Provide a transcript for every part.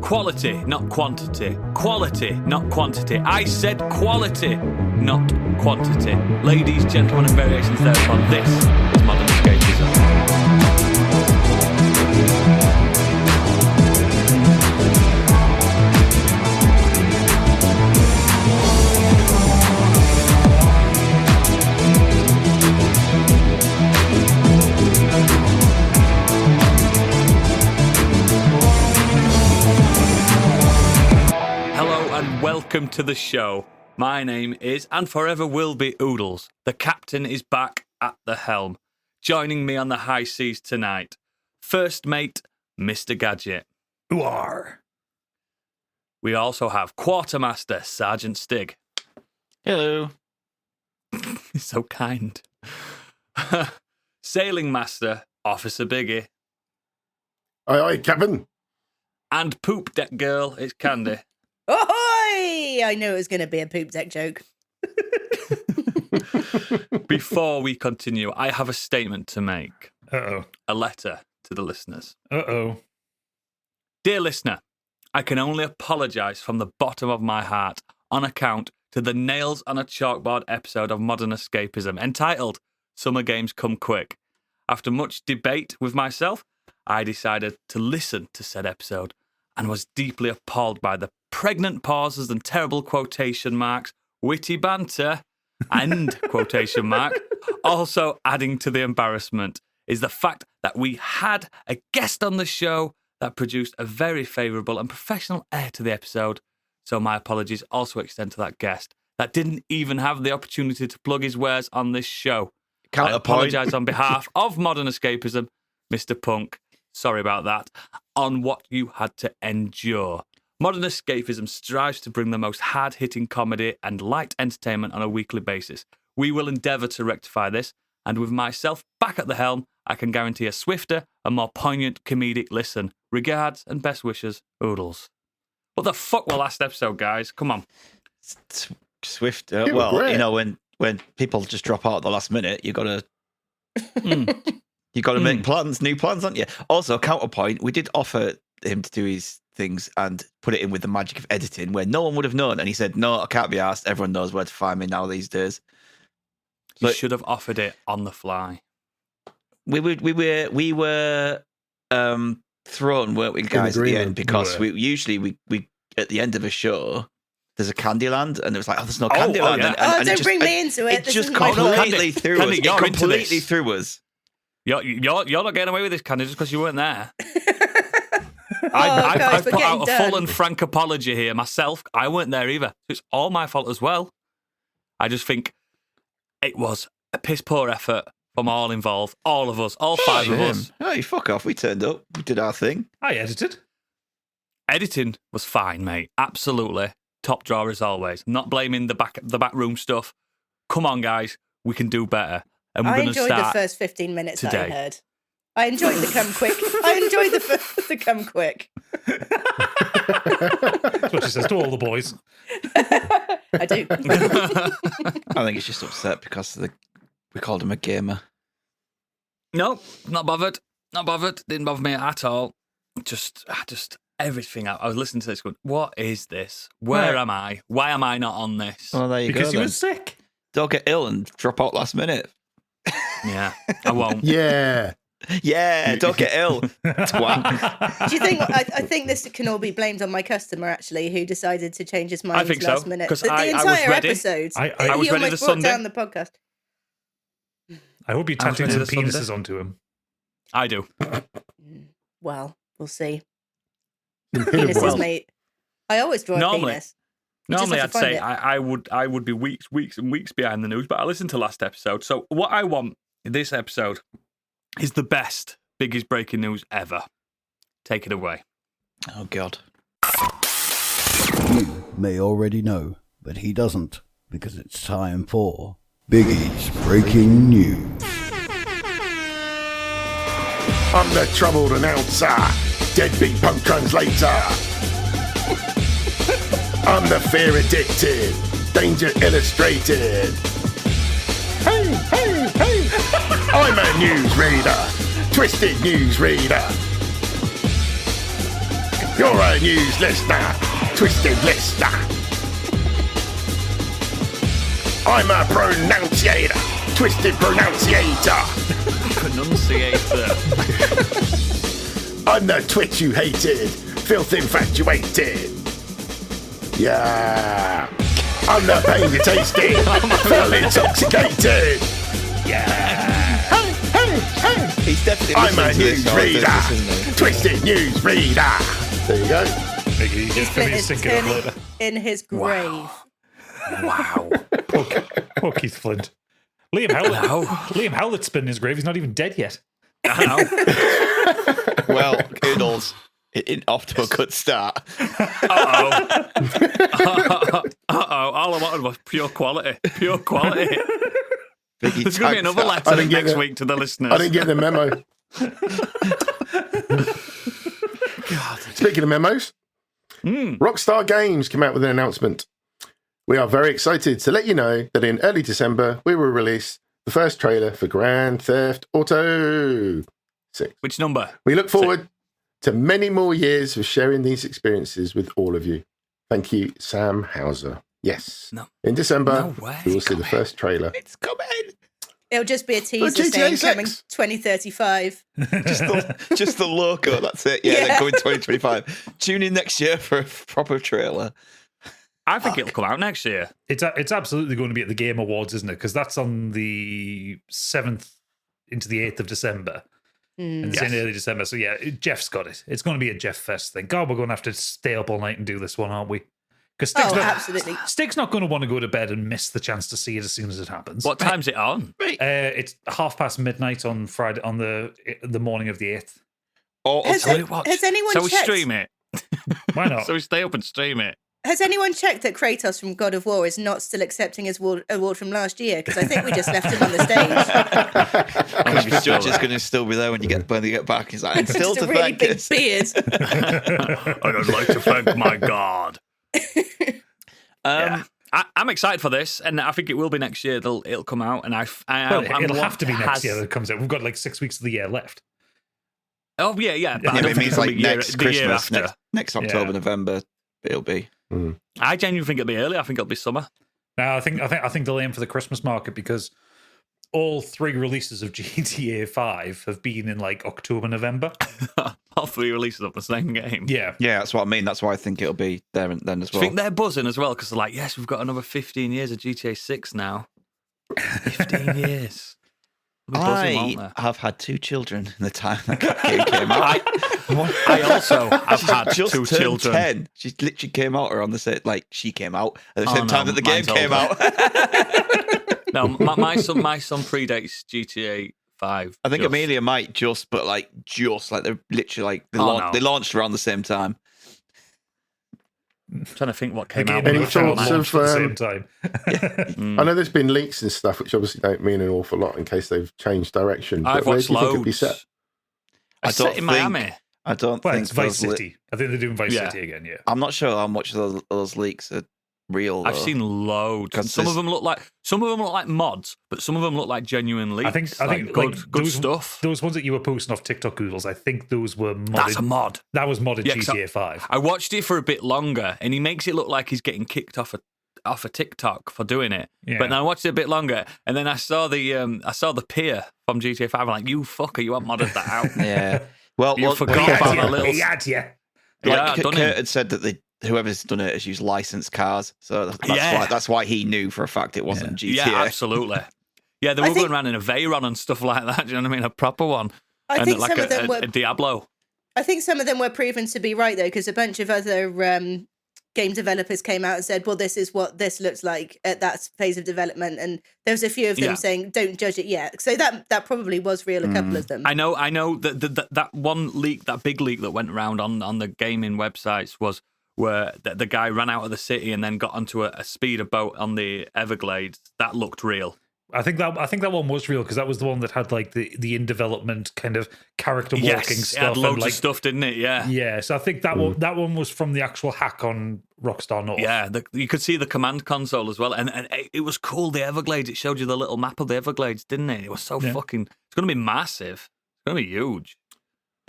Quality, not quantity. Quality, not quantity. I said quality, not quantity. Ladies, gentlemen, and variations thereupon, this is Modern Escapism. Welcome to the show. My name is, and forever will be, Oodles. The captain is back at the helm. Joining me on the high seas tonight, first mate, Mr. Gadget. Who are? We also have quartermaster, Sergeant Stig. Hello. He's so kind. Sailing master, Officer Biggie. Aye, aye, Captain. And poop deck girl, it's Candy. Ahoy! I knew it was going to be a poop deck joke. Before we continue, I have a statement to make. Uh-oh. A letter to the listeners. Uh-oh. Dear listener, I can only apologise from the bottom of my heart on account to the Nails on a Chalkboard episode of Modern Escapism entitled Summer Games Come Quick. After much debate with myself, I decided to listen to said episode and was deeply appalled by the pregnant pauses and terrible quotation marks, witty banter, and quotation mark. Also adding to the embarrassment is the fact that we had a guest on the show that produced a very favourable and professional air to the episode. So my apologies also extend to that guest that didn't even have the opportunity to plug his wares on this show. I apologise on behalf of Modern Escapism, Mr. Punk. Sorry about that. On what you had to endure. Modern Escapism strives to bring the most hard-hitting comedy and light entertainment on a weekly basis. We will endeavour to rectify this, and with myself back at the helm, I can guarantee a swifter and more poignant comedic listen. Regards and best wishes, Oodles. What the fuck were last episode, guys? Come on. Swift. Well, you know, when people just drop out at the last minute, you got to... You got to make plans, new plans, haven't you? Also, counterpoint, we did offer him to do his things and put it in with the magic of editing where no one would have known. And he said, no, I can't be asked. Everyone knows where to find me now these days. You should have offered it on the fly. We were thrown, weren't we, guys, at the end? Because we usually at the end of a show, there's a Candyland, and it was like, oh, there's no Candyland. Oh, and don't bring me into it. It just completely threw us. You're completely threw us. You're not getting away with this, Candy, just because you weren't there. Guys, I've put out a done. full and frank apology here myself. I weren't there either. It's all my fault as well. I just think it was a piss poor effort from all involved, all of us, all five of us. Hey, fuck off. We turned up. We did our thing. I edited. Editing was fine, mate. Absolutely. Top drawer as always. Not blaming the back room stuff. Come on, guys. We can do better. And we're I going to enjoyed start the first 15 minutes today. that I heard. I enjoyed the come quick. I enjoyed the come quick. That's what she says to all the boys. I do. I think he's just upset because we called him a gamer. No, not bothered. Not bothered. Didn't bother me at all. Just everything. I was listening to this going, what is this? Where am I? Why am I not on this? Well, there you Because go. you Then. were sick. Don't get ill and drop out last minute. Yeah, I won't. Yeah. Yeah, don't get ill. Twat. Do you think? I think this can all be blamed on my customer actually, who decided to change his mind I think last so, minute. 'cause The I was entire ready. episode. I he was ready almost to brought Sunday. down the podcast. I hope you I was tattooed ready some to penises Sunday. onto him. I do. Well, we'll see. Penises, mate. I always draw a penis. You just Normally, have I'd to find say it. I would be weeks and weeks behind the news, but I listened to last episode. So what I want in this episode is the best, biggest breaking news ever. Take it away. Oh, God. You may already know, but he doesn't, because it's time for Biggie's Breaking News. I'm the troubled announcer, deadbeat punk translator. I'm the fear addicted, danger illustrated. Hey, hey, hey! I'm a news reader, twisted news reader. You're a news listener, twisted listener. I'm a pronunciator, twisted pronunciator. Pronunciator. I'm the twitch you hated, filth infatuated. Yeah. I'm the pain you tasted, feel intoxicated. Yeah. Hey, hey, hey. He's definitely I'm a listening to news this show, reader, isn't he? twisted news reader. There you go. He's just going to be sinking up later. In his grave. Wow. Poor Keith Flint. Liam Howlett's been in his grave. He's not even dead yet. I know. Well, Oodles, off to a good start. Uh-oh. All I wanted was pure quality. Pure quality. There's going to be another letter next week to the listeners. I didn't get the memo. God. Speaking of memos, Rockstar Games came out with an announcement. We are very excited to let you know that in early December, we will release the first trailer for Grand Theft Auto 6. Which number? We look forward to many more years of sharing these experiences with all of you. Thank you, Sam Hauser. Yes. No. In December, No way. we will see the first trailer. It's coming. It'll just be a teaser GTA saying coming 6. 2035. Just the logo, that's it. Yeah, they're coming 2025. Tune in next year for a proper trailer. I think it'll come out next year. It's absolutely going to be at the Game Awards, isn't it? Because that's on the 7th into the 8th of December. And it's in early December. So yeah, Jeff's got it. It's going to be a Jeff Fest thing. God, we're going to have to stay up all night and do this one, aren't we? Because absolutely. Stick's not going to want to go to bed and miss the chance to see it as soon as it happens. What time's it on? It's midnight on Friday, on the morning of the 8th. Has anyone So we checked? stream it. Why not? So we stay up and stream it. Has anyone checked that Kratos from God of War is not still accepting his award from last year? Because I think we just left him on the stage. And the judge is going to still be there when they get back. He's like, and still Just to a really thank big us. beard. I'd like to thank my God. Um, I'm excited for this, and I think it will be next year. It'll come out, and It'll have to be next year that it comes out. We've got like 6 weeks of the year left. Oh yeah. But Yeah, I but don't it think means it'll like be next the year Christmas, after. next October, November, it'll be. I genuinely think it'll be early. I think it'll be summer. No, I think they'll aim for the Christmas market because all 3 releases of GTA 5 have been in like October, November. All 3 releases of the same game. Yeah. Yeah, that's what I mean. That's why I think it'll be there and then as I well. think they're buzzing as well because they're like, yes, we've got another 15 years of GTA 6 now. 15 years. We'll be buzzing, won't I they? have had 2 children in the time that game came out. I also have had just 2 turned children. 10. She literally came out, or on the set, like she came out at the same no, time that the game mine's came older. out. No, my son predates GTA 5. I think just. Amelia might just they're literally like no. they launched around the same time. I'm trying to think what came The out. game Any and the channel thoughts launched of, at the same time. I know there's been leaks and stuff, which obviously don't mean an awful lot in case they've changed direction. I've But where watched do you think it'd be loads. set? I It's set don't in think- Miami. I don't Well, think it's Vice those City. I think they're doing Vice Yeah. City again, yeah. I'm not sure how much of those leaks are real. I've though. seen loads. And Because some of there's- them look like mods, but some of them look like genuine leaks. I think like good those, stuff. Those ones that you were posting off TikTok Oodles, I think those were modded. That's a mod. That was modded Yeah, 'cause GTA 5. I watched it for a bit longer, and he makes it look like he's getting kicked off a TikTok for doing it. Yeah. But then I watched it a bit longer, and then I saw the pier from GTA 5. I'm like, you fucker, you haven't modded that out. Yeah. Well, You forgot about that little. He had you. Yeah, like done Kurt it. had said that whoever's done it has used licensed cars, so Yeah. that's why he knew for a fact it wasn't GTA. Yeah, absolutely. Yeah, they were going around in a Veyron and stuff like that. Do you know what I mean? A proper one. I and think like some of them were. a Diablo. I think some of them were proven to be right though, because a bunch of other game developers came out and said, "Well, this is what this looks like at that phase of development," and there was a few of them saying, "Don't judge it yet." So that probably was real. A couple of them. I know that one leak, that big leak that went around on the gaming websites was where the guy ran out of the city and then got onto a speeder boat on the Everglades. That looked real. I think that one was real because that was the one that had like the in development kind of character walking Yes, stuff. it had loads and, like, of stuff, didn't it? Yeah. Yeah, so I think that one was from the actual hack on Rockstar North. Yeah, you could see the command console as well, and it was cool. The Everglades, it showed you the little map of the Everglades, didn't it? It was so fucking. It's going to be massive. It's going to be huge.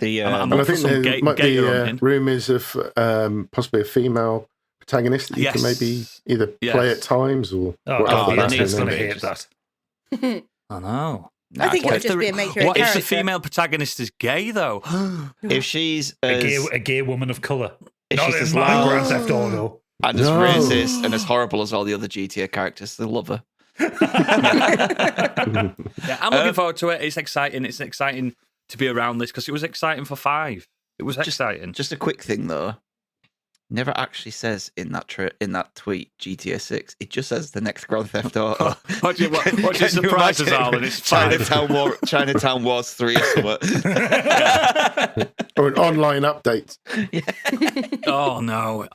I'm and I up for think some there might be gator hunting. rumours of possibly a female protagonist that you can maybe either play at times or. Oh, God, that's needs going to to be. hate that. I know. I think it What would if just be a make her a What if the character. female protagonist is gay, though? If she's A gay woman of colour. if Not she's in as my loud Grand Theft Auto. and as No. racist and as horrible as all the other GTA characters, they love her. Yeah, I'm looking forward to it. It's exciting. It's exciting to be around this because it was exciting for 5. It was exciting. Just a quick thing though. Never actually says in that tweet GTA 6. It just says the next Grand Theft Auto. What your surprises are when it's 5? Chinatown Wars 3 or something. Or an online update. Oh no!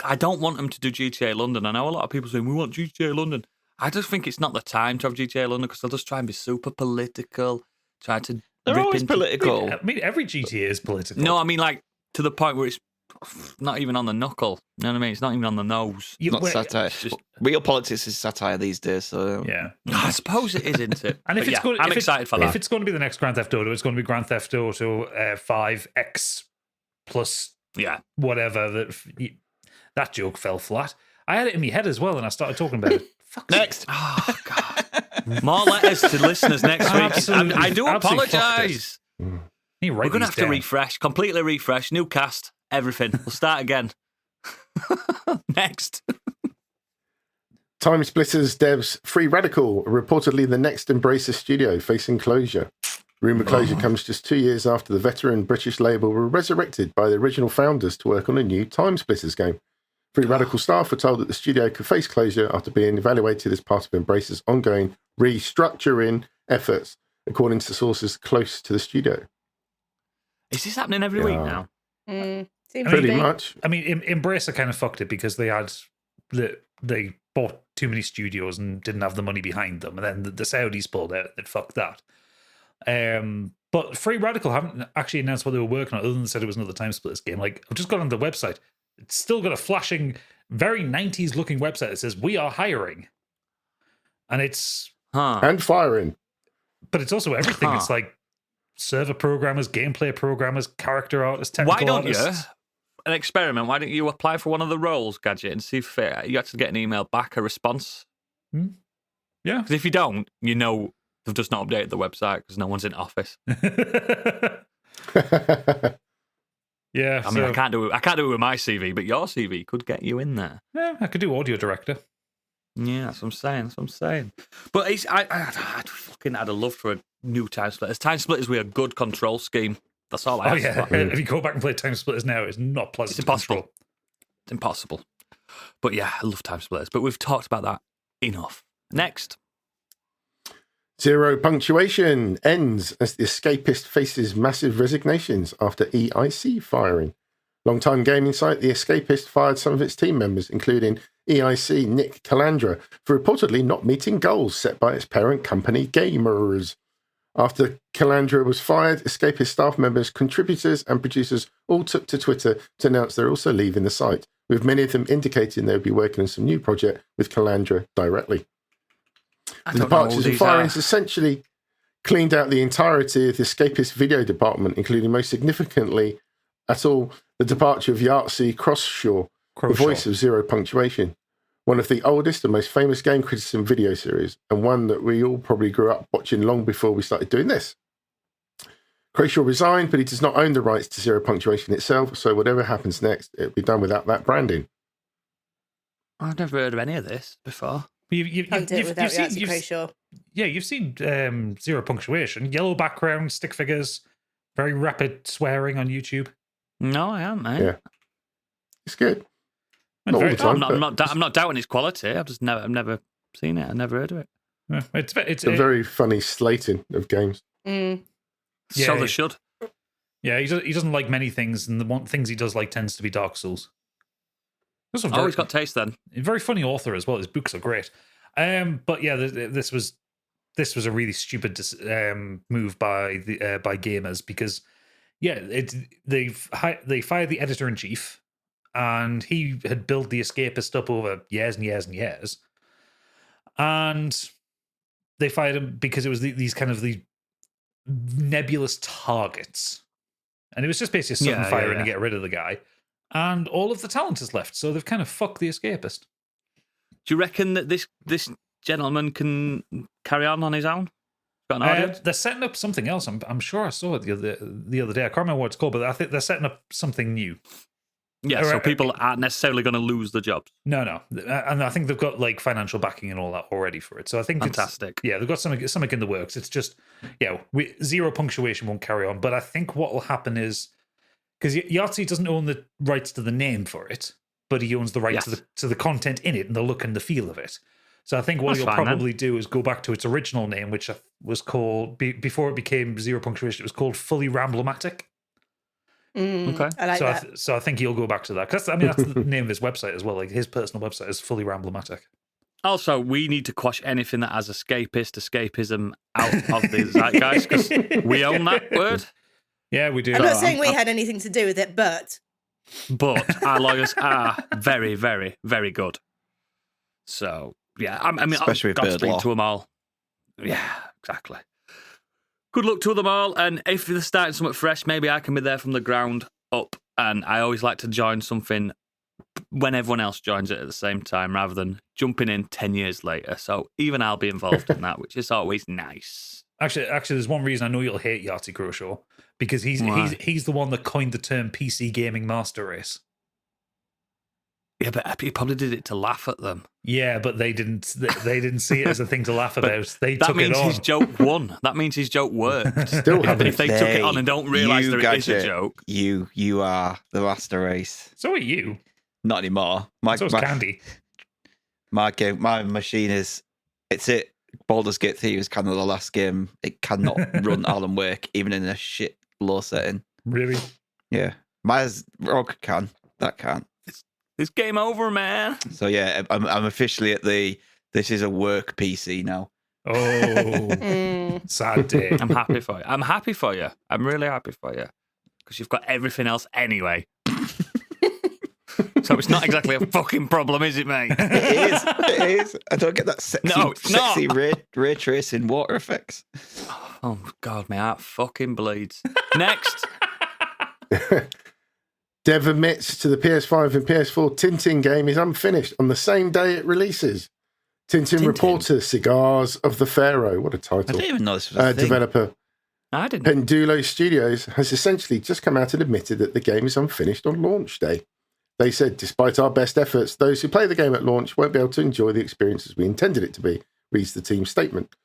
I don't want them to do GTA London. I know a lot of people saying we want GTA London. I just think it's not the time to have GTA London because they'll just try and be super political, try to. They're always political. I mean, every GTA is political. No, I mean like to the point where it's not even on the knuckle. You know what I mean? It's not even on the nose. Not satire. Real politics is satire these days. So yeah, I suppose it is, isn't it? And if But it's yeah, going, I'm excited for that. If it's going to be the next Grand Theft Auto, it's going to be Grand Theft Auto 5X plus Yeah. whatever. That joke fell flat. I had it in my head as well, and I started talking about it. Fuck's next. Oh God! More letters to listeners next week. I do apologise. We're We're going to have to refresh, completely refresh, new cast, everything. We'll start again. Next. Time Splitters devs Free Radical are reportedly the next Embracer studio facing closure. Rumour closure comes just 2 years after the veteran British label were resurrected by the original founders to work on a new Time Splitters game. Free Radical staff were told that the studio could face closure after being evaluated as part of Embracer's ongoing restructuring efforts, according to sources close to the studio. Is this happening every week now? Pretty much. I mean, Embracer kind of fucked it because they they bought too many studios and didn't have the money behind them, and then the Saudis pulled out. They'd fucked that. But Free Radical haven't actually announced what they were working on, other than said it was another Time Splitters game. Like, I've just got on the website. It's still got a flashing, very 90s looking website that says, "We are hiring." And it's... And firing. But it's also everything. It's like server programmers, gameplay programmers, character artists, technical Why don't artists. you? An experiment. Why don't you apply for one of the roles, Gadget, and see if you actually get an email back, a response? Yeah. Because if you don't, you know they've just not updated the website because no one's in office. Yeah. I mean, I can't do it with my CV, but your CV could get you in there. Yeah, I could do audio director. Yeah, that's what I'm saying. But I'd have loved for a new Time Splitters. Time Splitters with a good control scheme. That's all I ask for. If you go back and play Time Splitters now, it's not pleasant. It's impossible. It's impossible. But yeah, I love Time Splitters. But we've talked about that enough. Next. Zero Punctuation ends as the Escapist faces massive resignations after EIC firing. Longtime gaming site The Escapist fired some of its team members, including EIC Nick Calandra, for reportedly not meeting goals set by its parent company Gamers. After Calandra was fired, Escapist staff members, contributors and producers all took to Twitter to announce they're also leaving the site, with many of them indicating they would be working on some new project with Calandra directly. The departures and firings essentially cleaned out the entirety of the Escapist video department, including most significantly at all the departure of Yahtzee Croshaw, the voice of Zero Punctuation, one of the oldest and most famous game criticism video series, and one that we all probably grew up watching long before we started doing this. Croshaw resigned, but he does not own the rights to Zero Punctuation itself, so whatever happens next, it'll be done without that branding. I've never heard of any of this before. You've seen Zero Punctuation, yellow background, stick figures, very rapid swearing on YouTube. No, I haven't, mate. Yeah, it's good. Not all the time, I'm not doubting its quality. I've never seen it. I've never heard of it. Yeah, it's a very funny slating of games. So they should. Yeah, he doesn't like many things, and the one things he does like tends to be Dark Souls. He's got taste then. Very funny author as well. His books are great. But yeah, this was a really stupid move by gamers because they fired the editor in chief, and he had built the Escapist up over years and years and years, and they fired him because it was these kind of the nebulous targets. And it was just basically a sudden fire and get rid of the guy. And all of the talent is left, so they've kind of fucked the escapist. Do you reckon that this gentleman can carry on his own? Got an audience? They're setting up something else. I'm sure I saw it the other day. I can't remember what it's called, but I think they're setting up something new. Yeah, so people aren't necessarily going to lose the jobs. No, and I think they've got like financial backing and all that already for it. So I think fantastic. They've got something in the works. It's just zero punctuation won't carry on. But I think what will happen is because Yahtzee doesn't own the rights to the name for it, but he owns the rights to the content in it and the look and the feel of it. So I think what he'll probably do is go back to its original name, which was called before it became Zero Punctuation. It was called Fully Ramblematic. Okay, I like that. So I think he'll go back to that because that's the name of his website as well. Like his personal website is Fully Ramblematic. Also, we need to quash anything that has escapism out of the zeitgeist because we own that word. Yeah, we do. I'm not saying we had anything to do with it, but our lawyers are very, very, very good. So yeah, I mean, especially with Godspeed to them all. Yeah, exactly. Good luck to them all, and if they're starting something fresh, maybe I can be there from the ground up. And I always like to join something when everyone else joins it at the same time, rather than jumping in 10 years later. So even I'll be involved in that, which is always nice. Actually, there's one reason I know you'll hate Yahtzee Croshaw because he's the one that coined the term PC gaming master race. Yeah, but he probably did it to laugh at them. Yeah, but they didn't see it as a thing to laugh about. They took it on. That means his joke won. That means his joke worked. Still if they took it on and don't realise that it is a joke. You are the master race. So are you. Not anymore. So is Candy. My machine is... It's it. Baldur's Gate 3 was kind of the last game. It cannot run Alan Wake, even in a shit low setting. Really? Yeah. My Rogue can. That can't. It's game over, man. So yeah, I'm officially at this is a work PC now. Oh, sad day. I'm happy for you. I'm really happy for you. Because you've got everything else anyway. So it's not exactly a fucking problem, is it, mate? It is. I don't get that sexy ray tracing water effects. Oh, God, my heart fucking bleeds. Next. Dev admits to the PS5 and PS4 Tintin game is unfinished on the same day it releases. Tintin reporter Cigars of the Pharaoh. What a title. I didn't even know this was a thing. Developer I didn't. Pendulo Studios has essentially just come out and admitted that the game is unfinished on launch day. They said, despite our best efforts, those who play the game at launch won't be able to enjoy the experience as we intended it to be, reads the team's statement.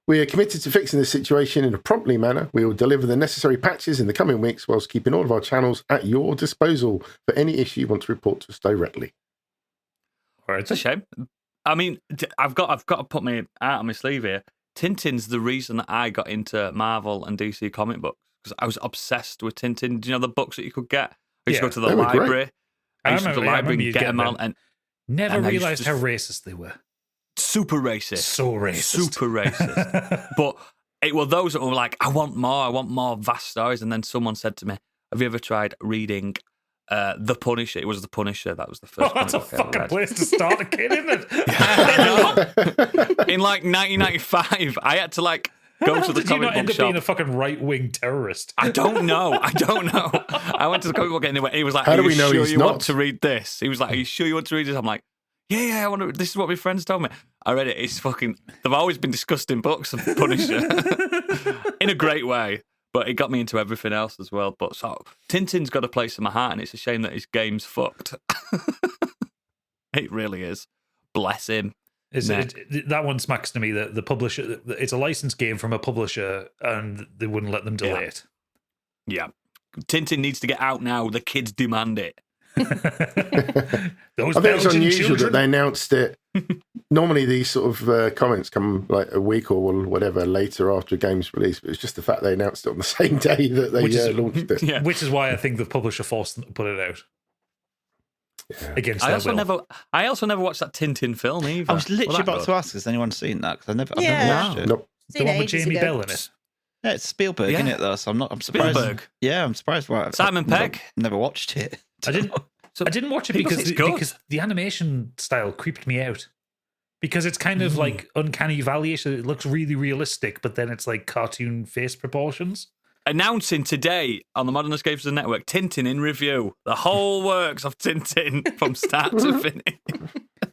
We are committed to fixing this situation in a promptly manner. We will deliver the necessary patches in the coming weeks whilst keeping all of our channels at your disposal for any issue you want to report to us directly. It's a shame. I mean, I've got to put my art on my sleeve here. Tintin's the reason that I got into Marvel and DC comic books because I was obsessed with Tintin. Do you know the books that you could get? I used to go to the library. Great. I used to go to the library and get them out. And never realised how racist they were. Super racist. So racist. Super racist. But it were those that were like, I want more vast stories. And then someone said to me, have you ever tried reading The Punisher? It was The Punisher. That was the first That's a fucking place to start a kid, isn't it? In like 1995, I had to like go to the Did comic you not book end up shop. being a fucking right-wing terrorist? I don't know. I went to the comic book and he was like, How do are you we know sure he's you not? want to read this? He was like, are you sure you want to read this? I'm like, yeah, I want to. This is what my friends told me. I read it. It's fucking. They've always been disgusting books of Punisher in a great way, but it got me into everything else as well. But so Tintin's got a place in my heart, and it's a shame that his game's fucked. It really is. Bless him. That one smacks to me that the publisher. It's a licensed game from a publisher, and they wouldn't let them delay it. Yeah, Tintin needs to get out now. The kids demand it. I think it's unusual that they announced it. Normally, these sort of comments come like a week or whatever later after a game's release, but it's just the fact they announced it on the same day that they launched it. Yeah. Which is why I think the publisher forced them to put it out. Yeah. Against their will. I also never watched that Tintin film either. I was literally about to ask, has anyone seen that? Because I've never watched it. Nope. The one with Jamie Bell in it. Yeah, it's Spielberg, isn't it, though? So I'm surprised. Spielberg. Yeah, I'm surprised why. Simon Pegg. Never watched it. I didn't watch it because the animation style creeped me out. Because it's kind of like Uncanny Valley-ish. It looks really realistic, but then it's like cartoon face proportions. Announcing today on the Modern Escapism Network, Tintin in review. The whole works of Tintin from start to finish.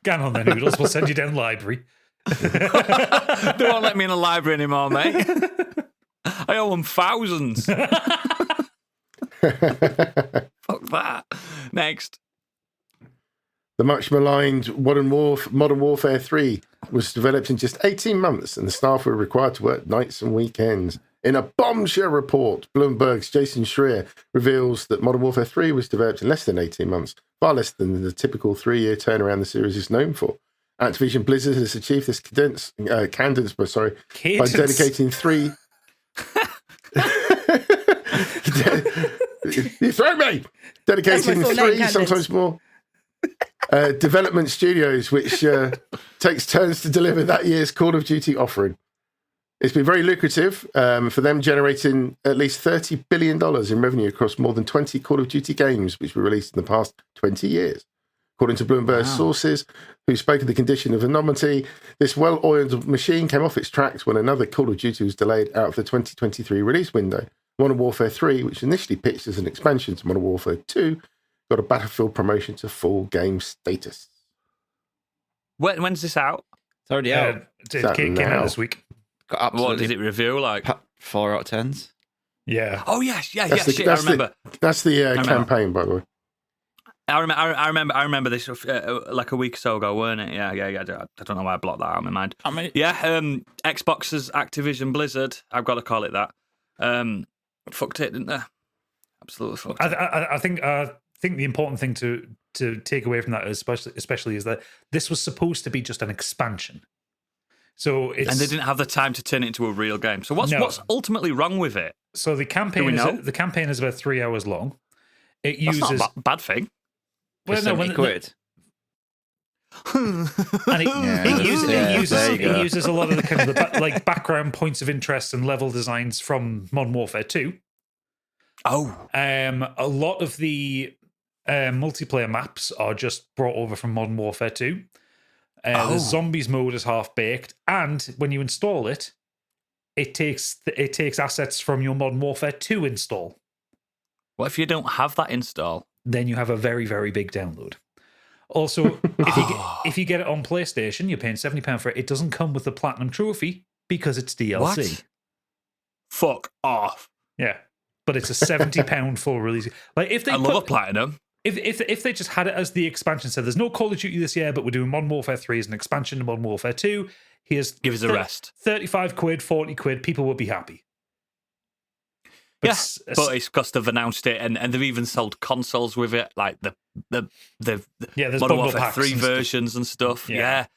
Get on then, Oodles. We'll send you down the library. They won't let me in the library anymore, mate. I owe them thousands. Fuck that. Next. The much maligned Modern Warfare 3 was developed in just 18 months, and the staff were required to work nights and weekends. In a bombshell report, Bloomberg's Jason Schreier reveals that Modern Warfare 3 was developed in less than 18 months, far less than the typical 3-year turnaround the series is known for. Activision Blizzard has achieved this cadence by dedicating 3... You throw me! Dedicating 3, sometimes more... development studios, which takes turns to deliver that year's Call of Duty offering. It's been very lucrative for them, generating at least $30 billion in revenue across more than 20 Call of Duty games, which were released in the past 20 years. According to Bloomberg sources, who spoke of the condition of anomaly, this well-oiled machine came off its tracks when another Call of Duty was delayed out of the 2023 release window. Modern Warfare 3, which initially pitched as an expansion to Modern Warfare 2, got a Battlefield promotion to full game status. When's this out? It's already out. It came out this week. Got absolutely What did it review? Like 4 out of 10s. Yeah. Oh yes, yeah, That's shit, I remember. That's the campaign, by the way. I remember this like a week or so ago, weren't it? Yeah. I don't know why I blocked that out of my mind. I mean, Xbox's Activision Blizzard. I've got to call it that. Fucked it, didn't they? Absolutely fucked it. I think the important thing to take away from that, especially, is that this was supposed to be just an expansion. So and they didn't have the time to turn it into a real game. So what's ultimately wrong with it? So the campaign is about 3 hours long. It That's uses not a bad thing. Well, no, quid. And it uses a lot of the kind of like background points of interest and level designs from Modern Warfare 2. Oh, a lot of the multiplayer maps are just brought over from Modern Warfare 2. The zombies mode is half baked, and when you install it, it takes assets from your Modern Warfare 2 install. What if you don't have that install? Then you have a very, very big download. Also, if you get it on PlayStation, you're paying £70 for it. It doesn't come with the Platinum Trophy because it's DLC. What? Fuck off. Yeah, but it's a £70 full release. Like if they love a Platinum. If they just had it as the expansion, said there's no Call of Duty this year, but we're doing Modern Warfare 3 as an expansion to Modern Warfare 2. Give us a rest. 35 quid, 40 quid, people would be happy. But but it's because they've announced it, and they've even sold consoles with it, like the Modern Warfare 3 versions and stuff. Yeah.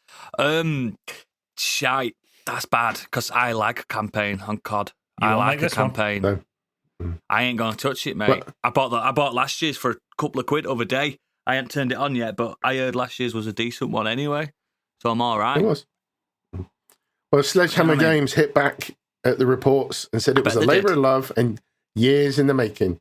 Shite. That's bad, because I like a campaign on COD. I like a campaign. No. I ain't gonna touch it, mate. I bought last year's for a couple of quid over day. I hadn't turned it on yet, but I heard last year's was a decent one anyway, so I'm all right. It was. Well, Sledgehammer Games hit back at the reports and said it was a labour of love and years in the making.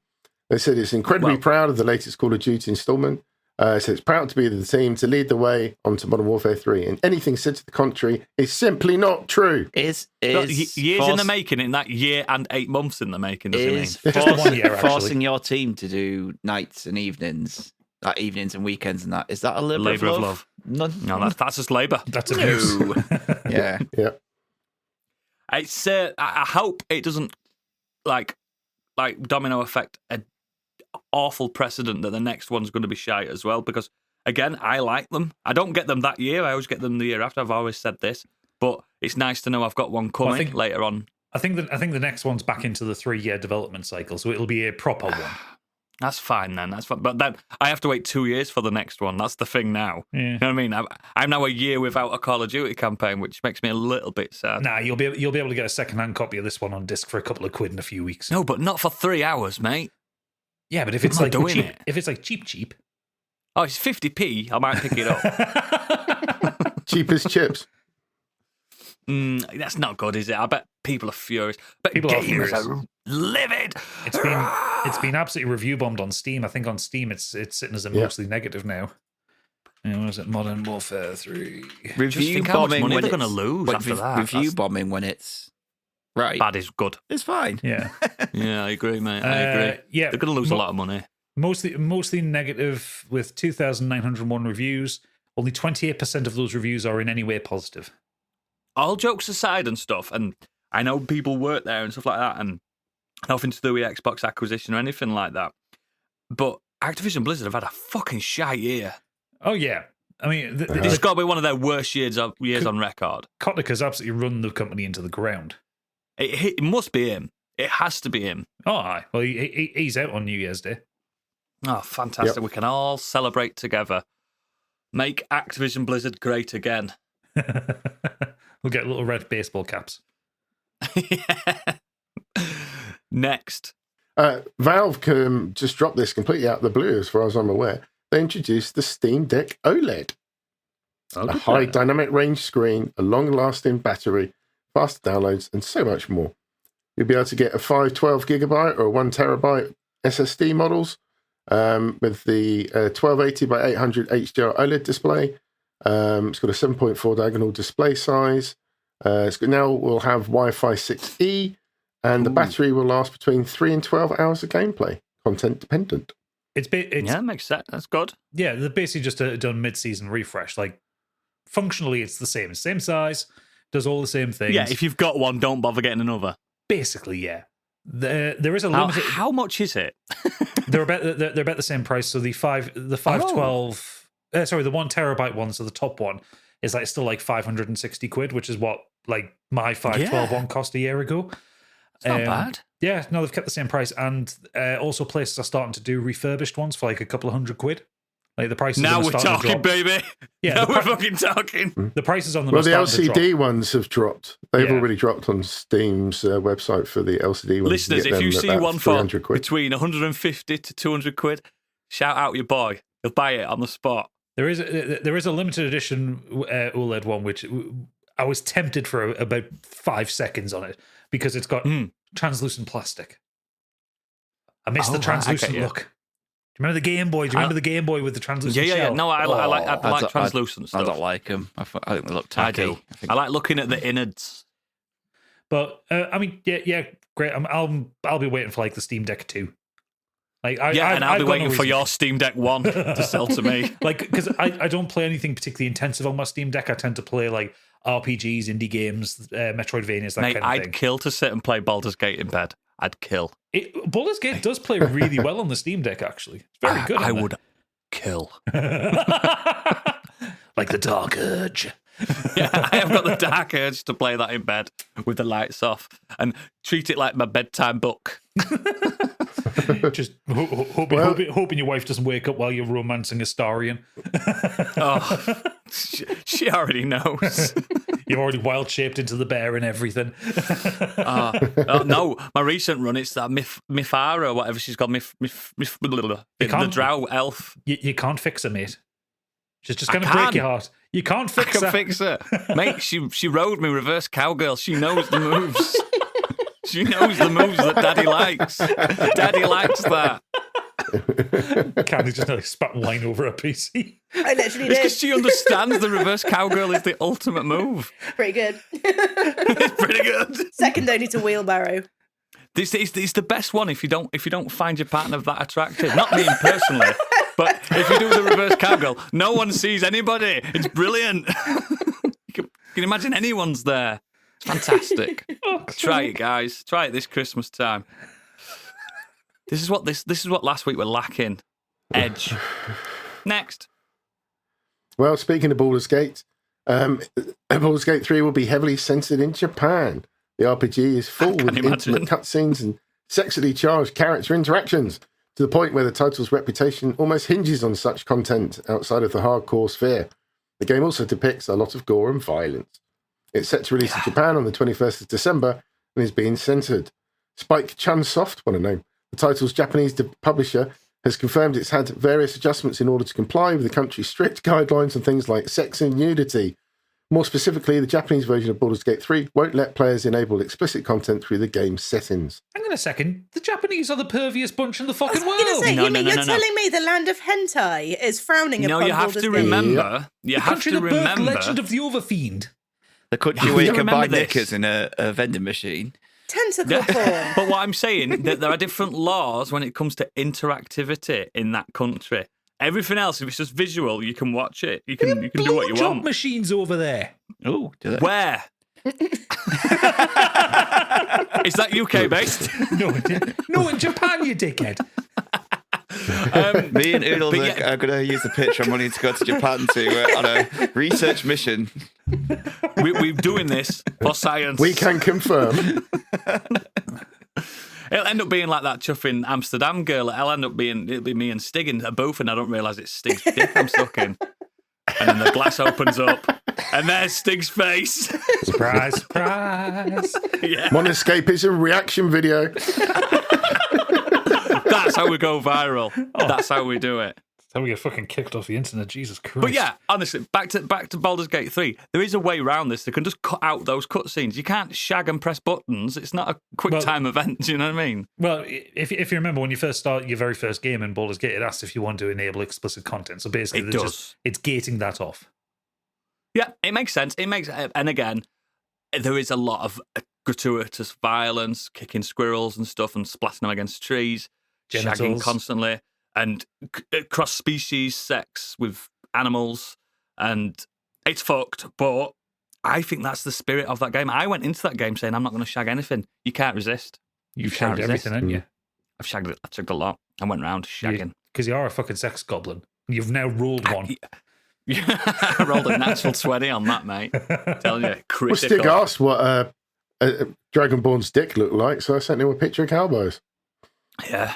They said it's incredibly proud of the latest Call of Duty installment. So it's proud to be the team to lead the way onto Modern Warfare 3, and anything said to the contrary is simply not true. Years in the making, in that year and 8 months in the making, does it mean? Forcing your team to do nights and evenings, like evenings and weekends and that, is that a labour of love? No, that's just labour. That's abuse. Yeah. It's I hope it doesn't like domino effect an awful precedent that the next one's going to be shite as well, because again, I like them. I don't get them that year. I always get them the year after. I've always said this, but it's nice to know I've got one coming later on. I think the next one's back into the 3-year development cycle, so it'll be a proper one. That's fine then. That's fine. But then I have to wait 2 years for the next one. That's the thing now. Yeah. You know what I mean? I'm now a year without a Call of Duty campaign, which makes me a little bit sad. Nah, you'll be able to get a second-hand copy of this one on disc for a couple of quid in a few weeks. No, but not for 3 hours, mate. Yeah, but if it's like cheap, if it's like cheap. Oh, it's 50p. I might pick it up. Cheap as chips. That's not good, is it? I bet people are furious. But people gamers are livid. It's been absolutely review bombed on Steam. I think on Steam it's sitting as a mostly negative now. What was it? Modern Warfare 3. Review think how much bombing money when they're gonna it's- lose when after that. Review That's- bombing when it's right. Bad is good. It's fine. Yeah. Yeah, I agree, mate. I agree. Yeah. They're going to lose a lot of money. Mostly negative with 2,901 reviews. Only 28% of those reviews are in any way positive. All jokes aside and stuff, and I know people work there and stuff like that, and nothing to do with Xbox acquisition or anything like that. But Activision Blizzard have had a fucking shite year. Oh, yeah. I mean, This has got to be one of their worst years on record. Kotika's absolutely run the company into the ground. It must be him. It has to be him. Oh, aye. Well, he's out on New Year's Day. Oh, fantastic. Yep. We can all celebrate together. Make Activision Blizzard great again. We'll get little red baseball caps. Yeah. Next. Valve just dropped this completely out of the blue, as far as I'm aware. They introduced the Steam Deck OLED. A high dynamic range screen, a long-lasting battery, faster downloads, and so much more. You'll be able to get a 512 gigabyte or 1 terabyte SSD models with the 1280 by 800 HDR OLED display. It's got a 7.4 diagonal display size. Now we'll have Wi-Fi 6E, and the battery will last between 3 and 12 hours of gameplay, content dependent. Yeah, makes sense. That's good. Yeah, they've basically just done mid-season refresh. Like, functionally, it's the same size, does all the same things. Yeah, if you've got one, don't bother getting another. Basically, yeah. There is a How, limited. how much is it? They're about the same price. So the 512, sorry, the 1 terabyte one. So the top one is like still like 560 quid, which is what like my 512 one cost a year ago. It's not bad. Yeah, no, they've kept the same price, and also places are starting to do refurbished ones for like a couple of $100 quid. Like the prices. Now are we're starting to talking, drop. baby. Yeah, now the we're fucking talking. The prices on them. Well, are the starting to drop. LCD ones have dropped. They've Yeah. already dropped on Steam's website for the LCD ones. Listeners, get if you them see about one for 300 quid. between 150 to 200 quid, shout out your boy. He'll buy it on the spot. There is a limited edition OLED one, which I was tempted for about 5 seconds on it because it's got translucent plastic. I miss the translucent look. Do you remember the Game Boy? Do you remember the Game Boy with the translucent Yeah. shell? No, I like translucent stuff. I don't like them. I think they look tacky. I do. I like looking at the innards. But I mean, yeah, great. I'll be waiting for like the Steam Deck 2. Like, I'll be got waiting no for reason- your Steam Deck 1 to sell to me. Like, because I don't play anything particularly intensive on my Steam Deck. I tend to play like RPGs, indie games, Metroidvanias, that Mate, kind of I'd thing. kill to sit and play Baldur's Gate in bed. I'd kill. Baldur's Gate does play really well on the Steam Deck, actually. It's very good. I on would kill. Like the Dark Urge. Yeah, I have got the dark urge to play that in bed with the lights off and treat it like my bedtime book. Just hoping your wife doesn't wake up while you're romancing Astarion. Oh, she already knows. You've already wild shaped into the bear and everything. No, my recent run, it's that Mifara or whatever she's got, the drow elf. You can't fix her, mate. She's just I going to break can. your heart. You can't I fix can her. fix her. Mate, she rode me reverse cowgirl. She knows the moves. She knows the moves that Daddy likes. Daddy likes that. Candy just like spat wine over a PC. I literally It's did. because she understands the reverse cowgirl is the ultimate move. Pretty good. It's pretty good. Second only to wheelbarrow. This is the best one if you don't find your partner that attractive. Not me personally, but if you do the reverse cowgirl, no one sees anybody. It's brilliant. You can imagine anyone's there. It's fantastic. Try it, guys. Try it this Christmas time. This is what last week we're lacking. Edge. Next. Well, speaking of Baldur's Gate, Baldur's Gate 3 will be heavily censored in Japan. The RPG is full with intimate cutscenes and sexually charged character interactions, to the point where the title's reputation almost hinges on such content outside of the hardcore sphere. The game also depicts a lot of gore and violence. It's set to release in Japan on the 21st of December and is being censored. Spike Chunsoft, what a name, the title's Japanese publisher, has confirmed it's had various adjustments in order to comply with the country's strict guidelines on things like sex and nudity. More specifically, the Japanese version of Baldur's Gate 3 won't let players enable explicit content through the game's settings. Hang on a second. The Japanese are the perviest bunch in the fucking world. You're telling me the land of hentai is frowning upon No, you have to remember. You have to remember. Legend of the Overfiend. The country where you can buy knickers in a vending machine. Tentacle porn. But what I'm saying, that there are different laws when it comes to interactivity in that country. Everything else, if it's just visual, you can watch it. You can do what you want. Machines over there. Oh, where? Is that UK based? No, in Japan, you dickhead. Me and Oodles are going to use the Patreon money to go to Japan on a research mission. We're doing this for science. We can confirm. It'll end up being like that chuffing Amsterdam girl. It'll be me and Stig in a booth, and I don't realise it's Stig's dick I'm sucking. And then the glass opens up, and there's Stig's face. Surprise, surprise. Yeah. One Escapism reaction video. That's how we go viral. That's how we do it. That's how we get fucking kicked off the internet. Jesus Christ. But yeah, honestly, back to Baldur's Gate 3. There is a way around this. They can just cut out those cutscenes. You can't shag and press buttons. It's not a quick time event. Do you know what I mean? Well, if you remember when you first start your very first game in Baldur's Gate, it asks if you want to enable explicit content. So basically, it's gating that off. Yeah, it makes sense. And again, there is a lot of gratuitous violence, kicking squirrels and stuff, and splatting them against trees, Genitals. shagging constantly, and cross-species sex with animals, and it's fucked. But I think that's the spirit of that game. I went into that game saying I'm not going to shag anything. You can't resist. You've shagged everything, haven't you? I've shagged it. I've shagged a lot. I went around shagging. Because you are a fucking sex goblin. You've now rolled one. I rolled a natural 20 on that, mate. Tell you, critical. Well, Stig asked what Dragonborn's dick looked like, so I sent him a picture of cowboys. Yeah.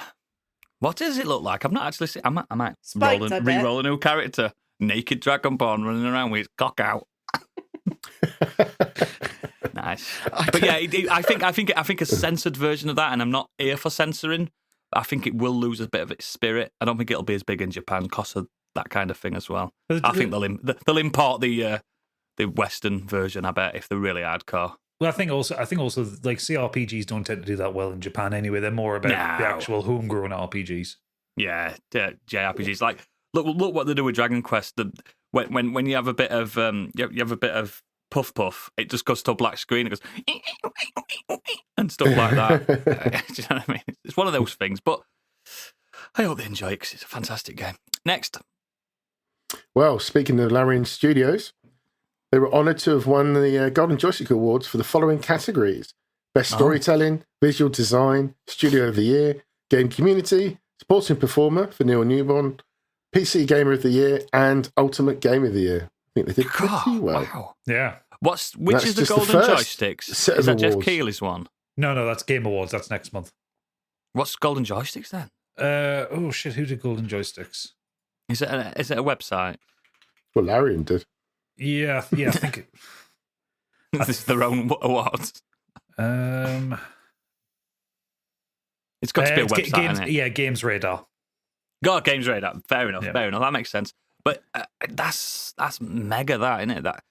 What does it look like? I'm not actually. I might Spiked, re-roll a new character. Naked Dragonborn running around with his cock out. Nice. But yeah, I think a censored version of that, and I'm not here for censoring. I think it will lose a bit of its spirit. I don't think it'll be as big in Japan because of that kind of thing as well. I think they'll import the Western version. I bet if they're really hardcore. Well, I think also like CRPGs don't tend to do that well in Japan anyway. They're more about the actual homegrown RPGs. Yeah, JRPGs. Like look what they do with Dragon Quest. When you have a bit of you have a bit of puff, it just goes to a black screen. It goes and stuff like that. Do you know what I mean? It's one of those things. But I hope they enjoy it because it's a fantastic game. Next. Well, speaking of Larian Studios, they were honoured to have won the Golden Joystick Awards for the following categories: Best Storytelling, Visual Design, Studio of the Year, Game Community, Supporting Performer for Neil Newborn, PC Gamer of the Year, and Ultimate Game of the Year. I think they did pretty well. Wow. Yeah. Which is the Golden Joysticks? Is that Jeff Keighley's one? No, that's Game Awards. That's next month. What's Golden Joysticks then? Oh shit! Who did Golden Joysticks? Is it a website? Well, Larian did. Yeah, I think it. This is their own awards. It's got to be a website, isn't it? Yeah, Games Radar. God, Games Radar. Fair enough. Yeah. Fair enough. That makes sense. But that's mega, that isn't it? That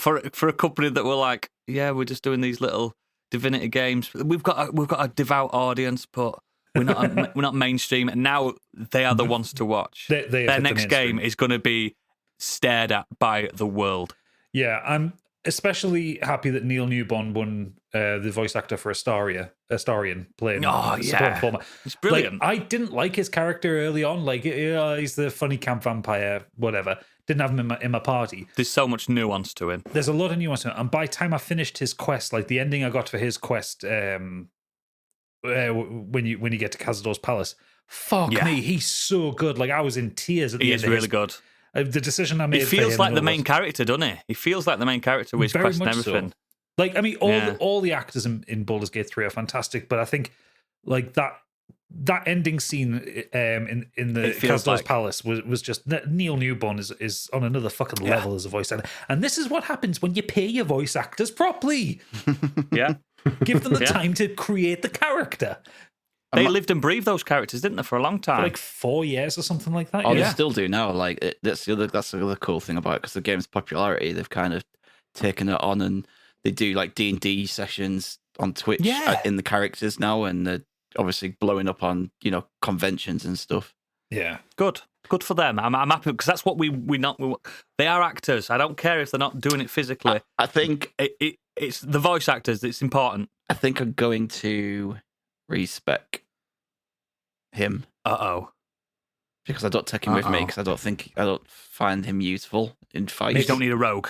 for a company that were like, yeah, we're just doing these little Divinity games. We've got a devout audience, but we're not mainstream. And now they are the ones to watch. Their next game is going to be stared at by the world. Yeah, I'm especially happy that Neil Newborn won the voice actor for Astarion playing. Oh yeah, it's brilliant. Like, I didn't like his character early on. Like, he's the funny camp vampire, whatever. Didn't have him in my party. There's so much nuance to him. There's a lot of nuance to him. And by the time I finished his quest, like the ending I got for his quest, when you get to Cazador's Palace, fuck me, he's so good. Like, I was in tears at the end. He is really good. The decision I made. He feels like the main character, doesn't he? He feels like the main character with his quest and everything. So. Like, I mean, all the actors in Baldur's Gate 3 are fantastic, but I think like that ending scene in the Cazador's Palace was just Neil Newborn is on another fucking level as a voice actor, and this is what happens when you pay your voice actors properly. Yeah, give them the time to create the character. They lived and breathed those characters, didn't they, for a long time? For like 4 years or something like that. Oh, they still do now. Like that's the other cool thing about it, because the game's popularity. They've kind of taken it on, and they do like D&D sessions on Twitch in the characters now, and they're obviously blowing up on conventions and stuff. Yeah, good for them. I'm happy because that's what we they are actors. I don't care if they're not doing it physically. I think it's the voice actors. It's important. I think I'm going to respec him. Because I don't take him with me because I don't find him useful in fights. You don't need a rogue.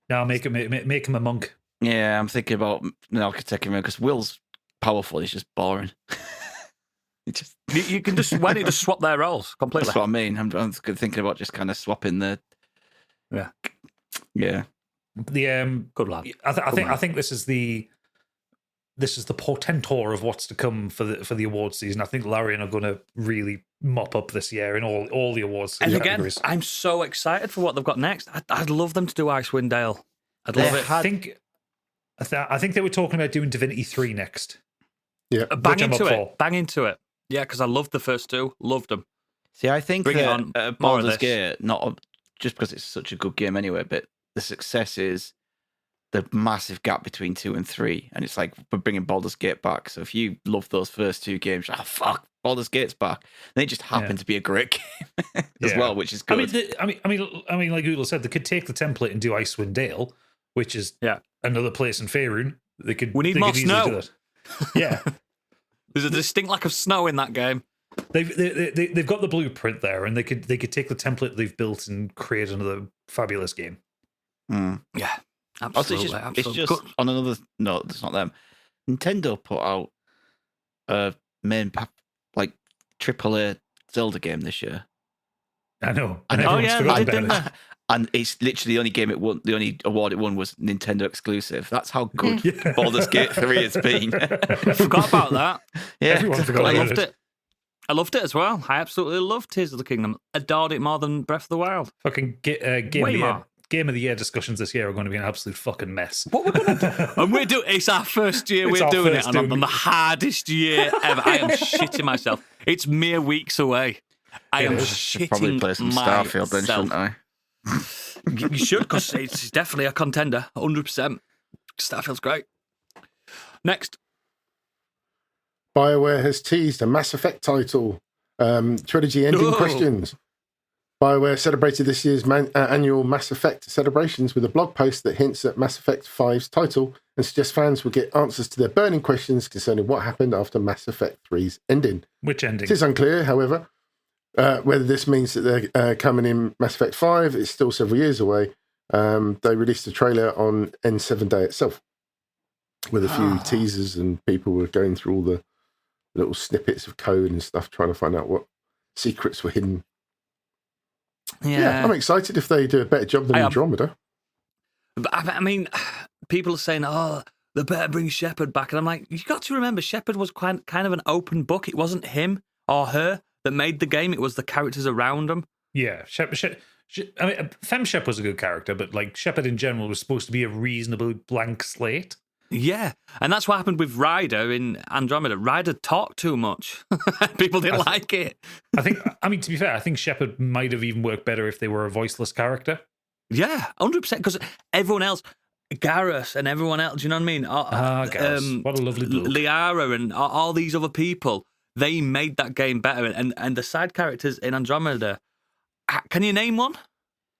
No, make him a monk. Yeah, I'm thinking about I could take him because Will's powerful. He's just boring. You can just swap their roles completely. That's what I mean. I'm thinking about just kind of swapping the. Yeah. The good lad. I think this is the portentor of what's to come for the award season. I think Larian are going to really mop up this year in all the awards categories. Again, I'm so excited for what they've got next. I'd love them to do Icewind Dale. I'd love it. I think they were talking about doing Divinity 3 next. Yeah, bang into it. Yeah, because I loved the first two. Loved them. See, I think Bring it on. Baldur's Gate, not just because it's such a good game anyway, but the success is the massive gap between 2 and 3, and it's like we're bringing Baldur's Gate back. So if you love those first two games, fuck, Baldur's Gate's back. And it just happened to be a great game as well, which is good. I mean, like Oodles said, they could take the template and do Icewind Dale, which is another place in Faerun. We need more snow. Yeah, there's a distinct lack of snow in that game. They've got the blueprint there, and they could take the template they've built and create another fabulous game. Yeah. Absolutely, also, it's just on another note, it's not them. Nintendo put out a main AAA Zelda game this year. I know. Oh yeah, didn't they? And it's literally the only game it won. The only award it won was Nintendo exclusive. That's how good Baldur's Gate 3 has been. I forgot about that. Yeah, I loved it. I loved it as well. I absolutely loved Tears of the Kingdom. Adored it more than Breath of the Wild. Fucking Game of the Year discussions this year are going to be an absolute fucking mess. What we're going to do? And it's our first year we're doing it, and on the hardest year ever. I am shitting myself. It's mere weeks away. I am shitting probably play some Starfield then, shouldn't I? You should, because it's definitely a contender, 100%. Starfield's great. Next. BioWare has teased a Mass Effect title. Trilogy ending questions. BioWare celebrated this year's annual Mass Effect celebrations with a blog post that hints at Mass Effect 5's title and suggests fans will get answers to their burning questions concerning what happened after Mass Effect 3's ending. Which ending? It is unclear, however, whether this means that they're coming in Mass Effect 5. It's still several years away. They released a trailer on N7 Day itself with a few teasers, and people were going through all the little snippets of code and stuff, trying to find out what secrets were hidden. Yeah, I'm excited if they do a better job than Andromeda. I mean, people are saying, they better bring Shepard back. And I'm like, you got to remember, Shepard was kind of an open book. It wasn't him or her that made the game. It was the characters around him. Yeah, I mean, Fem Shep was a good character, but like Shepard in general was supposed to be a reasonably blank slate. Yeah, and that's what happened with Ryder in Andromeda. Ryder talked too much. People didn't like it. I mean, to be fair, I think Shepard might have even worked better if they were a voiceless character. Yeah, 100%, because everyone else, Garrus and everyone else, do you know what I mean? Garrus, what a lovely bloke. Liara and all these other people, they made that game better. And the side characters in Andromeda, can you name one?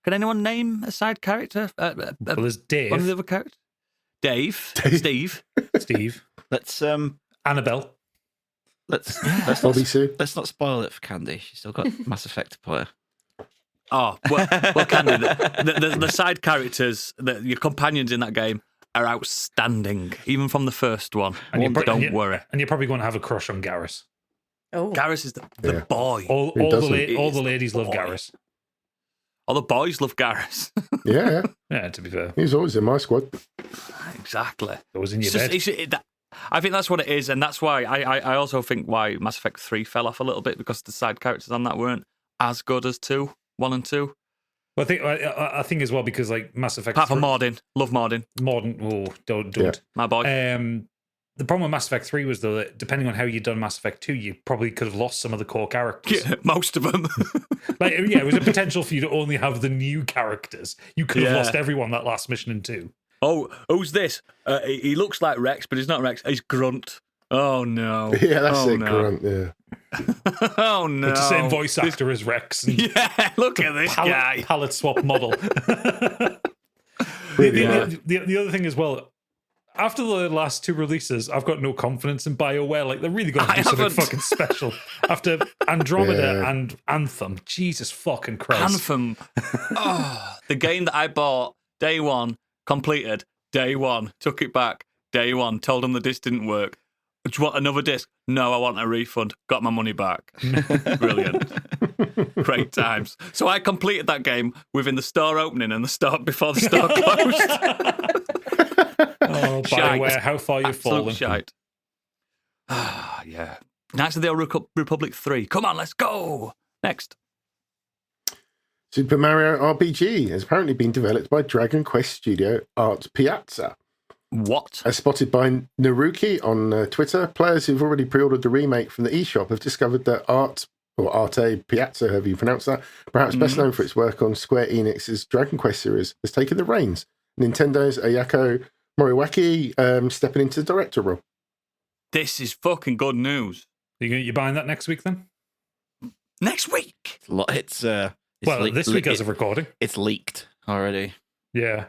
Can anyone name a side character? Well, there's Dave. One of the other characters? Steve. Let's Annabelle. Let's not spoil it for Candy. She's still got Mass Effect to play. Oh well, Candy. The side characters, your companions in that game are outstanding, even from the first one. Don't worry. And you're probably going to have a crush on Garrus. Oh, Garrus is the boy. All the ladies love Garrus. All the boys love Garrus. Yeah, to be fair. He's always in my squad. Exactly. Always in your bed. I think that's what it is, and that's why I also think why Mass Effect 3 fell off a little bit, because the side characters on that weren't as good as 1 and 2. Well, I think as well, because like Mass Effect... Apart from Mordin. Love Mordin. Mordin, don't. Yeah. My boy. The problem with Mass Effect 3 was, though, that depending on how you'd done Mass Effect 2, you probably could have lost some of the core characters. Yeah, most of them. It was a potential for you to only have the new characters. You could have lost everyone that last mission in 2. Oh, who's this? He looks like Rex, but he's not Rex. He's Grunt. Oh, no. Yeah, that's it, Grunt, yeah. Oh, no. It's the same voice actor as Rex. And yeah, look at this guy. Palette swap model. The other thing as well, after the last 2 releases, I've got no confidence in BioWare. Like, they're really going to do something fucking special. After Andromeda and Anthem, Jesus fucking Christ. Anthem. The game that I bought day 1, completed day 1, took it back day 1, told them the disc didn't work. Do you want another disc? No, I want a refund. Got my money back. Brilliant. Great times. So I completed that game within the store opening and the start before the store closed. Oh, BioWare, how far you've fallen. Shite. Yeah. Knights of the Old Republic 3. Come on, let's go. Next. Super Mario RPG has apparently been developed by Dragon Quest studio Art Piazza. What? As spotted by Naruki on Twitter, players who've already pre-ordered the remake from the eShop have discovered that Arte Piazza, however you pronounce that, perhaps best known for its work on Square Enix's Dragon Quest series, has taken the reins. Nintendo's Ayako Moriwaki stepping into the director role. This is fucking good news. You buying that next week then? Next week? It's this week as of recording. It's leaked already. Yeah.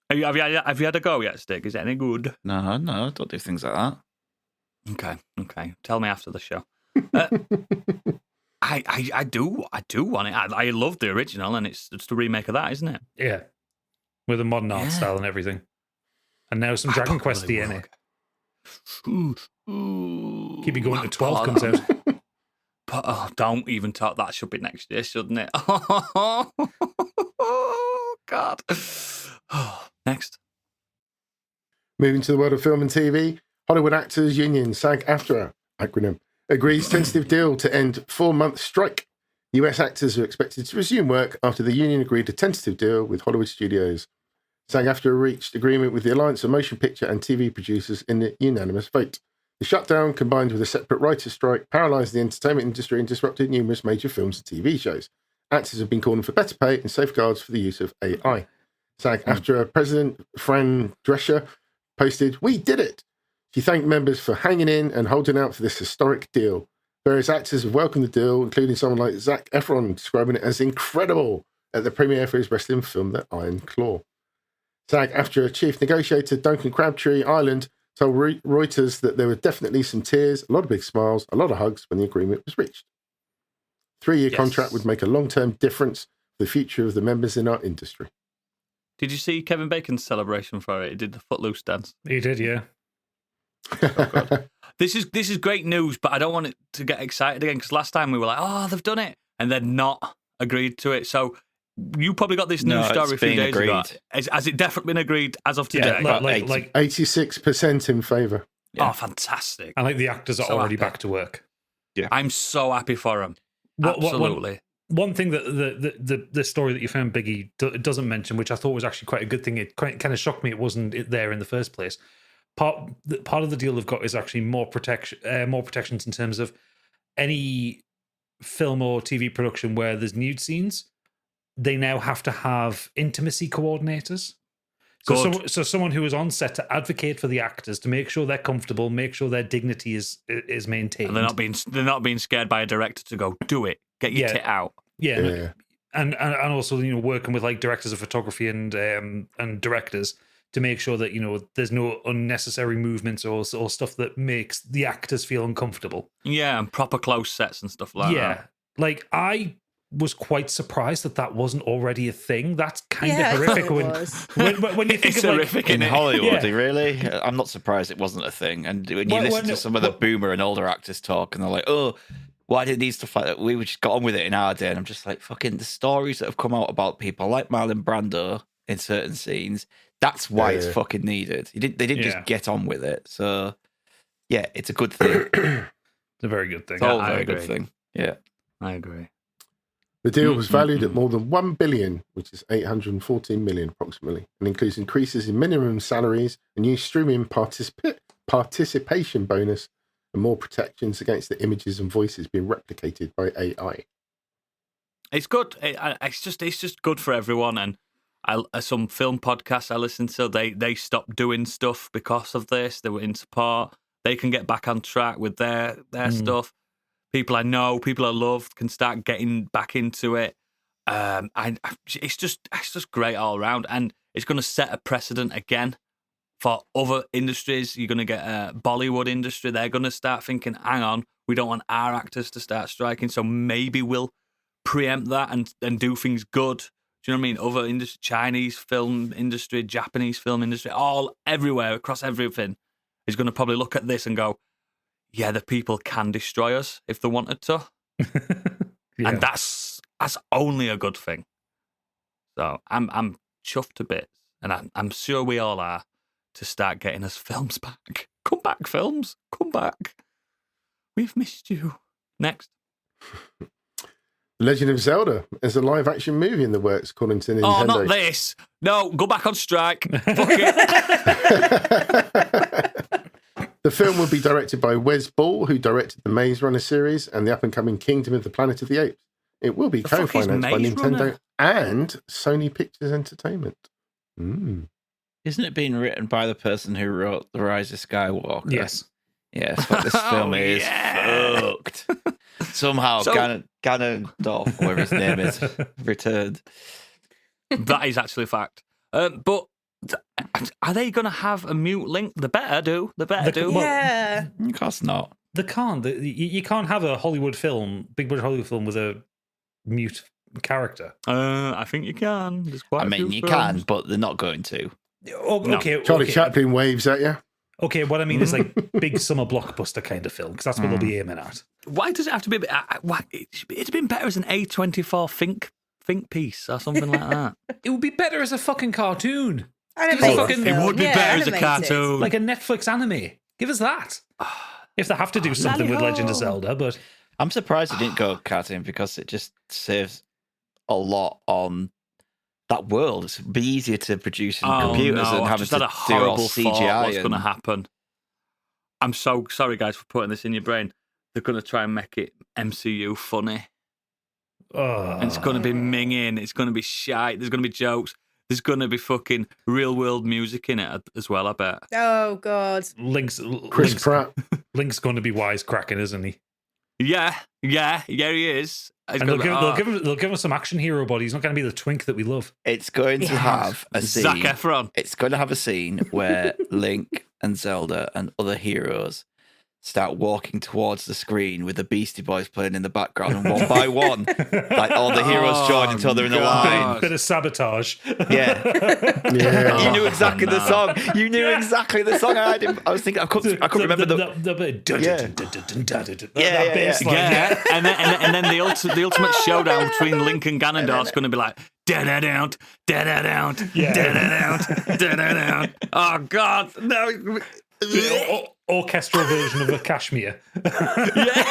Have you had a go yet, Stick? Is it any good? No, don't do things like that. Okay. Tell me after the show. I do want it. I love the original, and it's the remake of that, isn't it? Yeah. With a modern art style and everything. And now some Dragon Quest DNA. Keep you going to 12 comes out. Don't even talk. That should be next year, shouldn't it? Oh, God. Next. Moving to the world of film and TV, Hollywood Actors Union, SAG-AFTRA, acronym, agrees tentative deal to end 4-month strike. US actors are expected to resume work after the union agreed a tentative deal with Hollywood studios. SAG-AFTRA reached agreement with the Alliance of Motion Picture and TV Producers in a unanimous vote. The shutdown, combined with a separate writer's strike, paralysed the entertainment industry and disrupted numerous major films and TV shows. Actors have been calling for better pay and safeguards for the use of AI. SAG-AFTRA President Fran Drescher posted, "We did it!" She thanked members for hanging in and holding out for this historic deal. Various actors have welcomed the deal, including someone like Zac Efron, describing it as incredible at the premiere for his wrestling film, The Iron Claw. SAG-AFTRA chief negotiator Duncan Crabtree Ireland told Reuters that there were definitely some tears, a lot of big smiles, a lot of hugs when the agreement was reached. 3-year contract would make a long-term difference for the future of the members in our industry. Did you see Kevin Bacon's celebration for it? He did the Footloose dance. He did, yeah. This is great news, but I don't want it to get excited again because last time we were like, "Oh, they've done it," and they're not agreed to it. So you probably got this news story a few days ago. Has it definitely been agreed as of today? Yeah, like 86% in favour. Yeah. Oh, fantastic! And like the actors are already back to work. Yeah, I'm so happy for them. Absolutely. One thing that the story that you found Biggie doesn't mention, which I thought was actually quite a good thing, it kind of shocked me it wasn't there in the first place. Part of the deal they've got is actually more protections in terms of any film or TV production where there's nude scenes. They now have to have intimacy coordinators. So someone who is on set to advocate for the actors to make sure they're comfortable, make sure their dignity is maintained. And they're not being scared by a director to go, do it, get your tit out. Yeah. And also, working with like directors of photography and directors to make sure that there's no unnecessary movements or stuff that makes the actors feel uncomfortable. Yeah, and proper close sets and stuff like that. Yeah, like I was quite surprised that wasn't already a thing. That's kind of horrific when you think it's of horrific in Hollywood. Really, I'm not surprised it wasn't a thing. And when you listen to some of the boomer and older actors talk, and they're like, "Oh, why did these stuff like that? We just got on with it in our day." And I'm just like, fucking the stories that have come out about people like Marlon Brando in certain scenes. That's why it's fucking needed. They didn't just get on with it. So, yeah, it's a good thing. It's a very good thing. It's all a very good thing. Yeah, I agree. The deal was valued at more than $1 billion, which is $814 million approximately, and includes increases in minimum salaries and new streaming participation bonus and more protections against the images and voices being replicated by AI. It's good. It's just good for everyone. And some film podcasts I listen to, they stopped doing stuff because of this. They were in support. They can get back on track with their stuff. People I know, people I love, can start getting back into it. It's just great all around, and it's going to set a precedent again for other industries. You're going to get a Bollywood industry. They're going to start thinking, hang on, we don't want our actors to start striking, so maybe we'll preempt that and do things good. Do you know what I mean? Other industry, Chinese film industry, Japanese film industry, everywhere, across everything, is going to probably look at this and go, yeah, the people can destroy us if they wanted to. Yeah. And that's only a good thing. So I'm chuffed to bits, and I'm sure we all are, to start getting us films back. Come back, films. Come back. We've missed you. Next. Legend of Zelda is a live-action movie in the works, according to Nintendo. Oh, not this. No, go back on strike. Fuck it. The film will be directed by Wes Ball, who directed the Maze Runner series and the up-and-coming Kingdom of the Planet of the Apes. It will be co-financed by Nintendo and Sony Pictures Entertainment. Isn't it being written by the person who wrote The Rise of Skywalker? Yes. Yes, but this film is fucked. Somehow, Ganondorf, whatever his name is, returned. That is actually a fact. But are they going to have a mute Link? They better do. Yeah. Of course not. They can't. You can't have a Hollywood film, big budget Hollywood film, with a mute character. I think you can. There's quite a few you films. can, but they're not going to. Okay. Charlie Chaplin waves at you. Okay, what I mean is like big summer blockbuster kind of film, because that's what they'll be aiming at. Why does it have to be? It'd been better as an A24 think piece or something like that. It would be better as a fucking cartoon. Animated It would be better as a animated. cartoon. Like a Netflix anime. Give us that. If they have to do something with Legend of Zelda, but I'm surprised it didn't go cartoon, because it just saves a lot on that world. It'd be easier to produce in computers than I've having just to had a do all horrible thought CGI. what's going to happen. I'm so sorry, guys, for putting this in your brain. They're going to try and make it MCU funny. And it's going to be minging. It's going to be shite. There's going to be jokes. There's going to be fucking real world music in it as well, I bet. Oh, God. Chris Pratt. Link's going to be wisecracking, isn't he? Yeah, he is. And they'll give him some action hero body. He's not going to be the twink that we love. It's going to have a scene. Zac Efron. It's going to have a scene where Link and Zelda and other heroes start walking towards the screen with the Beastie Boys playing in the background, and one by one, like all the heroes join each other in a line. Bit of sabotage. Yeah. You knew exactly the song. You knew exactly the song. I was thinking, I couldn't remember that bass line. Yeah, and then the ultimate showdown between Link and Ganondorf is going to be like da-da-down, da-da-down, da-da-down, da-da-down. Oh God, no. The orchestral version of a Kashmir. Yeah.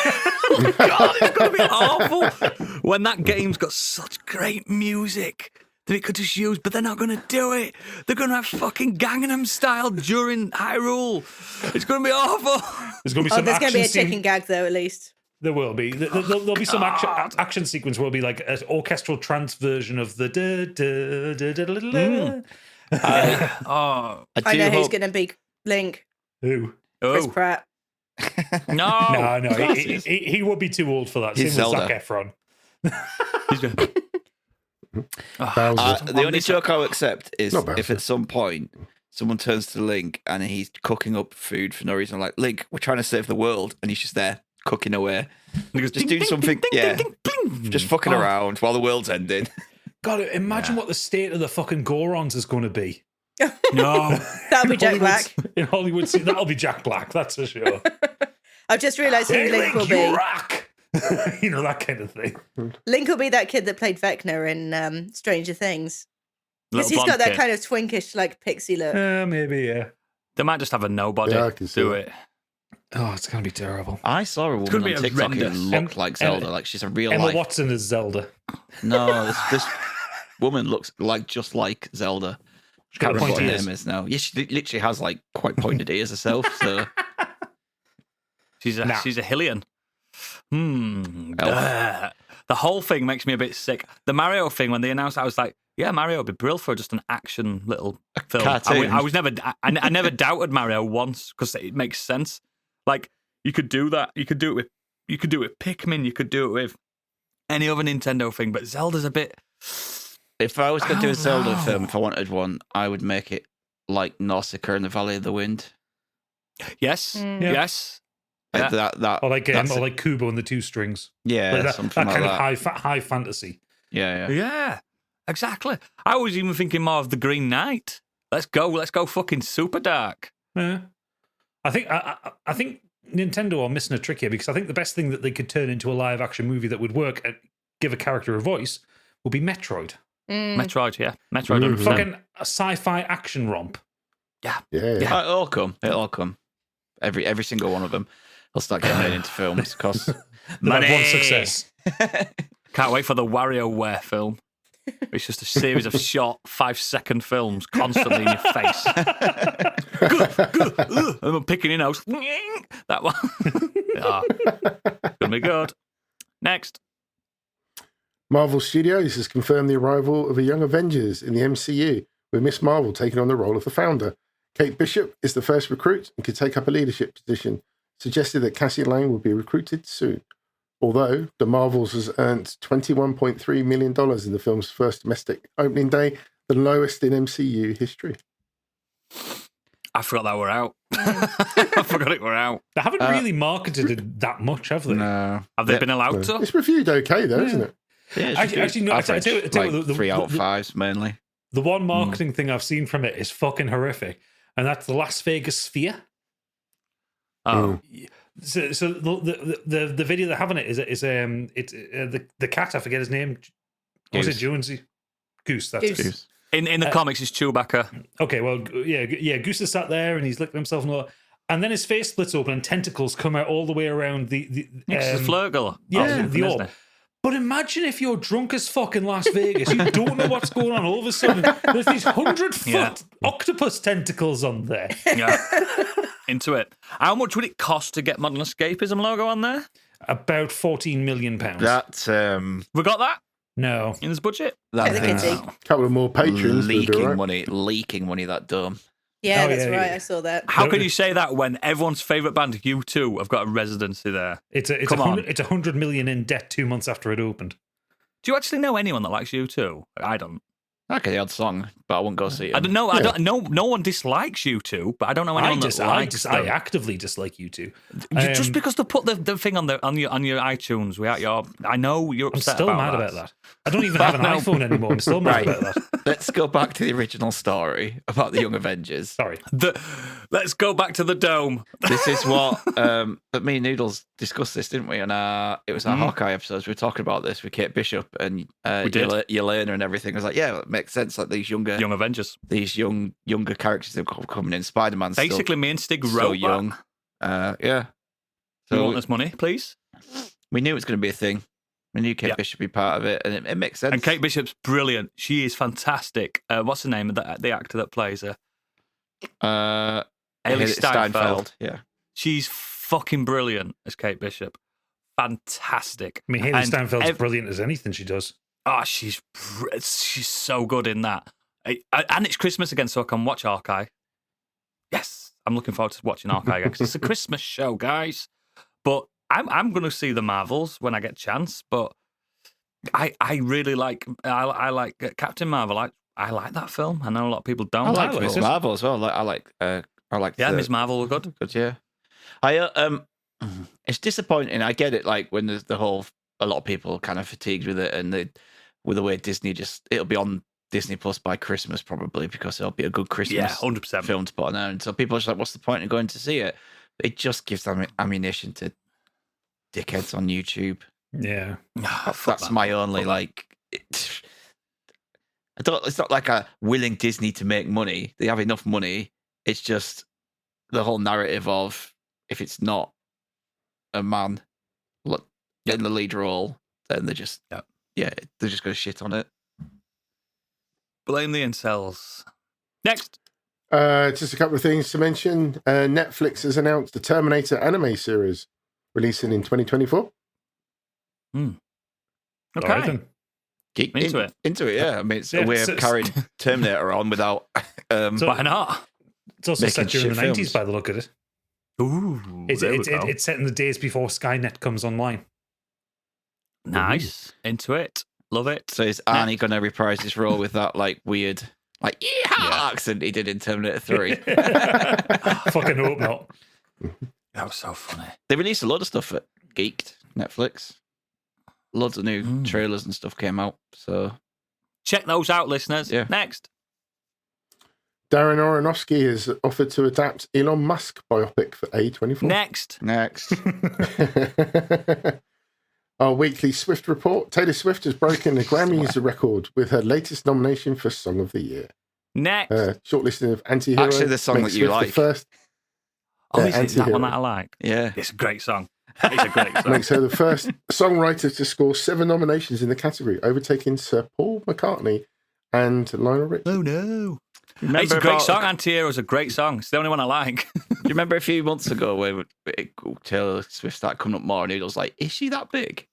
Oh God, it's going to be awful. When that game's got such great music that it could just use, but they're not going to do it. They're going to have fucking Gangnam Style during Hyrule. It's going to be awful. There's going to be some there's going to be a action chicken gag, though, at least. There will be. There'll be some action sequence where it'll be like an orchestral trance version of the I know who's going to be Link. Who? Chris Pratt. No. He would be too old for that. He's Same with Zelda. Zac Efron. The only joke I'll accept is Not bad. if at some point someone turns to Link and he's cooking up food for no reason, like, Link, we're trying to save the world, and he's just there cooking away. Just doing something, just fucking around while the world's ending. God, imagine what the state of the fucking Gorons is going to be. No. That'll be Jack Black. In Hollywood, that'll be Jack Black, that's for sure. I've just realised who Link will be. You rock! You know, that kind of thing. Link will be that kid that played Vecna in Stranger Things. Because Little he's got blonde that kid. kind of twinkish, like, pixie look. Maybe, yeah. They might just have a nobody Yeah, I can see do that. it. Oh, it's going to be terrible. I saw a woman gonna on be TikTok who horrendous. looked like Zelda, like she's a real Emma life. Watson is Zelda. No, this woman looks just like Zelda. She's got Can't remember what her pointy ears. name is now. Yeah, she literally has like quite pointed ears herself. So She's a Hylian. Elf. The whole thing makes me a bit sick. The Mario thing, when they announced, I was like, "Yeah, Mario would be brilliant for just an action little film." cartoon. I was never, I never doubted Mario once because it makes sense. Like you could do that. You could do it with Pikmin. You could do it with any other Nintendo thing. But Zelda's a bit. If I was going to do a Zelda know. film, if I wanted one, I would make it like Nausicaa in the Valley of the Wind. Yes, yes. Like Yeah. that. Or like Kubo and the Two Strings. Yeah, Like that something kind like of that. high fantasy. Yeah. Yeah, exactly. I was even thinking more of the Green Knight. Let's go fucking super dark. Yeah. I think Nintendo are missing a trick here because I think the best thing that they could turn into a live action movie that would work and give a character a voice would be Metroid. Metroid, yeah. Metroid, 100%. Fucking a sci-fi action romp. Yeah. It'll all come. Every single one of them. They'll start getting made into films because They've had one success. Can't wait for the WarioWare film. It's just a series of short 5-second films constantly in your face. And I'm picking your nose. That one. Gonna be good. Next. Marvel Studios has confirmed the arrival of a young Avengers in the MCU, with Miss Marvel taking on the role of the founder. Kate Bishop is the first recruit and could take up a leadership position, suggested that Cassie Lang will be recruited soon. Although The Marvels has earned $21.3 million in the film's first domestic opening day, the lowest in MCU history. I forgot that we're out. I forgot it were out. They haven't really marketed it that much, have they? No. Have they been allowed to? It's reviewed okay, though, isn't it? Yeah, Actually, no. I tell you what, 3 out of 5s mainly. The one marketing thing I've seen from it is fucking horrific, and that's the Las Vegas Sphere. Oh. So the video they're having it is the cat, I forget his name. Was it Jonesy? Goose. That's Goose. it. In the comics, it's Chewbacca. Okay, well, yeah. Goose is sat there and he's licking himself, and then his face splits open and tentacles come out all the way around the It's a Flurgle. the orb. But imagine if you're drunk as fuck in Las Vegas, you don't know what's going on. All of a sudden, there's these 100-foot octopus tentacles on there. Yeah. Into it. How much would it cost to get Modern Escapism logo on there? About £14 million. That's We got that No. in this budget? that Take the thing's kitty. Couple of more patrons. leaking money, that dome. Yeah, Oh, that's yeah, right. yeah. I saw that. How can you say that when everyone's favourite band, U2, have got a residency there? It's Come on. it's 100 million in debt 2 months after it opened. Do you actually know anyone that likes U2? I don't. Okay, the odd song, but I wouldn't go see it. I don't know. I don't. No one dislikes U2, but I don't know anyone that likes them. I actively dislike you two. Just because they put the thing on your iTunes without your, I know you're I'm upset still about mad that. about that. I don't even have an iPhone anymore. I'm still mad about that. Let's go back to the original story about the Young Avengers. Sorry. Let's go back to the dome. This is what but me and Noodles discussed this, didn't we? And it was our Hawkeye episodes. We were talking about this with Kate Bishop and We did. Yelena and everything. I was like, yeah, it makes sense. Like these Young Avengers. younger characters that have coming in. Spider-Man's Basically, me and Stig still wrote so young. Yeah. You So want this money, please? we knew it was going to be a thing. We knew Kate Bishop would be part of it, and it makes sense. And Kate Bishop's brilliant. She is fantastic. What's the name of the actor that plays her? Haley Steinfeld. Yeah. She's fucking brilliant as Kate Bishop. Fantastic. I mean, Haley And Steinfeld's brilliant as anything she does. Oh, she's so good in that. And it's Christmas again, so I can watch Hawkeye. Yes, I'm looking forward to watching Hawkeye again because it's a Christmas show, guys. But I'm going to see the Marvels when I get a chance. But I really like Captain Marvel. I like that film. I know a lot of people don't I like like it. Miss Marvel as well. I like. Yeah, Ms. Marvel were good. Good, yeah. It's disappointing. I get it. Like when there's the whole, a lot of people kind of fatigued with it, and with the way Disney it'll be on Disney Plus by Christmas probably because it'll be a good Christmas 100%. film to put on there. And so people are just like, what's the point of going to see it? It just gives them ammunition to dickheads on YouTube. Yeah. That's my only it's not like a willing Disney to make money. They have enough money. It's just the whole narrative of if it's not a man in the lead role, then they're just they're just going to shit on it. Blame the incels. Next. Just a couple of things to mention. Netflix has announced the Terminator anime series releasing in 2024. Okay. Right, Into it, yeah. I mean, it's a way of carrying Terminator on without. Why not? It's also set during the 90s films. by the look of it. Ooh, It's set in the days before Skynet comes online. Nice. Into it. Love it. So is Arnie going to reprise his role with that weird accent he did in Terminator 3? Fucking hope not. That was so funny. They released a lot of stuff at Geeked, Netflix. Loads of new trailers and stuff came out. So check those out, listeners. Yeah. Next. Darren Aronofsky has offered to adapt Elon Musk biopic for A24. Next. Our weekly Swift report. Taylor Swift has broken the Grammys record with her latest nomination for Song of the Year. Next. Shortlisting of Anti-Hero. Actually, the song makes that you Swift like. the first. Is it that Anti-Hero. one that I like? Yeah. It's a great song. It's a great song. Makes her the first songwriter to score 7 nominations in the category, overtaking Sir Paul McCartney and Lionel Richie. Oh, no. Remember It's a great about- song. Anti-Hero is a great song. It's the only one I like. Do you remember a few months ago when Taylor Swift started coming up more and it was like, is she that big?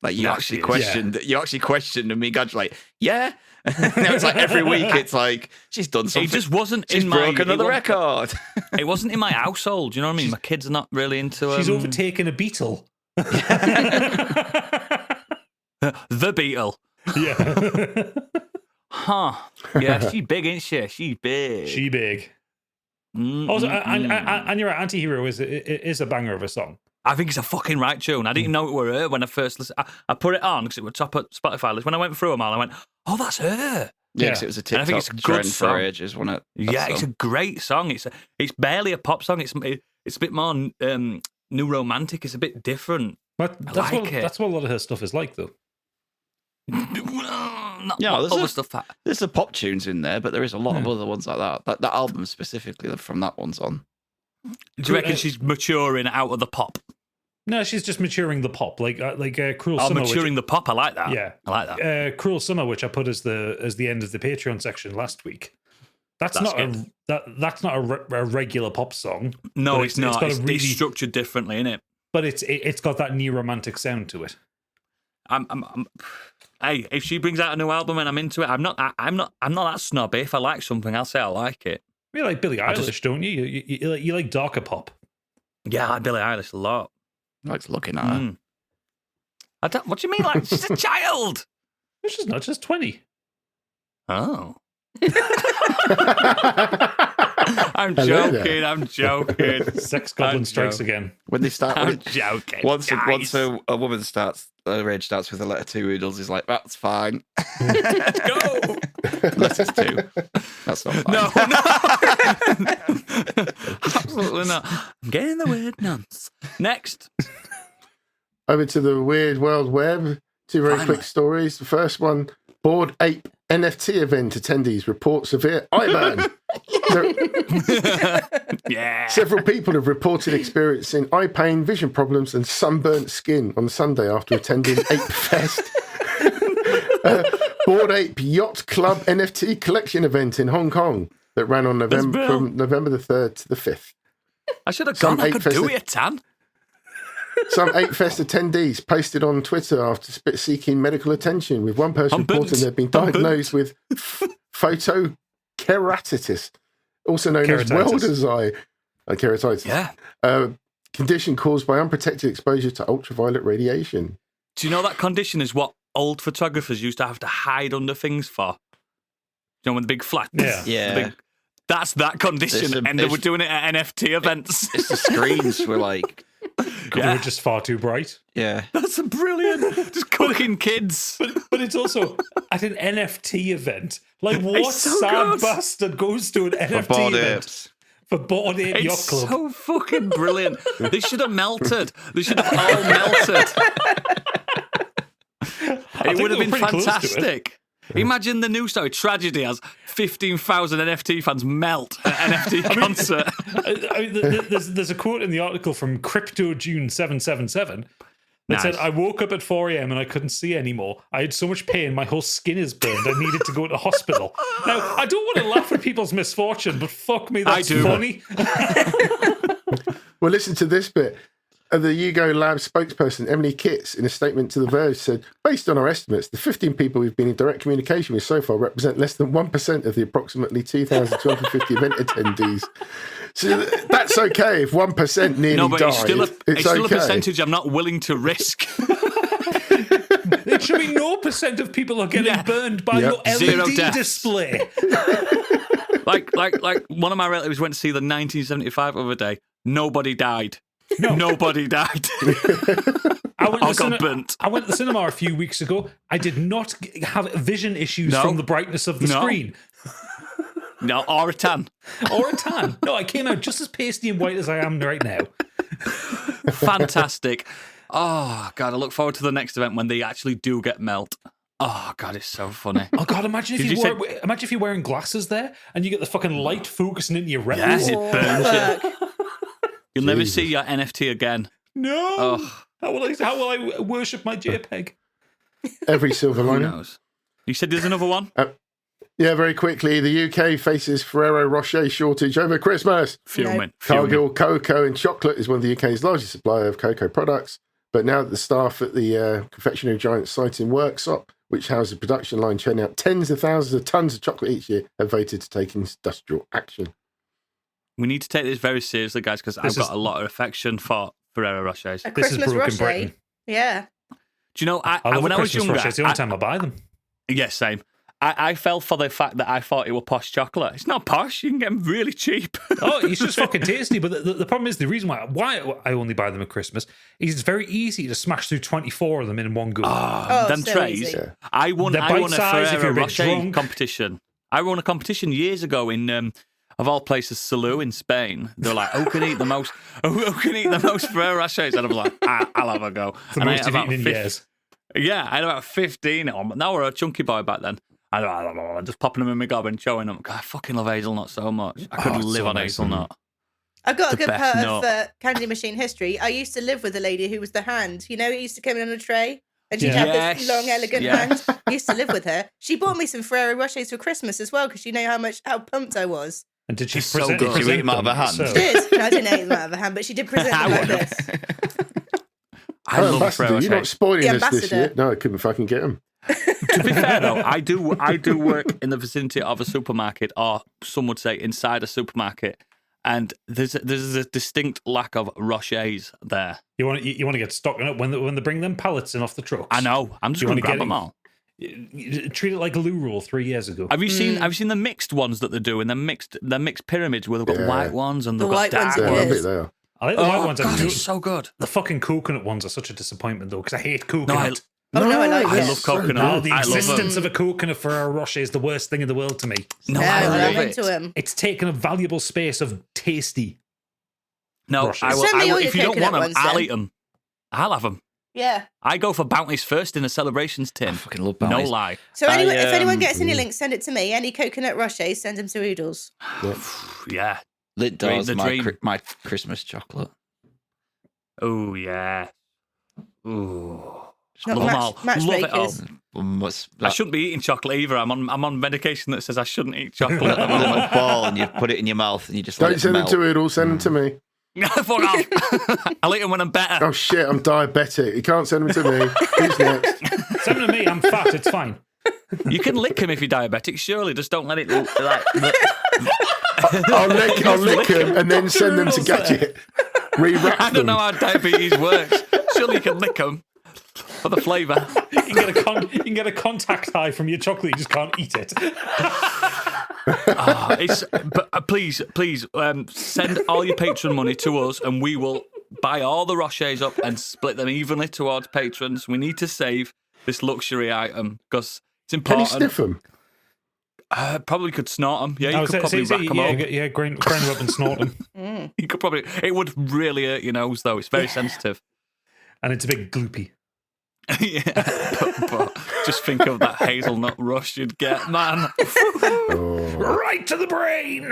Like you No, actually she is. questioned you actually questioned and me Gad's like, yeah. Now it's like every week it's like she's done something. It just wasn't she's in my... broke another record. It wasn't in my household. You know what I mean? My kids are not really into... She's overtaken a beetle. The Beatle. Yeah. Huh. Yeah, she's big, ain't she? She's big. She big. Also, and you're right, Anti-Hero is a banger of a song. I think it's a fucking right tune. I didn't know it were her when I first listened. I put it on because it was top of Spotify list. When I went through them all, I went, oh, that's her. Yeah, 'cause it was a And I TikTok think it's a good trend song. for ages, wasn't it? Yeah, it's a great song. It's barely a pop song. It's a bit more new romantic. It's a bit different. But I like it. that's what a lot of her stuff is like, though. Not Yeah, there's other a- stuff. There's the pop tunes in there, but there is a lot of other ones like that. That album specifically from that one's on. Do you reckon she's maturing out of the pop? No, she's just maturing the pop, like Cruel Summer. Maturing the pop. I like that. Yeah, I like that. Cruel Summer, which I put as the end of the Patreon section last week. That's not good. that's not a regular pop song. No, but it's not. got a It's structured differently, isn't it? But it's got that new romantic sound to it. Hey, if she brings out a new album and I'm into it, I'm not that snobby. If I like something, I'll say I like it. You like Billie Eilish, don't you? You like darker pop. Yeah, I like Billie Eilish a lot. Likes looking at her. What do you mean? Like she's a child? She's not just 20. Oh. I'm Hello joking. there. I'm joking. Sex Goblin I'm strikes joking. again. When they start, I'm joking. once guys. a woman starts, a rage starts with a letter 2, Oodles is like, that's fine. Let's go. Unless it's 2. That's not fine. No. Absolutely not. I'm getting the weird nonce. Next. Over to the Weird World Web. 2 very quick stories. The first one, Bored Ape NFT event attendees report severe eye burn. Yeah. Several people have reported experiencing eye pain, vision problems, and sunburnt skin on Sunday after attending Ape Fest. Bored Ape Yacht Club NFT collection event in Hong Kong that ran on from November the 3rd to the 5th. I should have gone. I could do it, Tan. Some Ape Fest attendees posted on Twitter after seeking medical attention, with one person reporting they'd been diagnosed with photokeratitis, also known as welder's eye, keratitis. Yeah. Condition caused by unprotected exposure to ultraviolet radiation. Do you know that condition is what old photographers used to have to hide under things for? You know, when the big flat. Yeah. That's that condition, and they were doing it at NFT events. It's the screens were like, They were just far too bright. yeah. That's brilliant. Just cooking kids. But it's also at an NFT event. Like, what so sad good. bastard goes to an NFT Bored event Apes. for Bored Ape Yacht It's Club? so fucking brilliant. They should have melted. They should have all melted. It would have been fantastic. Imagine the news story. Tragedy has 15,000 NFT fans melt at an NFT concert. There's a quote in the article from Crypto June 777 It said, I woke up at 4 a.m. and I couldn't see anymore. I had so much pain, my whole skin is burned. I needed to go to hospital. Now, I don't want to laugh at people's misfortune, but fuck me, that's funny. Well, listen to this bit. The Yugo Lab spokesperson, Emily Kitts, in a statement to The Verge, said, based on our estimates, the 15 people we've been in direct communication with so far represent less than 1% of the approximately 2,250 event attendees. So that's okay if 1% nearly died. It's still a percentage I'm not willing to risk. It should be no percent of people are getting burned by your LED display. like one of my relatives went to see the 1975 the other day. Nobody died. No. Nobody died. I went to the cinema a few weeks ago. I did not have vision issues from the brightness of the screen. No, or a tan. No, I came out just as pasty and white as I am right now. Fantastic. Oh, God, I look forward to the next event when they actually do get melt. Oh, God, it's so funny. Oh, God, imagine if you're wearing glasses there and you get the fucking light focusing into your retina. Yes, it burns you. You'll never see your NFT again. No. Oh. How will I worship my JPEG? Every silver Who lining. knows? You said there's another one? Yeah, very quickly. The UK faces Ferrero Rocher shortage over Christmas. Fuming. Cowgirl Cocoa and Chocolate is one of the UK's largest supplier of cocoa products. But now that the staff at the confectionery giant site in Worksop, which houses a production line churning out tens of thousands of tons of chocolate each year, have voted to take industrial action. We need to take this very seriously, guys, because I've got a lot of affection for Ferrero Rochers. A This is Christmas broken Rocher. Britain. Yeah. Do you know, when I was younger... Rocher, it's the only time I buy them. Yeah, same. I fell for the fact that I thought it was posh chocolate. It's not posh. You can get them really cheap. Oh, it's just fucking tasty. But the problem is, the reason why I only buy them at Christmas is it's very easy to smash through 24 of them in one go. Them so trays. easy. I won a bite-sized if you're Ferrero a bit Rocher drunk. competition. I won a competition years ago in, of all places, Salou in Spain. They were like, who can eat the most Ferrero Rochers? And I was like, I'll have a go. The And I most had you've about eaten in years. Yeah, I had about 15 of them. Now we're a chunky boy back then. I just popping them in my gob and showing them. God, I fucking love hazelnut so much. I could live so on nice. hazelnut. I've got a The good best part nut. of Candy Machine history. I used to live with a lady who was the hand. You know, it used to come in on a tray. And she'd have this Yes, long, elegant yes. hand. I used to live with her. She bought me some Ferrero Rochers for Christmas as well because she knew how pumped I was. And did she It's so present, good. Did you eat them out of her hand? So- She did. No, I didn't eat them out of her hand, but she did present them like this. I love Ambassador, Ferrero you're not Rochers. spoiling The us this ambassador. year. No, I couldn't fucking get them. To be fair though, I do work in the vicinity of a supermarket, or some would say inside a supermarket, and there's a distinct lack of Rochers there. You want to get stock on it when they bring them pallets in off the trucks. I know. I'm just You going to wanna grab get them it? all. You treat it like a loo roll 3 years ago. Have you seen the mixed ones that they do? And they're mixed pyramids where they've got white ones and they've The got white ones dark are Yeah, I ones. good. bet they are. I like the white ones. God, it's so good. The fucking coconut ones are such a disappointment though, because I hate coconut. Oh, no, I like I it. love coconut. No, the I love existence them. of a coconut Ferrero Rocher is the worst thing in the world to me. No, No, I I'm love into it. him. It's taken a valuable space of tasty. No, Rochers. I will. Send me all If your you don't want coconut them, ones, I'll then. eat them. I'll have them. Yeah. I go for bounties first in a celebrations tin. I fucking love No bounties. lie. So anyone, if anyone um, gets any links, send it to me. Any coconut Rochers, send them to Oodles. Yeah. Lit Dream- doors, the my, dream. my Christmas chocolate. Oh yeah. Ooh. Not Love them all. Love it all. matchmakers. I shouldn't be eating chocolate either. I'm on medication that says I shouldn't eat chocolate at the a little moment. ball and you put it in your mouth and you just let Don't it send them melt. to Oodles, send them to me. Fuck off. I'll eat them when I'm better. Oh shit, I'm diabetic. You can't send them to me. Who's next? Send them to me. I'm fat. It's fine. You can lick him if you're diabetic, surely. Just don't let it like. I'll lick them and then send them to Gadget. Rewrap I don't know them. how diabetes works. Surely you can lick them for the flavour. You can get a contact high from your chocolate. You just can't eat it. But please, send all your Patreon money to us, and we will buy all the Rochers up and split them evenly towards patrons. We need to save this luxury item because it's Can you important. sniff them? Probably could snort them. Yeah, I you was could probably saying, rack them up. yeah, grind them up and snort them. You could probably. It would really hurt your nose, though. It's very sensitive. And it's a big gloopy. Yeah, but just think of that hazelnut rush you'd get, man. Right to the brain.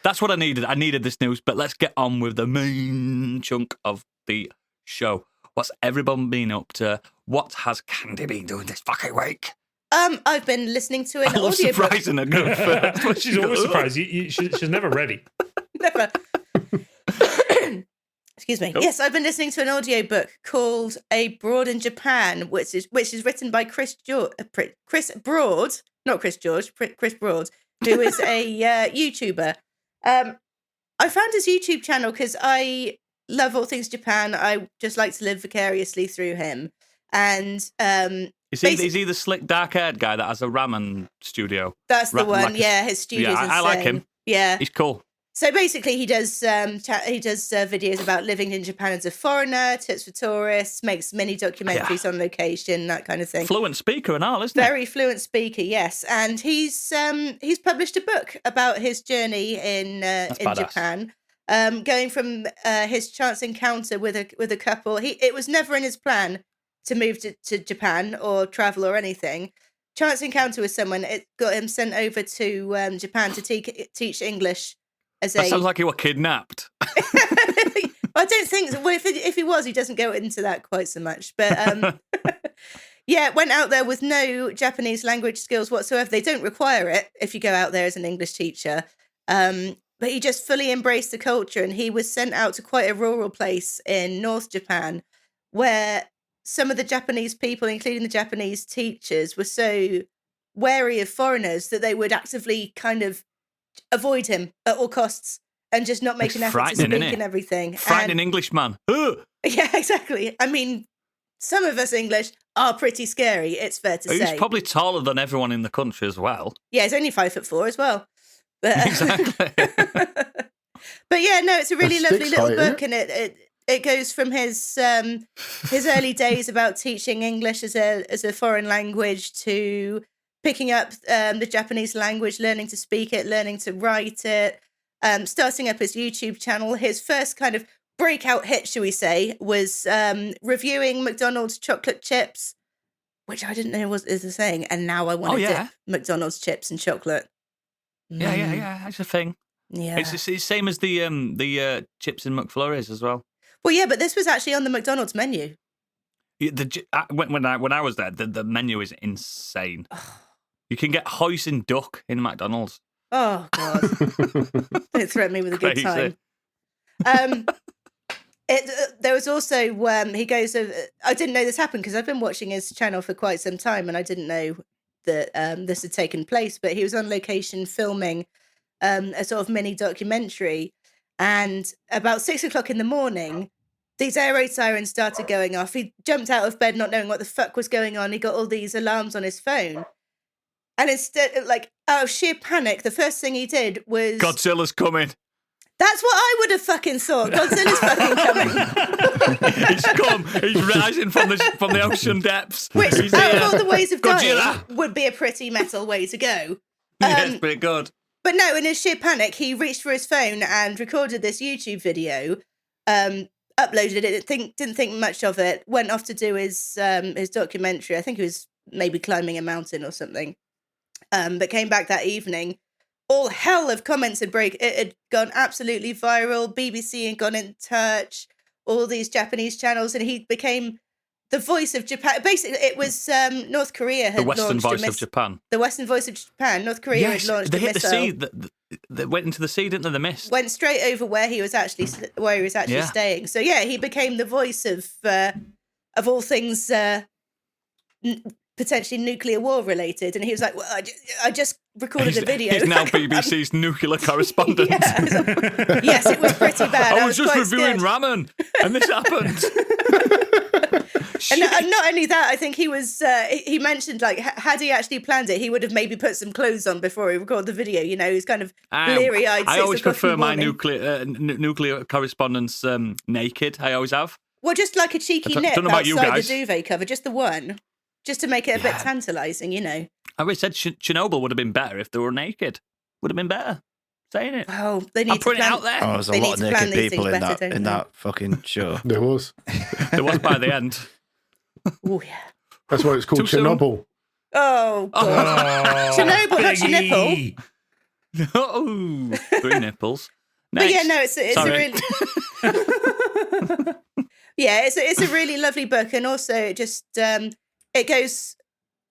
That's what I needed. I needed this news, but let's get on with the main chunk of the show. What's everyone been up to? What has Candy been doing this fucking week? I've been listening to an I love audiobook. surprising her going first. She's always surprised. She's never ready. Never. Excuse me. Oh. Yes, I've been listening to an audiobook called Abroad in Japan, which is written by Chris Broad, who is a YouTuber. I found his YouTube channel because I love all things Japan. I just like to live vicariously through him. And Is he the slick, dark-haired guy that has a ramen studio? that's the one. like His studio's insane. I like him. Yeah. He's cool. So basically, he does videos about living in Japan as a foreigner, tips for tourists, makes mini documentaries on location, that kind of thing. Fluent speaker and all, isn't Very fluent speaker, yes. And he's published a book about his journey in badass. Japan, going from his chance encounter with a couple. It was never in his plan to move to Japan or travel or anything. Chance encounter with someone. It got him sent over to Japan to teach English. That sounds like he was kidnapped. I don't think so. Well, if he was, he doesn't go into that quite so much. But yeah, went out there with no Japanese language skills whatsoever. They don't require it if you go out there as an English teacher. But he just fully embraced the culture, and he was sent out to quite a rural place in North Japan where some of the Japanese people, including the Japanese teachers, were so wary of foreigners that they would actively kind of avoid him at all costs and just not make an effort to speak and everything. Frightening Englishman. Yeah, exactly. I mean, some of us English are pretty scary, it's fair to say. He's probably taller than everyone in the country as well. Yeah, he's only 5'4" as well. But, Exactly. but yeah, no, it's a really lovely little height, book, and it goes from his early days about teaching English as a foreign language to picking up the Japanese language, learning to speak it, learning to write it, starting up his YouTube channel. His first kind of breakout hit, shall we say, was reviewing McDonald's chocolate chips, which I didn't know is a thing, and now I want to dip McDonald's chips in chocolate. Yeah, that's a thing. Yeah, It's the same as the chips in McFlurries as well. Well, yeah, but this was actually on the McDonald's menu. When I was there, the menu is insane. You can get hoisin duck in McDonald's. Oh, God. Don't threaten me with a good Crazy. time. There was also, he goes, I didn't know this happened because I've been watching his channel for quite some time and I didn't know that this had taken place, but he was on location filming a sort of mini documentary, and about 6 o'clock in the morning, these air raid sirens started going off. He jumped out of bed not knowing what the fuck was going on. He got all these alarms on his phone. And instead, out of sheer panic, the first thing he did was... Godzilla's coming. That's what I would have fucking thought. Godzilla's fucking coming. He's come. He's rising from the ocean depths. Which, He's out here. of all the ways of dying, Godzilla. would be a pretty metal way to go. Yes, pretty good. But no, in his sheer panic, he reached for his phone and recorded this YouTube video, uploaded it, didn't think much of it, went off to do his documentary. I think he was maybe climbing a mountain or something. But came back that evening. All hell of comments had it had gone absolutely viral. BBC had gone in touch, all these Japanese channels, and he became the voice of Japan. Basically, it was North Korea had The Western launched voice of Japan. The Western voice of Japan. North Korea had launched they a hit missile. the sea. They went into the sea, didn't they? The mist. Went straight over where he was actually staying. So yeah, he became the voice of all things potentially nuclear war related, and he was like, "Well, I just recorded a video." He's now BBC's nuclear correspondent. Yes, it was pretty bad. I was just quite reviewing scared. ramen, and this happened. And not only that, I think he was. He mentioned had he actually planned it, he would have maybe put some clothes on before he recorded the video. You know, he's kind of bleary-eyed. I always prefer my nuclear correspondence naked. I always have. Well, just like a cheeky nip don't know about outside you guys. the duvet cover, just the one. Just to make it a bit tantalising, you know. I always said Chernobyl would have been better if they were naked. Would have been better. Saying it. Oh, they need I'm putting it out there. Oh, there's a They lot of need to plan naked these people things in better, don't they? that fucking show. There was. There was by the end. Oh, yeah. That's why it's called Too soon? Chernobyl. Oh, God. Chernobyl, not your nipple. Oh, three nipples. But Next. yeah, no, it's a Sorry. really... Yeah, it's a really lovely book, and also it just it goes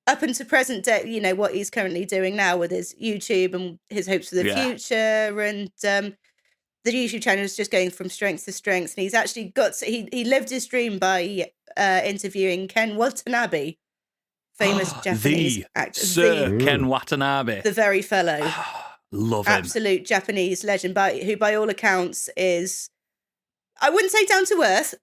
up into present day. You know what he's currently doing now with his YouTube and his hopes for the future, and the YouTube channel is just going from strength to strength. And he's actually he lived his dream by interviewing Ken Watanabe, famous Japanese actor, Sir Ken Watanabe, the very fellow. Love him. Absolute Japanese legend, who by all accounts is, I wouldn't say down to earth,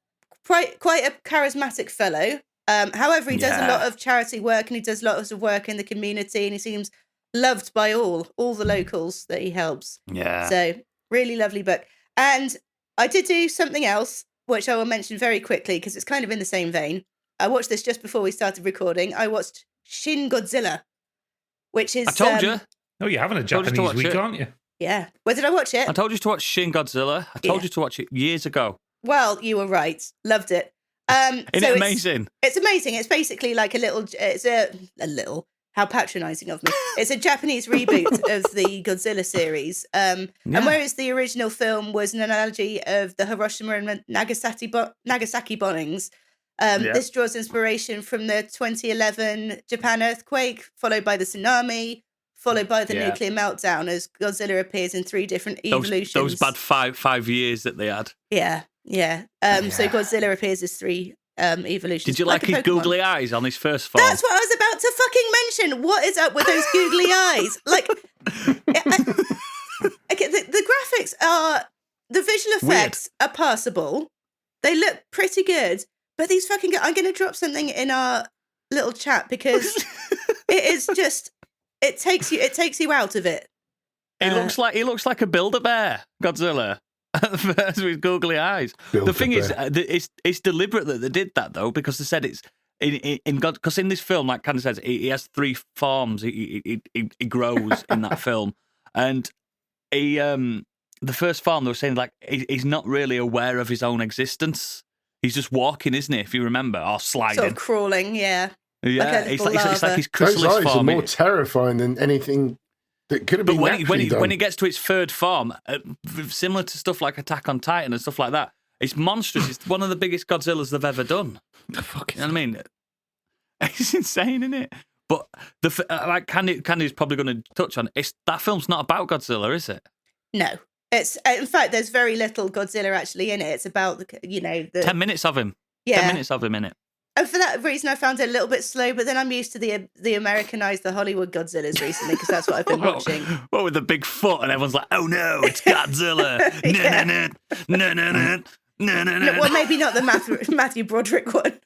quite a charismatic fellow. However, he does a lot of charity work, and he does lots of work in the community, and he seems loved by all the locals that he helps. Yeah. So really lovely book. And I did do something else, which I will mention very quickly because it's kind of in the same vein. I watched this just before we started recording. I watched Shin Godzilla, which is... I told you. Oh, you're having a Japanese week, aren't you? Yeah. Where did I watch it? I told you to watch Shin Godzilla. I told you to watch it years ago. Well, you were right. Loved it. Isn't it amazing? It's amazing. It's basically like how patronizing of me. It's a Japanese reboot of the Godzilla series. And whereas the original film was an analogy of the Hiroshima and Nagasaki bombings, this draws inspiration from the 2011 Japan earthquake, followed by the tsunami, followed by the nuclear meltdown, as Godzilla appears in 3 different evolutions. Those bad 5 years that they had. Yeah. So Godzilla appears as 3 evolutions. Did you like his googly eyes on his first form? That's what I was about to fucking mention. What is up with those googly eyes? Like, the graphics are, the visual effects are passable. They look pretty good, but these fucking, I'm going to drop something in our little chat because it is just, it takes you out of it. He looks like a Build-A-Bear, Godzilla. With googly eyes. The thing is, it's deliberate that they did that though, because they said it's because in this film, like Candy says, he has 3 forms. He grows in that film, and the first form they were saying like he's not really aware of his own existence. He's just walking, isn't he? If you remember, or sliding, sort of crawling, yeah. It's like his chrysalis Those eyes form. are more terrifying than anything. That could have been when he gets to its 3rd form, similar to stuff like Attack on Titan and stuff like that, it's monstrous. It's one of the biggest Godzillas they've ever done. You know what I mean? It's insane, isn't it? But like Candy's probably going to touch on it. That film's not about Godzilla, is it? No, it's in fact there's very little Godzilla actually in it. It's about the 10 minutes of him. Yeah, 10 minutes of him in it. And for that reason, I found it a little bit slow. But then I'm used to the Americanized, the Hollywood Godzillas recently because that's what I've been watching. Well, with the big foot, and everyone's like, "Oh no, it's Godzilla!" No. Well, maybe not the Matthew Broderick one.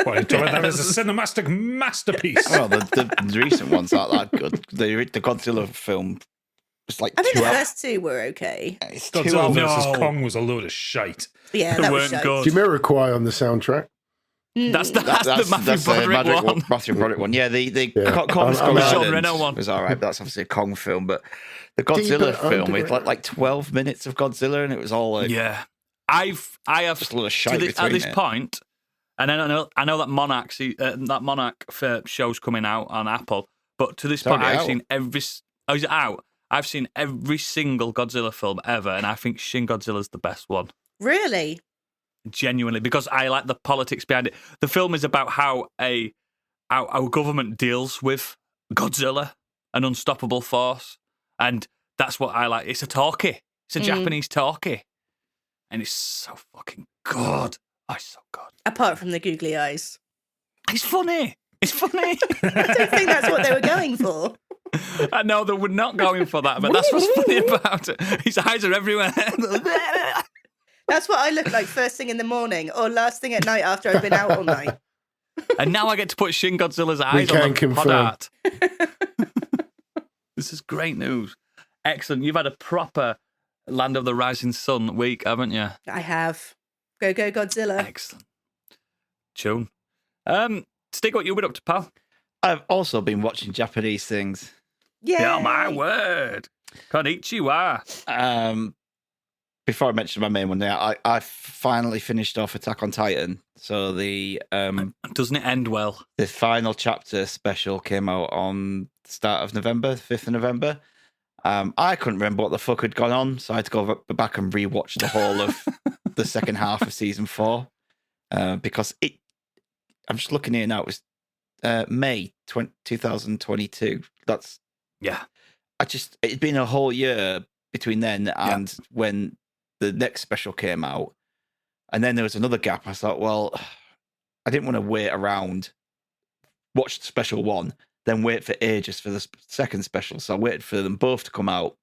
Well, that is a cinematic masterpiece. Well, the recent ones aren't that good. The Godzilla film was like. I think the first 2 were okay. Godzilla vs Kong was a load of shite. Yeah, that was shite. Jamiroquai on the soundtrack. That's the Matthew Broderick one. Matthew Broderick one. Yeah, the Kong's Sean Reno one was all right, but that's obviously a Kong film. But the Godzilla film with like 12 minutes of Godzilla, and it was all like I have just a lot of shite at this point, and I know that Monarch show's coming out on Apple, but to this point I've seen every. Oh, is it out? I've seen every single Godzilla film ever, and I think Shin Godzilla's the best one. Really? Genuinely, because I like the politics behind it. The film is about how our government deals with Godzilla, an unstoppable force, and that's what I like. It's a talkie. It's a Japanese talkie, and it's so fucking good. Oh, it's so good. Apart from the googly eyes, it's funny. It's funny. I don't think that's what they were going for. I know they were not going for that, but that's what's funny about it. His eyes are everywhere. That's what I look like first thing in the morning or last thing at night after I've been out all night. And now I get to put Shin Godzilla's eyes on the pod art. This is great news. Excellent. You've had a proper Land of the Rising Sun week, haven't you? I have. Go Godzilla. Excellent. Tune. Stick, what you been up to, pal? I've also been watching Japanese things. Yeah, my word. Konnichiwa. Before I mention my main one there, I finally finished off Attack on Titan. So the doesn't it end well? The final chapter special came out on the start of November, 5th of November. I couldn't remember what the fuck had gone on, so I had to go back and rewatch the whole of the second half of season 4. because I'm just looking here now. It was May 2022. That's it'd been a whole year between then and when the next special came out, and then there was another gap. I thought, well, I didn't want to wait around, watch the special one, then wait for ages for the second special. So I waited for them both to come out.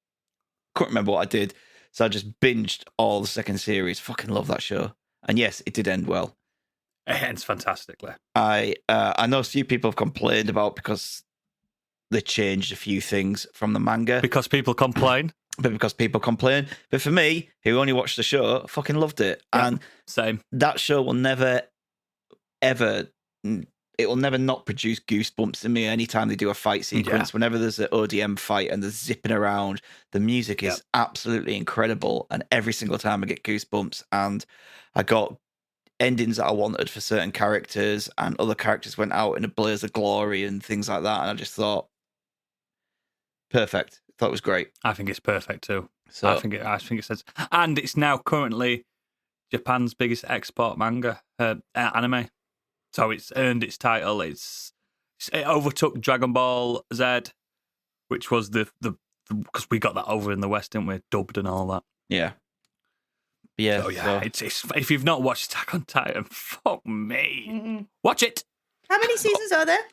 Couldn't remember what I did, so I just binged all the second series. Fucking love that show, and yes, it did end well. It ends fantastically. I know a few people have complained about because they changed a few things from the manga. Because people complain. But for me, who only watched the show, I fucking loved it. Yeah, and same. That show will never, ever, it will never not produce goosebumps in me anytime they do a fight sequence. Yeah. Whenever there's an ODM fight and they're zipping around, the music is absolutely incredible. And every single time I get goosebumps. And I got endings that I wanted for certain characters, and other characters went out in a blaze of glory and things like that. And I just thought, perfect. Thought it was great. I think it's perfect too. So I think it says, and it's now currently Japan's biggest export manga anime. So it's earned its title. It overtook Dragon Ball Z, which was the because we got that over in the West, didn't we? Dubbed and all that. Yeah. Yeah. So yeah, it's if you've not watched Attack on Titan, fuck me, watch it. How many seasons are there?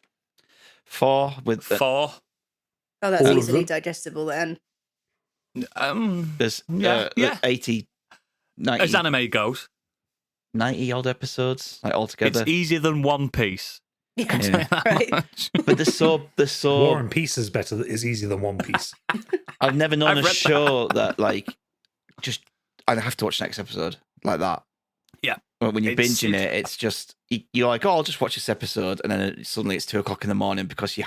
4 with 4. Oh, that's easily digestible then. There's 80, 90. As anime goes, 90 odd episodes like altogether. It's easier than One Piece. Yeah, right. But there's so War and Peace is easier than One Piece. I've never known a show that like just I have to watch next episode like that. Yeah. When you're binging it, it's just you're like, oh, I'll just watch this episode, and then suddenly it's 2:00 in the morning because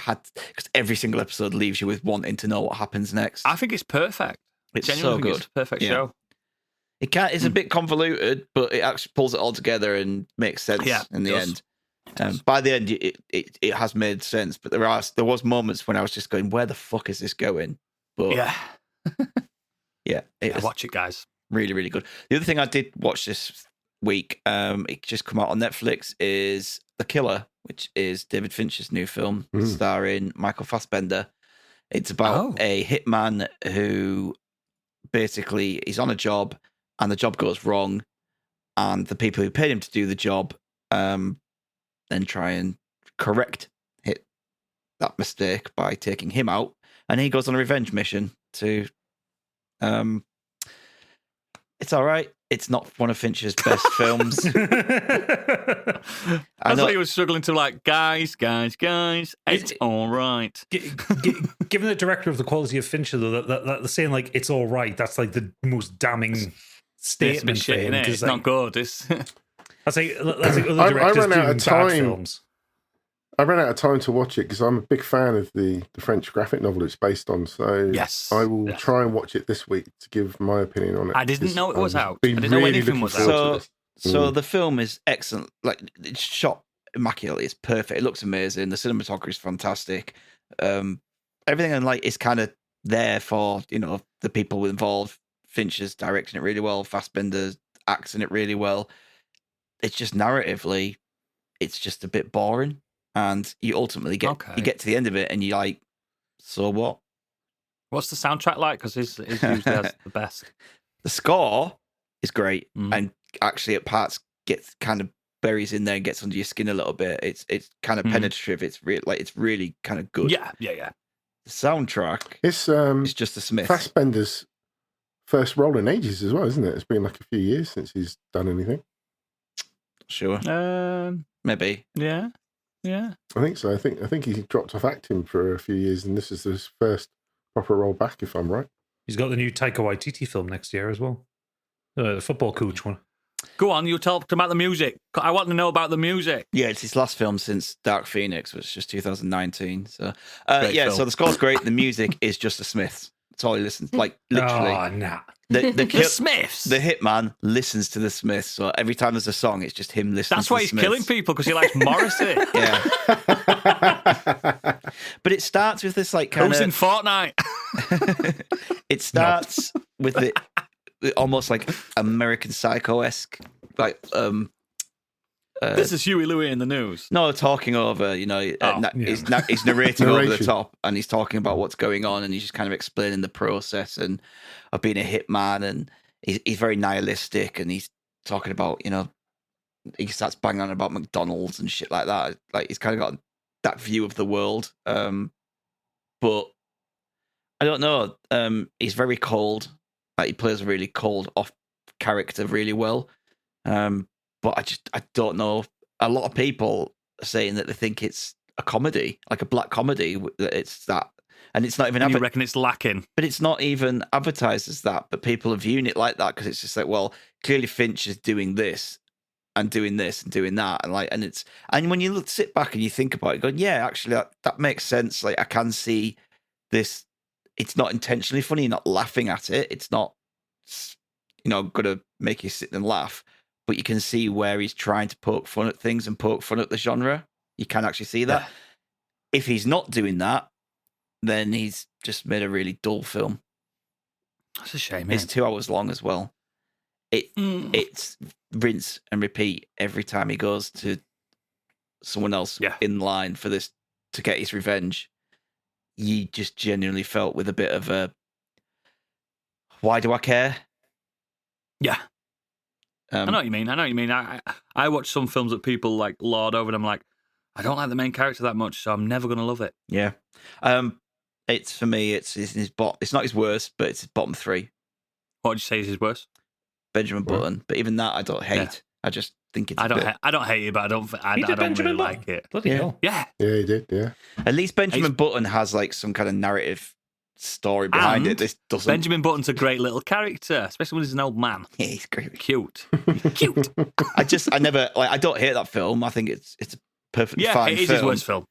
every single episode leaves you with wanting to know what happens next. I think it's perfect. It's genuinely so good. It's a perfect show. It's a bit convoluted, but it actually pulls it all together and makes sense in the end. By the end, it has made sense, but there was moments when I was just going, where the fuck is this going? But watch it, guys. Really, really good. The other thing I did watch this week, it just come out on Netflix, is The Killer, which is David Fincher's new film starring Michael Fassbender. It's about a hitman who basically is on a job and the job goes wrong, and the people who paid him to do the job then try and correct that mistake by taking him out, and he goes on a revenge mission to it's all right. It's not one of Fincher's best films. I thought he was struggling to like, guys, it's all right. Given the director of the quality of Fincher, though, that saying like it's all right, that's like the most damning statement for him. It's like, not good. That's like other directors doing bad films. I ran out of time to watch it because I'm a big fan of the French graphic novel it's based on. So I will try and watch it this week to give my opinion on it. I didn't know it was out. I didn't know anything was out. So the film is excellent. Like, it's shot immaculately. It's perfect. It looks amazing. The cinematography is fantastic. Everything is kind of there for the people involved. Fincher's directing it really well. Fassbender's acting it really well. It's just narratively, it's just a bit boring. And you ultimately get to the end of it, and you're like, so what? What's the soundtrack like? Because his usually has the best. The score is great, and actually at parts gets kind of buries in there and gets under your skin a little bit. It's kind of penetrative. It's really kind of good. Yeah. The soundtrack it's just the Smiths. Fassbender's first role in ages as well, isn't it? It's been like a few years since he's done anything. Sure. Maybe. Yeah. I think so. I think he dropped off acting for a few years, and this is his first proper role back, if I'm right. He's got the new Taika Waititi film next year as well. The football coach one. Go on, you talked about the music. I want to know about the music. Yeah, it's his last film since Dark Phoenix, which was just 2019. So so the score's great. The music is just the Smiths. That's all he listens, like literally. Oh, nah. The Smiths. The hitman listens to the Smiths, so every time there's a song, it's just him listening. That's to why the he's Smiths. killing people, because he likes Morrissey. Yeah. But it starts with this like kind Who's of in Fortnite. It starts with the almost like American Psycho-esque, like This is Huey Louie in the news. No, talking over, he's narrating over the top, and he's talking about what's going on, and he's just kind of explaining the process and of being a hitman, and he's very nihilistic, and he's talking about, he starts banging on about McDonald's and shit like that. Like, he's kind of got that view of the world. But I don't know. He's very cold. Like, he plays a really cold off character really well. But I don't know. A lot of people are saying that they think it's a comedy, like a black comedy. That it's that, and it's not even. You reckon it's lacking? But it's not even advertised as that. But people are viewing it like that because it's just like, well, clearly Finch is doing this and doing this and doing that, and when you sit back and you think about it, going, yeah, actually that makes sense. Like, I can see this. It's not intentionally funny. You're not laughing at it. It's not, going to make you sit and laugh. But you can see where he's trying to poke fun at things and poke fun at the genre. You can actually see that. Yeah. If he's not doing that, then he's just made a really dull film. That's a shame. It's 2 hours long as well. It's rinse and repeat every time he goes to someone else in line for this to get his revenge. You just genuinely felt with a bit of a, why do I care? Yeah. I know what you mean. I watch some films that people like lord over, and I'm like, I don't like the main character that much, so I'm never going to love it. Yeah. It's for me. It's not his worst, but it's his bottom 3. What would you say is his worst? Benjamin Button, but even that I don't hate. Yeah. I just think it's. I don't hate it, but I don't really like it. Bloody hell. Yeah. Yeah, he did. Yeah. At least Benjamin Button has like some kind of narrative story behind it. This doesn't. Benjamin Button's a great little character, especially when he's an old man. Yeah, he's great. Cute. Cute. I never I don't hate that film. I think it's a perfectly fine film. Yeah, it is his worst film.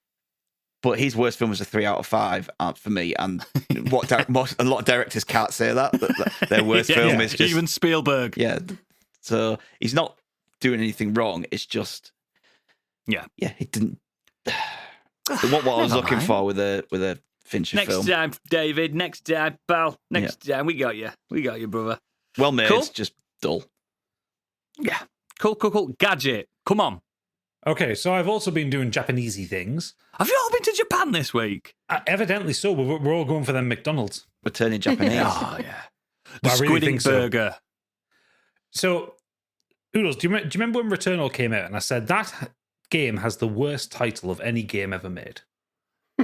But his worst film was a 3 out of 5 for me, and a lot of directors can't say that their worst film is just even Spielberg. Yeah, so he's not doing anything wrong. It's just yeah, he didn't. What I was looking for with a Fincher film. Next time, David. Next time, pal. Next time, we got you, brother. Well made. Cool? It's just dull. Yeah, cool. Gadget, come on. Okay, so I've also been doing Japanesey things. Have you all been to Japan this week? Evidently so. We're all going for them McDonald's. We're turning Japanese. Oh, yeah. The I really Squid Burger. So, Oodles, do you remember when Returnal came out? And I said, that game has the worst title of any game ever made.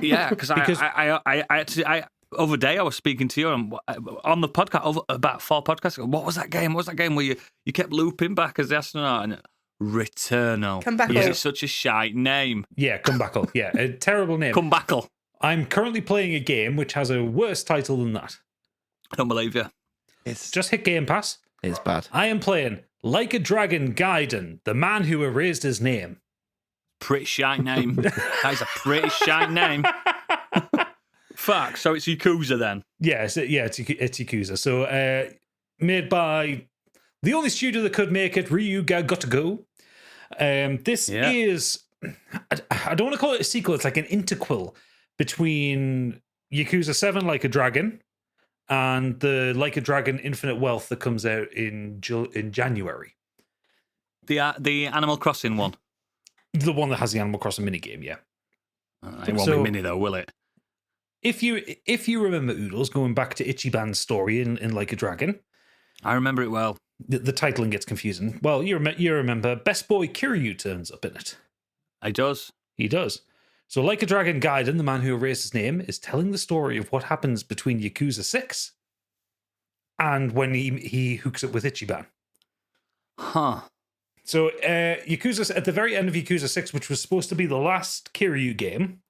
Yeah, because I other day I was speaking to you on the podcast, about 4 podcasts ago. What was that game? Where you kept looping back as the astronaut? And Returnal. Comebackle. Because it's such a shite name. Yeah, Comebackle. Yeah, a terrible name. Comebackle. I'm currently playing a game which has a worse title than that. I don't believe you. Just hit Game Pass. It's bad. I am playing Like a Dragon Gaiden, the man who erased his name. Pretty shite name. That is a pretty shite name. Fuck, so it's Yakuza then? Yeah, it's Yakuza. So, made by the only studio that could make it, Ryu Ga Gotta Go. This is, I don't want to call it a sequel, it's like an interquel between Yakuza 7 Like a Dragon and the Like a Dragon Infinite Wealth that comes out in January. The Animal Crossing one? The one that has the Animal Crossing minigame, yeah. It won't be mini though, will it? If you remember Oodles, going back to Ichiban's story in Like a Dragon. I remember it well. The titling gets confusing. Well, you remember Best Boy Kiryu turns up in it. He does. He does. So Like a Dragon Gaiden, the man who erased his name, is telling the story of what happens between Yakuza 6 and when he hooks up with Ichiban. Huh. So Yakuza, at the very end of Yakuza 6, which was supposed to be the last Kiryu game,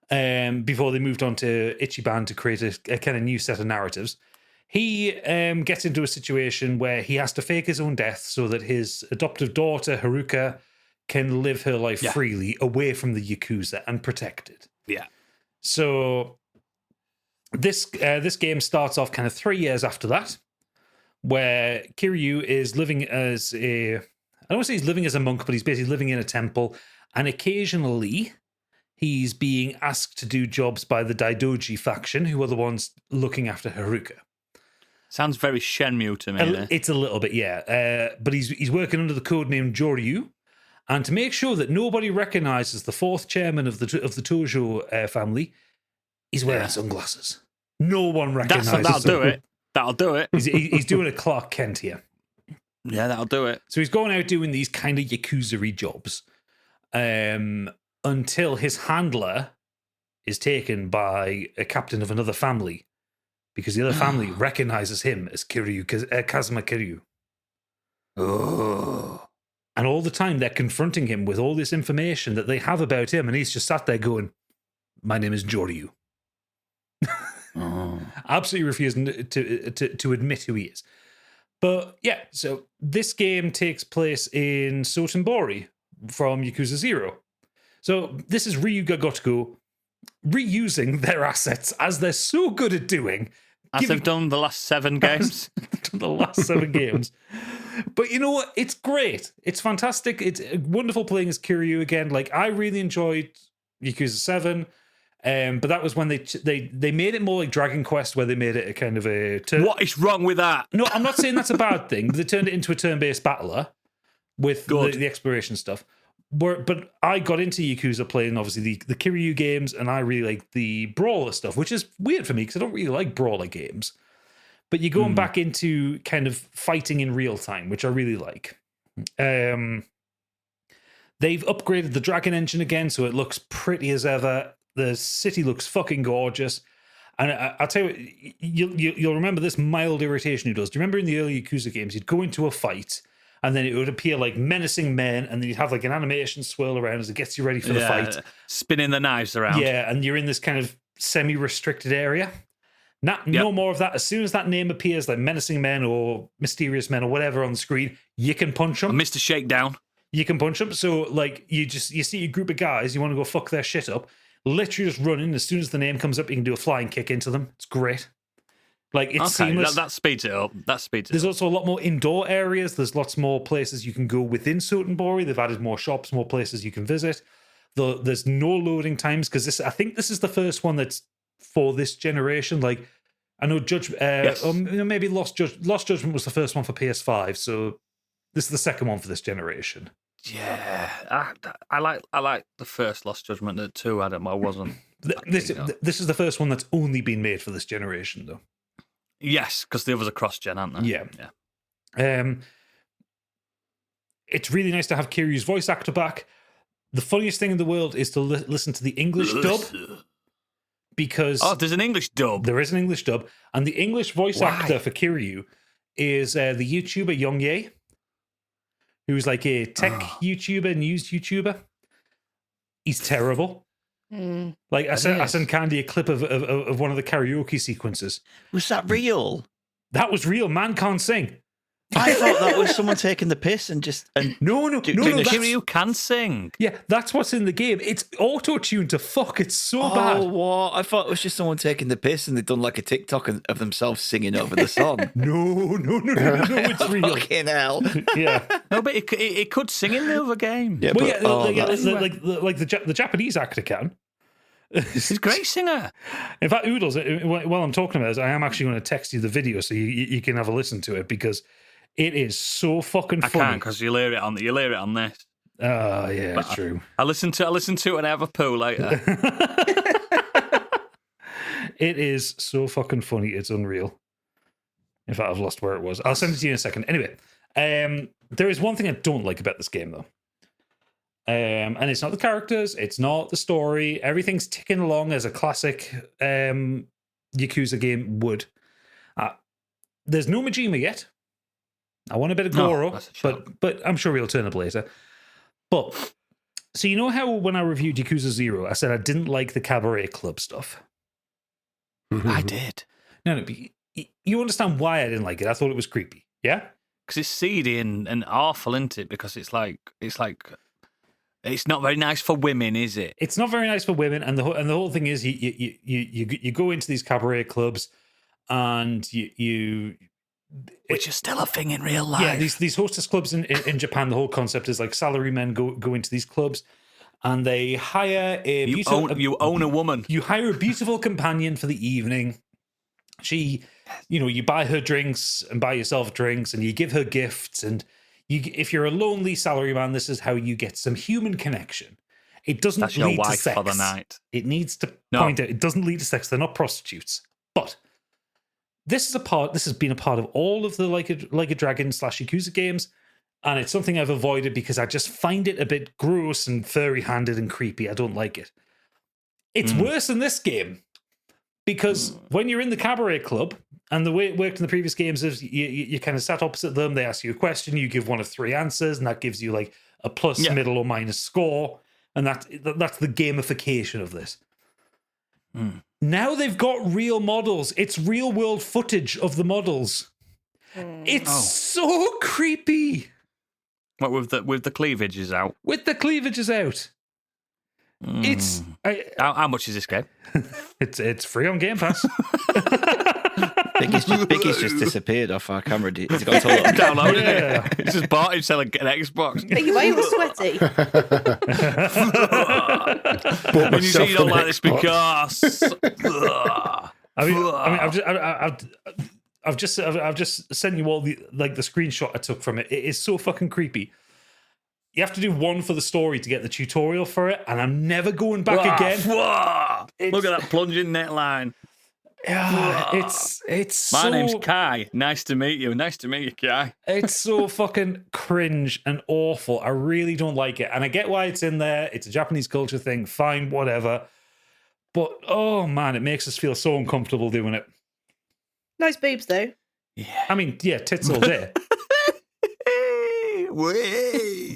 before they moved on to Ichiban to create a kind of new set of narratives, he gets into a situation where he has to fake his own death so that his adoptive daughter, Haruka, can live her life freely away from the Yakuza and protected. Yeah. So this game starts off kind of 3 years after that, where Kiryu is living as I don't want to say he's living as a monk, but he's basically living in a temple, and occasionally he's being asked to do jobs by the Daidoji faction, who are the ones looking after Haruka. Sounds very Shenmue to me. It's a little bit, yeah. But he's working under the codename Joryu, And to make sure that nobody recognizes the fourth chairman of the Tojo family, he's wearing sunglasses. No one recognizes him. That'll do it. That'll do it. He's doing a Clark Kent here. Yeah, that'll do it. So he's going out doing these kind of Yakuza-y jobs until his handler is taken by a captain of another family because the other family recognizes him as Kazuma Kiryu. Oh. And all the time they're confronting him with all this information that they have about him, and he's just sat there going, "My name is Joryu." Absolutely refusing to admit who he is. But yeah, so this game takes place in Sotenbori from Yakuza 0. So this is Ryuga Gotoku reusing their assets as they're so good at doing. As they've done the last 7 games. The last 7 games. But you know what? It's great. It's fantastic. It's wonderful playing as Kiryu again. Like, I really enjoyed Yakuza 7. But that was when they made it more like Dragon Quest, where they made it a kind of a... What is wrong with that? No, I'm not saying that's a bad thing. But they turned it into a turn-based battler with the exploration stuff. But I got into Yakuza playing, obviously, the Kiryu games, and I really like the brawler stuff, which is weird for me because I don't really like brawler games. But you're going back into kind of fighting in real time, which I really like. They've upgraded the Dragon engine again, so it looks pretty as ever. The city looks fucking gorgeous. And I'll tell you, you'll remember this mild irritation he does. Do you remember in the early Yakuza games, you'd go into a fight, and then it would appear like menacing men, and then you'd have like an animation swirl around as it gets you ready for the fight. Spinning the knives around. Yeah, and you're in this kind of semi-restricted area. No more of that. As soon as that name appears, like menacing men or mysterious men or whatever on the screen, you can punch them. Mr. Shakedown. You can punch them. So like you see a group of guys, you want to go fuck their shit up. Literally just run in. As soon as the name comes up, you can do a flying kick into them. It's great. Like, it's seamless. That speeds it up. There's also a lot more indoor areas. There's lots more places you can go within Sotenbori. They've added more shops, more places you can visit. There's no loading times because I think this is the first one that's for this generation. Like, I know maybe Lost Judgment was the first one for PS5, so this is the second one for this generation. Yeah, I like the first Lost Judgment. The 2 Adam, I wasn't. This is the first one that's only been made for this generation, though. Yes, because the others are cross-gen, aren't they? Yeah. It's really nice to have Kiryu's voice actor back. The funniest thing in the world is to listen to the English dub. Because there's an English dub. There is an English dub. And the English voice actor for Kiryu is the YouTuber Young Ye, who's like a tech YouTuber, news YouTuber. He's terrible. Like I sent Candy a clip of one of the karaoke sequences. Was that real? That was real. Man can't sing. I thought that was someone taking the piss and just no. Kiryu can sing. Yeah, that's what's in the game. It's auto-tuned to fuck. It's so bad. Oh, what? I thought it was just someone taking the piss and they'd done like a TikTok of themselves singing over the song. No, it's real. Fucking hell. Yeah. No, but it could sing in the other game. Yeah, like the Japanese actor can. He's a great singer. In fact, Oodles, while I'm talking about this, I am actually going to text you the video so you can have a listen to it because it is so fucking funny. I can't because you'll hear it on this. Oh yeah, but true. I listen to it and I have a poo later. It is so fucking funny. It's unreal. In fact, I've lost where it was. I'll send it to you in a second. Anyway, there is one thing I don't like about this game though. And it's not the characters, it's not the story. Everything's ticking along as a classic Yakuza game would. There's no Majima yet. I want a bit of Goro, but I'm sure he'll turn up later. But, so you know how when I reviewed Yakuza 0, I said I didn't like the cabaret club stuff? I did. No, you understand why I didn't like it. I thought it was creepy, yeah? Because it's seedy and awful, isn't it? Because it's like... It's not very nice for women, is it? It's not very nice for women, and the whole thing is you go into these cabaret clubs, and which is still a thing in real life. Yeah, these hostess clubs in Japan. The whole concept is like salarymen go into these clubs, and they hire you own a woman. You hire a beautiful companion for the evening. She, you buy her drinks and buy yourself drinks, and you give her gifts and. if you're a lonely salaryman, this is how you get some human connection. It doesn't That's your lead to wife sex. for the night. It needs to point out it doesn't lead to sex. They're not prostitutes. But this has been a part of all of the Like a Dragon / Yakuza games, and it's something I've avoided because I just find it a bit gross and furry-handed and creepy. I don't like it. It's worse in this game because when you're in the cabaret club, and the way it worked in the previous games is you kind of sat opposite them, they ask you a question, you give one of 3 answers, and that gives you like a plus, middle, or minus score, and that's the gamification of this. Now they've got real models. It's real world footage of the models. It's so creepy. What, with the cleavages out? With the cleavages out. It's how much is this game? It's free on Game Pass. Biggie's just disappeared off our camera. He's got told downloaded it. He's just bought himself an Xbox. Why are you sweaty? And you say you don't like this because. I've just sent you all the screenshot I took from it. It is so fucking creepy. You have to do one for the story to get the tutorial for it, and I'm never going back again. Look at that plunging neckline. Yeah, it's My so, name's Kai. Nice to meet you. Nice to meet you, Kai. It's so fucking cringe and awful. I really don't like it. And I get why it's in there. It's a Japanese culture thing. Fine, whatever. But, oh man, it makes us feel so uncomfortable doing it. Nice boobs, though. Yeah. I mean, yeah, tits all day.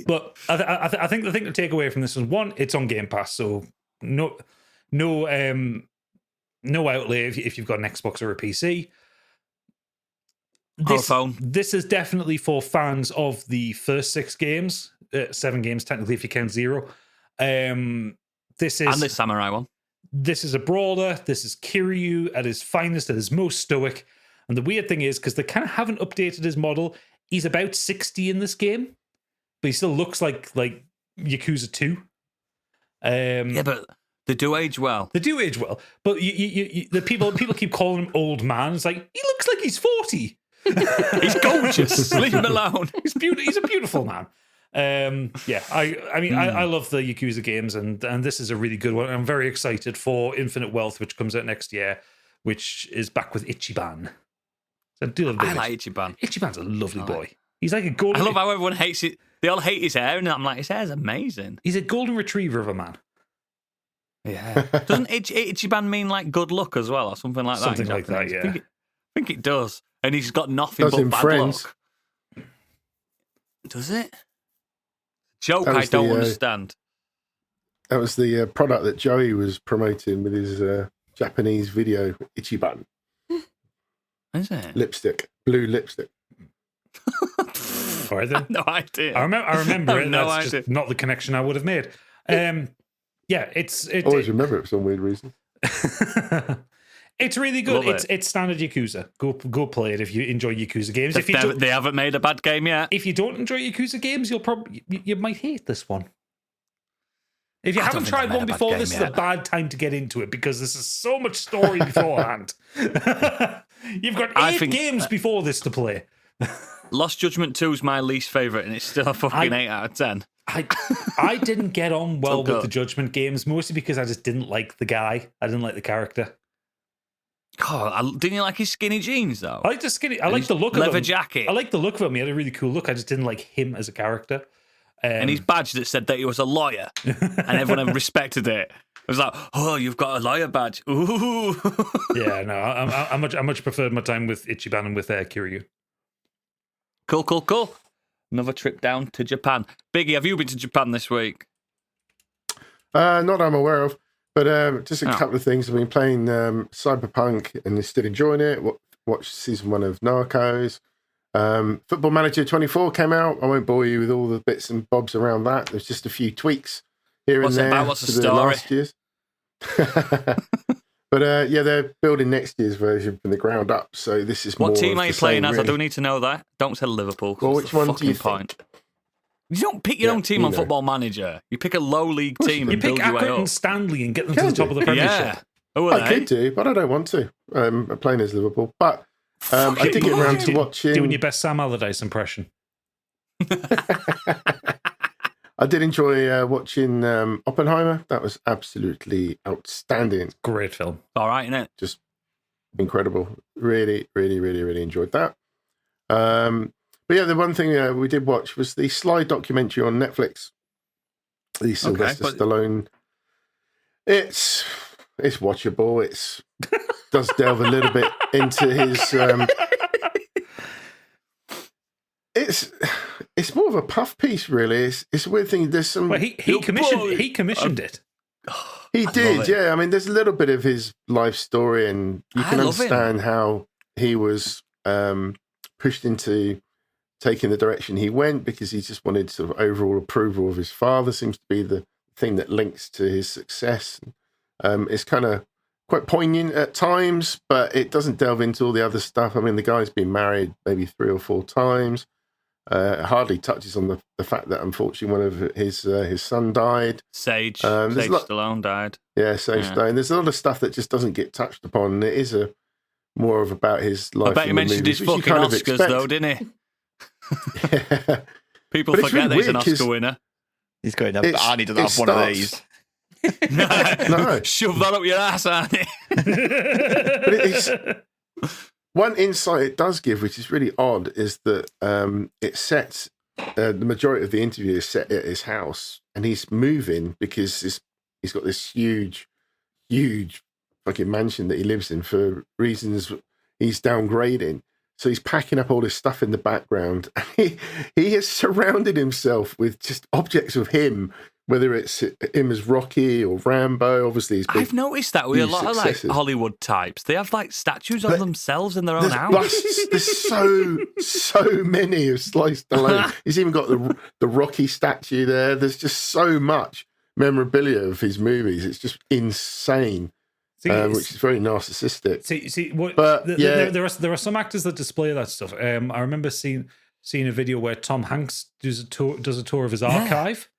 But I think the thing to take away from this is, one, it's on Game Pass, so no outlay if you've got an Xbox or a PC. This is definitely for fans of the first 6 games, 7 games technically if you count 0. This is and the samurai one. This is a brawler. This is Kiryu at his finest, at his most stoic. And the weird thing is, because they kind of haven't updated his model, he's about 60 in this game, but he still looks like Yakuza 2. Yeah, but they do age well. They do age well, but the people keep calling him old man. It's like, he looks like he's 40. He's gorgeous. Leave him alone. He's a beautiful man. I love the Yakuza games, and this is a really good one. I'm very excited for Infinite Wealth, which comes out next year, which is back with Ichiban. So I like Ichiban. Ichiban's a lovely boy. He's like a golden. I love how everyone hates it. They all hate his hair, and I'm like, his hair's amazing. He's a golden retriever of a man. Yeah. Doesn't Ichiban mean like good luck as well, or something like that? Something like that, yeah. I think it does. And he's got nothing Does but in bad Friends. luck. Does it? Joke I don't understand. That was the product that Joey was promoting with his Japanese video, Ichiban. Is it? Lipstick. Blue lipstick. All right, then. No idea. I remember it. No That's idea. just not the connection I would have made. It's Always remember it for some weird reason. It's really good. Love it. It's standard Yakuza. Go play it if you enjoy Yakuza games. They haven't made a bad game yet. If you don't enjoy Yakuza games, you might hate this one. If you I haven't don't think tried I've one made a bad before, game this is yet. a bad time to get into it because this is so much story beforehand. You've got 8 games before this to play. Lost Judgment 2 is my least favourite, and it's still a fucking 8 out of 10. I didn't get on well So good. with the Judgment games, mostly because I just didn't like the guy. I didn't like the character. God, didn't you like his skinny jeans, though? I like the skinny. I like the look of him. Leather jacket. I like the look of him. He had a really cool look. I just didn't like him as a character. And his badge that said that he was a lawyer, and everyone respected it. It was like, oh, you've got a lawyer badge. Ooh. Yeah, no, I much preferred my time with Ichiban and with Kiryu. Cool. Another trip down to Japan. Biggie, have you been to Japan this week? Not that I'm aware of, but just a couple of things. I've been playing Cyberpunk and still enjoying it. Watched season 1 of Narcos. Football Manager 24 came out. I won't bore you with all the bits and bobs around that. There's just a few tweaks here What's and it there. about? What's the to story? last year's. But they're building next year's version from the ground up. So this is more. What team of are you the playing same, as? really. I do need to know that. Don't tell Liverpool. Well, That's which the one do fucking you point. think? You don't pick your own team on know. Football Manager. You pick a low league team You and pick build your way Accrington up. Stanley and get them to Can the top do. of the Premiership. Yeah. Who are I they? could do, but I don't want to. I'm playing as Liverpool. But I did get around to watching. Doing your best Sam Allardyce impression. I did enjoy watching Oppenheimer. That was absolutely outstanding. Great film. All right, isn't it? Just incredible. Really, really, really, really enjoyed that. But yeah, the one thing we did watch was the Sly documentary on Netflix. The Sylvester Stallone. It's watchable. It's does delve a little bit into his. It's more of a puff piece, really. It's a weird thing. There's some. Well, he commissioned it. He did, yeah. I mean, there's a little bit of his life story, and you can understand how he was pushed into taking the direction he went because he just wanted sort of overall approval of his father. Seems to be the thing that links to his success. It's kind of quite poignant at times, but it doesn't delve into all the other stuff. I mean, the guy's been married maybe 3 or 4 times. Hardly touches on the fact that unfortunately one of his son died. Sage Stallone died. Yeah, Sage died. There's a lot of stuff that just doesn't get touched upon. And it is more of about his life. I bet he mentioned his fucking Oscars though, didn't he? Yeah. People forget that he's an Oscar winner. He's going up. Arnie doesn't have one of these. No. Shove that up your ass, Arnie. But it's one insight it does give, which is really odd, is that it sets the majority of the interview is set at his house, and he's moving because he's got this huge fucking mansion that he lives in for reasons he's downgrading. So he's packing up all this stuff in the background. He has surrounded himself with just objects of him, whether it's him as Rocky or Rambo. Obviously, he's I've noticed that with a lot of like Hollywood types. They have like statues of themselves in their own house. Busts. There's so many of Sly Stallone. He's even got the Rocky statue there. There's just so much memorabilia of his movies. It's just insane. Which is very narcissistic. There are some actors that display that stuff. I remember seeing a video where Tom Hanks does a tour of his archive,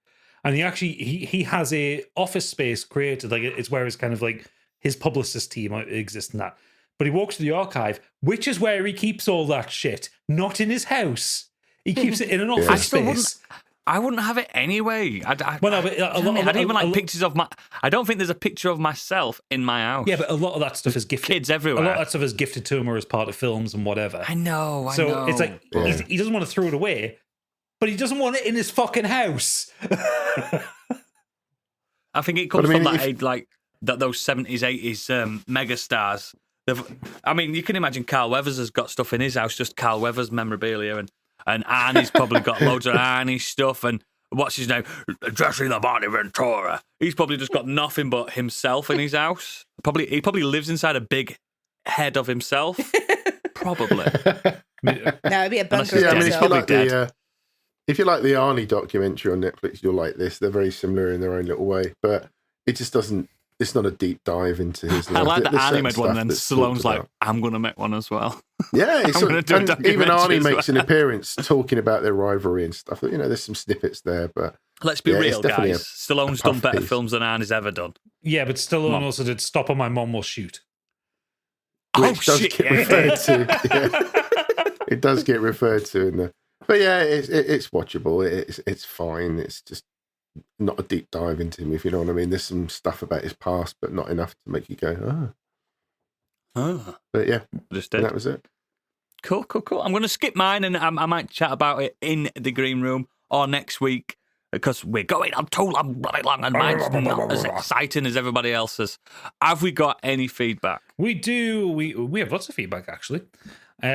and he has a office space created, like it's where it's kind of like his publicist team exists in that. But he walks to the archive, which is where he keeps all that shit, not in his house. He keeps it in an office space. I wouldn't have it anyway. I don't even like pictures of my. I don't think there's a picture of myself in my house. Yeah, but a lot of that stuff is gifted. Kids everywhere. A lot of that stuff is gifted to him or as part of films and whatever. I know. So it's like he doesn't want to throw it away, but he doesn't want it in his fucking house. I think it comes from that age, like those 70s, 80s mega stars. I mean, you can imagine Carl Weathers has got stuff in his house, just Carl Weathers memorabilia, and Arnie's probably got loads of Arnie stuff, and what's his name? Jesse the Body Ventura. He's probably just got nothing but himself in his house. He probably lives inside a big head of himself. Probably. No, it'd be a bunker. Yeah, I mean, if you like the Arnie documentary on Netflix, you'll like this. They're very similar in their own little way, but it just doesn't. It's not a deep dive into his life. I like that Arnie made one, and then Stallone's like, I'm going to make one as well. Yeah, and even Arnie makes an appearance talking about their rivalry and stuff. You know, there's some snippets there, but let's be real, guys. Stallone's done better films than Arnie's ever done. Yeah, but Stallone also did Stop or My Mom Will Shoot. Which does get referred to. Yeah. It does get referred to in there. But yeah, it's watchable. It's fine. It's just not a deep dive into him, if you know what I mean. There's some stuff about his past, but not enough to make you go, oh. But yeah, that was it. Cool. I'm going to skip mine, and I might chat about it in the green room or next week, because we're going on too long, and mine's not as exciting as everybody else's. Have we got any feedback? We do. We have lots of feedback, actually.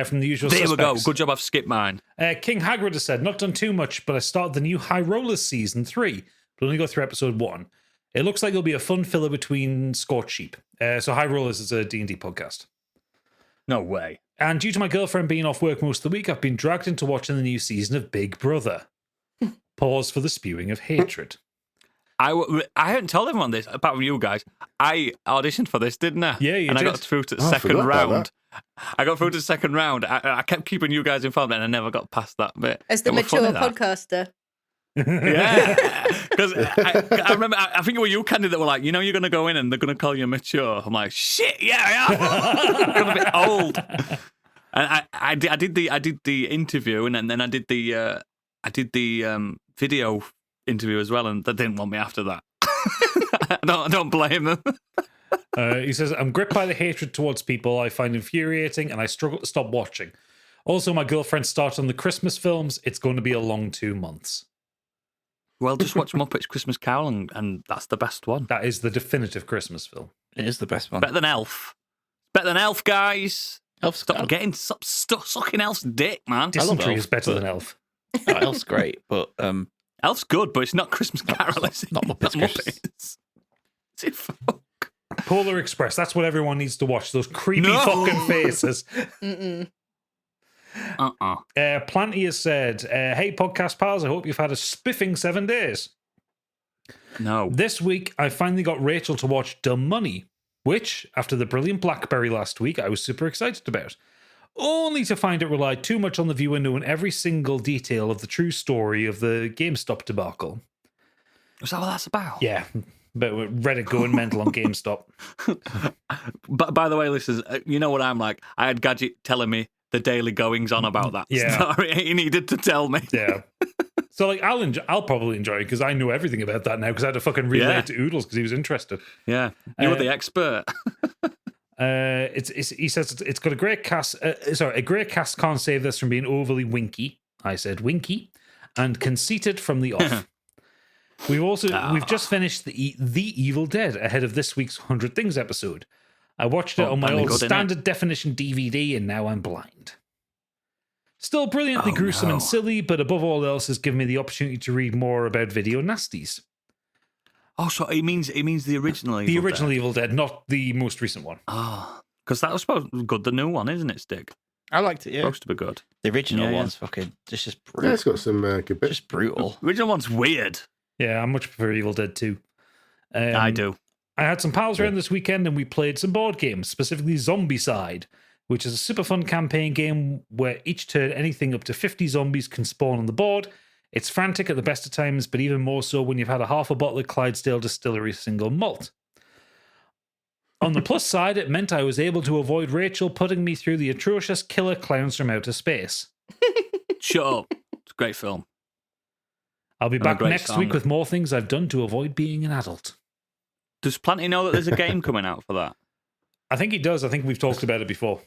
From the usual There suspects. we go. Good job I've skipped mine. King Hagrid has said, not done too much, but I started the new High Rollers Season 3, but only go through episode 1. It looks like it'll be a fun filler between Scorched Sheep. So High Rollers is a D&D podcast. No way. And due to my girlfriend being off work most of the week, I've been dragged into watching the new season of Big Brother. Pause for the spewing of hatred. I hadn't told everyone this, apart from you guys. I auditioned for this, didn't I? Yeah, you did. And I got through to the second round. I got through to the second round. I kept keeping you guys informed, and I never got past that bit. As the mature podcaster. Yeah. Because I remember, I think it were you, Candy, that were like, you know, you're going to go in and they're going to call you mature. I'm like, shit, yeah, I am. I'm a bit old. And I did the interview, and then I did the I did the video interview as well, and they didn't want me after that. I don't blame them. He says, I'm gripped by the hatred towards people I find infuriating, and I struggle to stop watching. Also, my girlfriend started on the Christmas films. It's going to be a long 2 months. Well, just watch Muppets Christmas Carol, and that's the best one. That is the definitive Christmas film. It is the best one. Better than Elf. Better than Elf, guys. Stop sucking Elf's dick, man. Dysentery Elf, is better but- than Elf. Oh, Elf's great, but Elf's good, but it's not Christmas Carol. It's not Muppets Christmas. Is it fuck? Polar Express. That's what everyone needs to watch. Those creepy fucking faces. Planty has said, hey, podcast pals, I hope you've had a spiffing 7 days. No. This week, I finally got Rachel to watch Dumb Money, which, after the brilliant Blackberry last week, I was super excited about. Only to find it relied too much on the viewer knowing every single detail of the true story of the GameStop debacle. Is that what that's about? Yeah, but Reddit going mental on GameStop. But by the way, listeners, you know what I'm like? I had Gadget telling me the daily goings on about that story. He needed to tell me. Yeah. So, like, I'll probably enjoy it because I know everything about that now because I had to fucking relay it to Oodles because he was interested. Yeah, you're the expert. He says it's got a great cast. A great cast can't save this from being overly winky. I said winky and conceited from the off. We've just finished the Evil Dead ahead of this week's 100 Things episode. I watched it on my old standard definition DVD, and now I'm blind. Still brilliantly gruesome and silly, but above all else, has given me the opportunity to read more about video nasties. Oh, so it means the original Evil The original Dead. Evil Dead, not the most recent one. Oh, because that was supposed to be good, the new one, isn't it, Stig? I liked it, yeah. Supposed to be good. The original Yeah, one's fucking just brutal. Yeah, it's got some good bits. Just brutal. The original one's weird. Yeah, I much prefer Evil Dead 2. I do. I had some pals around this weekend and we played some board games, specifically Zombicide, which is a super fun campaign game where each turn anything up to 50 zombies can spawn on the board. It's frantic at the best of times, but even more so when you've had a half a bottle of Clydesdale Distillery single malt. On the plus side, it meant I was able to avoid Rachel putting me through the atrocious Killer Clowns from Outer Space. Shut up. It's a great film. I'll be back next song. week with more things I've done to avoid being an adult. Does Planty know that there's a game coming out for that? I think he does. I think we've talked about it before.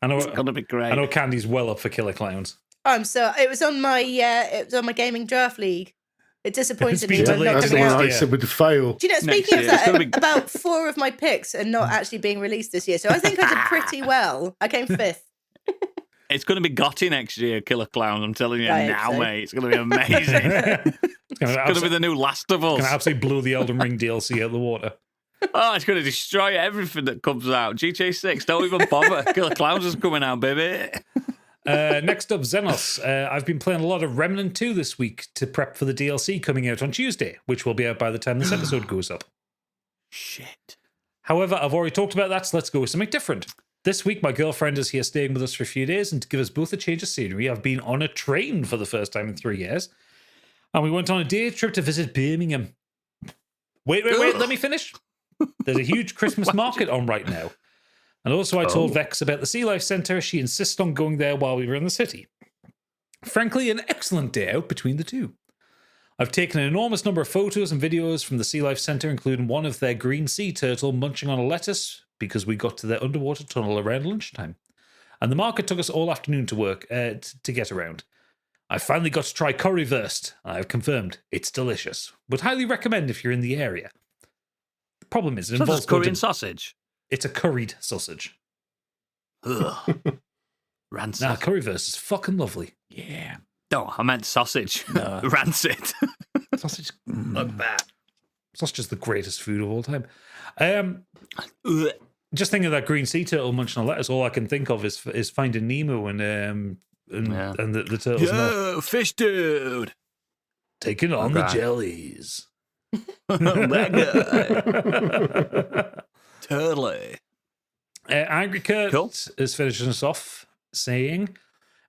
I know It's going to be great. I know Candy's well up for Killer Clowns. It was on my gaming draft league. It disappointed me. been But delayed. not That's the coming one out. I said would fail. Do you know, Next speaking of year, it's that, gonna be- about 4 of my picks are not actually being released this year. So I think I did pretty well. I came 5th. It's going to be Gotti next year, Killer Clown. I'm telling you I hope now, so. mate. It's going to be amazing. It's going to be the new Last of Us. Can I absolutely blow the Elden Ring DLC out the water? Oh, it's going to destroy everything that comes out. GTA 6, don't even bother. Killer Clowns is coming out, baby. Next up, Xenos. I've been playing a lot of Remnant 2 this week to prep for the DLC coming out on Tuesday, which will be out by the time this episode goes up. Shit. However, I've already talked about that, so let's go with something different. This week, my girlfriend is here staying with us for a few days, and to give us both a change of scenery, I've been on a train for the first time in 3 years. And we went on a day trip to visit Birmingham. Wait, let me finish. There's a huge Christmas market on right now. And also I told Vex about the Sea Life Centre. She insists on going there while we were in the city. Frankly, an excellent day out between the two. I've taken an enormous number of photos and videos from the Sea Life Centre, including one of their green sea turtle munching on a lettuce because we got to their underwater tunnel around lunchtime. And the market took us all afternoon to work to get around. I finally got to try currywurst. I've confirmed it's delicious. Would highly recommend if you're in the area. The problem is it So involves that's Korean sausage. It's a curried sausage. Ugh. Rancid. Nah, currywurst is fucking lovely. Yeah. No, I meant sausage. No. Rancid. Sausage. Look that. Sausage is the greatest food of all time. Ugh. Just thinking of that green sea turtle munching on lettuce, all I can think of is Finding Nemo and the turtles Yo, fish dude. taking on the Okay. jellies. That guy. Totally. Angry Kurt Cool. is finishing us off saying,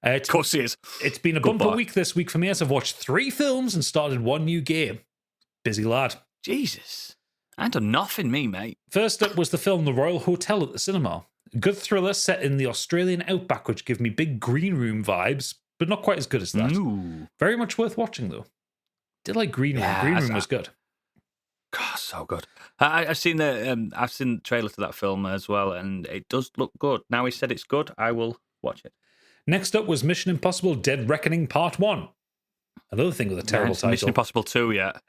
Of course he is. it's been a Good bumper boy. week this week for me as I've watched 3 films and started 1 new game. Busy lad. Jesus. I ain't done nothing, me, mate. First up was the film The Royal Hotel at the cinema. A good thriller set in the Australian outback, which gave me big green room vibes, but not quite as good as that. Ooh. Very much worth watching, though. Did like Green Room. Yeah, Green Room was good. God, so good. I've seen the trailer to that film as well, and it does look good. Now he said it's good, I will watch it. Next up was Mission Impossible Dead Reckoning Part 1. Another thing with a terrible title. Mission Impossible 2 yet.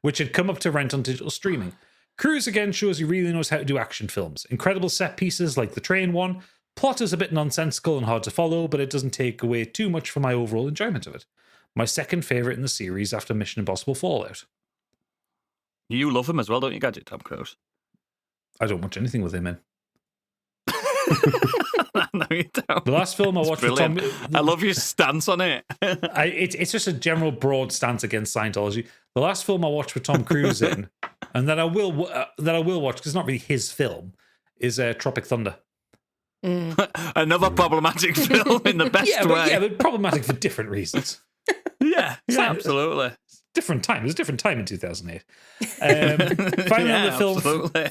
Which had come up to rent on digital streaming. Cruise again shows he really knows how to do action films. Incredible set pieces like the train one. Plot is a bit nonsensical and hard to follow, but it doesn't take away too much from my overall enjoyment of it. My second favourite in the series after Mission Impossible Fallout. You love him as well, don't you, Gadget, Tom Cruise? I don't watch anything with him in. No, you don't. The last film I watched with Tom... I love your stance on it. It's just a general broad stance against Scientology. The last film I watched with Tom Cruise in, and that I will watch, because it's not really his film, is Tropic Thunder. Another problematic film in the best way. But problematic for different reasons. Yeah, absolutely. Different time. It was a different time in 2008.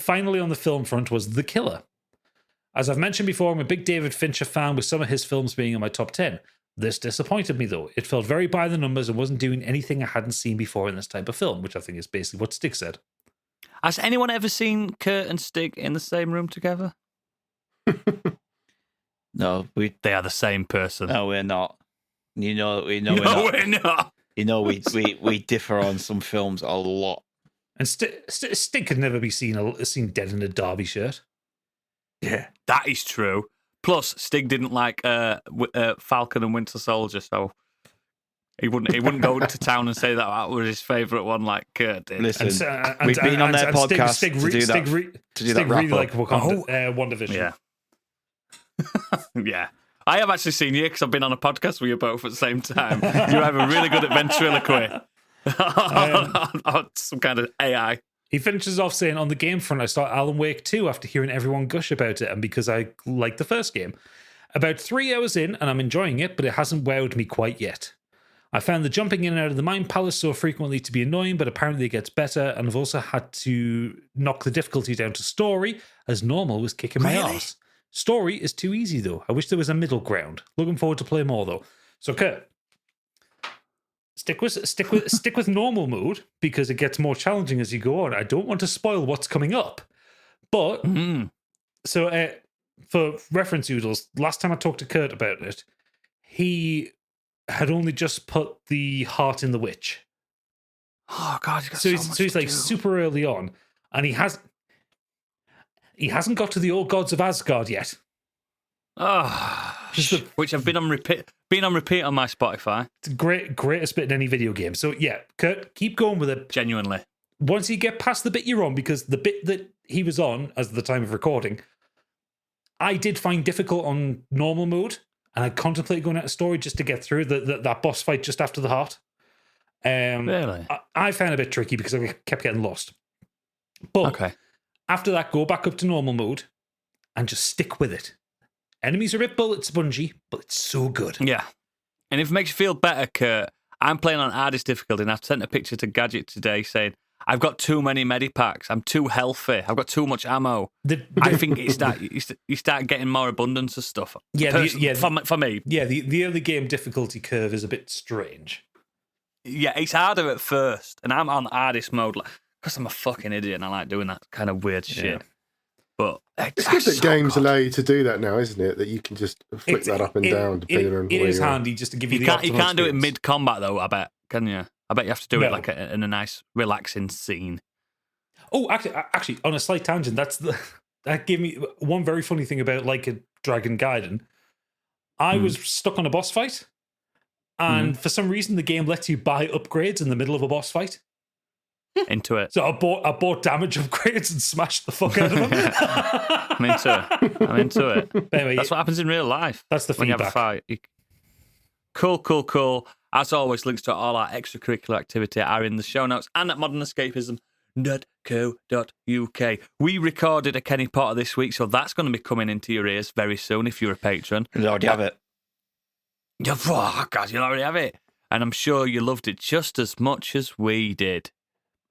Finally on the film front was The Killer. As I've mentioned before, I'm a big David Fincher fan, with some of his films being in my top 10. This disappointed me, though. It felt very by the numbers and wasn't doing anything I hadn't seen before in this type of film, which I think is basically what Stig said. Has anyone ever seen Kurt and Stig in the same room together? No, they are the same person. No, we're not. We're not. We're not. We differ on some films a lot. And Stig could never be seen dead in a Derby shirt. Yeah, that is true. Plus, Stig didn't like Falcon and Winter Soldier, so he wouldn't go to town and say that was his favourite one, like Kurt did. Listen, we've been on their podcast to do that. Stig really like WandaVision. Yeah, yeah. I have actually seen you because I've been on a podcast with you both at the same time. You're either really good at ventriloquy or some kind of AI. He finishes off saying, on the game front, I start Alan Wake 2 after hearing everyone gush about it, and because I like the first game. About 3 hours in, and I'm enjoying it, but it hasn't wowed me quite yet. I found the jumping in and out of the Mind Palace so frequently to be annoying, but apparently it gets better, and I've also had to knock the difficulty down to story, as normal was kicking my ass. Story is too easy, though. I wish there was a middle ground. Looking forward to play more, though. So, Kurt, stick with normal mode, because it gets more challenging as you go on. I don't want to spoil what's coming up, but so for reference, Oodles, last time I talked to Kurt about it, he had only just put the heart in the witch. Oh God! So he's like super early on, and he hasn't got to the old gods of Asgard yet. Which have been on repeat on my Spotify. It's the greatest bit in any video game. So yeah, Kurt, keep going with it. Genuinely. Once you get past the bit you're on, because the bit that he was on as the time of recording, I did find difficult on normal mode, and I contemplated going out of story just to get through that boss fight just after the heart. Really? I found it a bit tricky because I kept getting lost. But after that, go back up to normal mode and just stick with it. Enemies are a bit bullet spongy, but it's so good. Yeah. And if it makes you feel better, Kurt, I'm playing on hardest difficulty, and I've sent a picture to Gadget today saying, I've got too many medipacks. I'm too healthy. I've got too much ammo. I think you start getting more abundance of stuff. Yeah, for me. Yeah, the early game difficulty curve is a bit strange. Yeah, it's harder at first, and I'm on hardest mode because I'm a fucking idiot and I like doing that kind of weird shit. But it's good that games allow you to do that now, isn't it? That you can just flick that up and down depending on where it is handy just to give you the optimal You can't do it experience. mid-combat, though, I bet, can you? I bet you have to do it like in a nice, relaxing scene. Oh, actually, on a slight tangent, that gave me one very funny thing about Like a Dragon Gaiden. I was stuck on a boss fight, and for some reason, the game lets you buy upgrades in the middle of a boss fight. Into it. So I bought damage upgrades and smashed the fuck out of them. I'm into it. Anyway, that's what happens in real life. That's the when feedback. You have a fight. Cool. As always, links to all our extracurricular activity are in the show notes and at modernescapism.co.uk. We recorded a Kenny Potter this week, so that's going to be coming into your ears very soon if you're a patron. You already have it. Oh, God, you already have it. And I'm sure you loved it just as much as we did.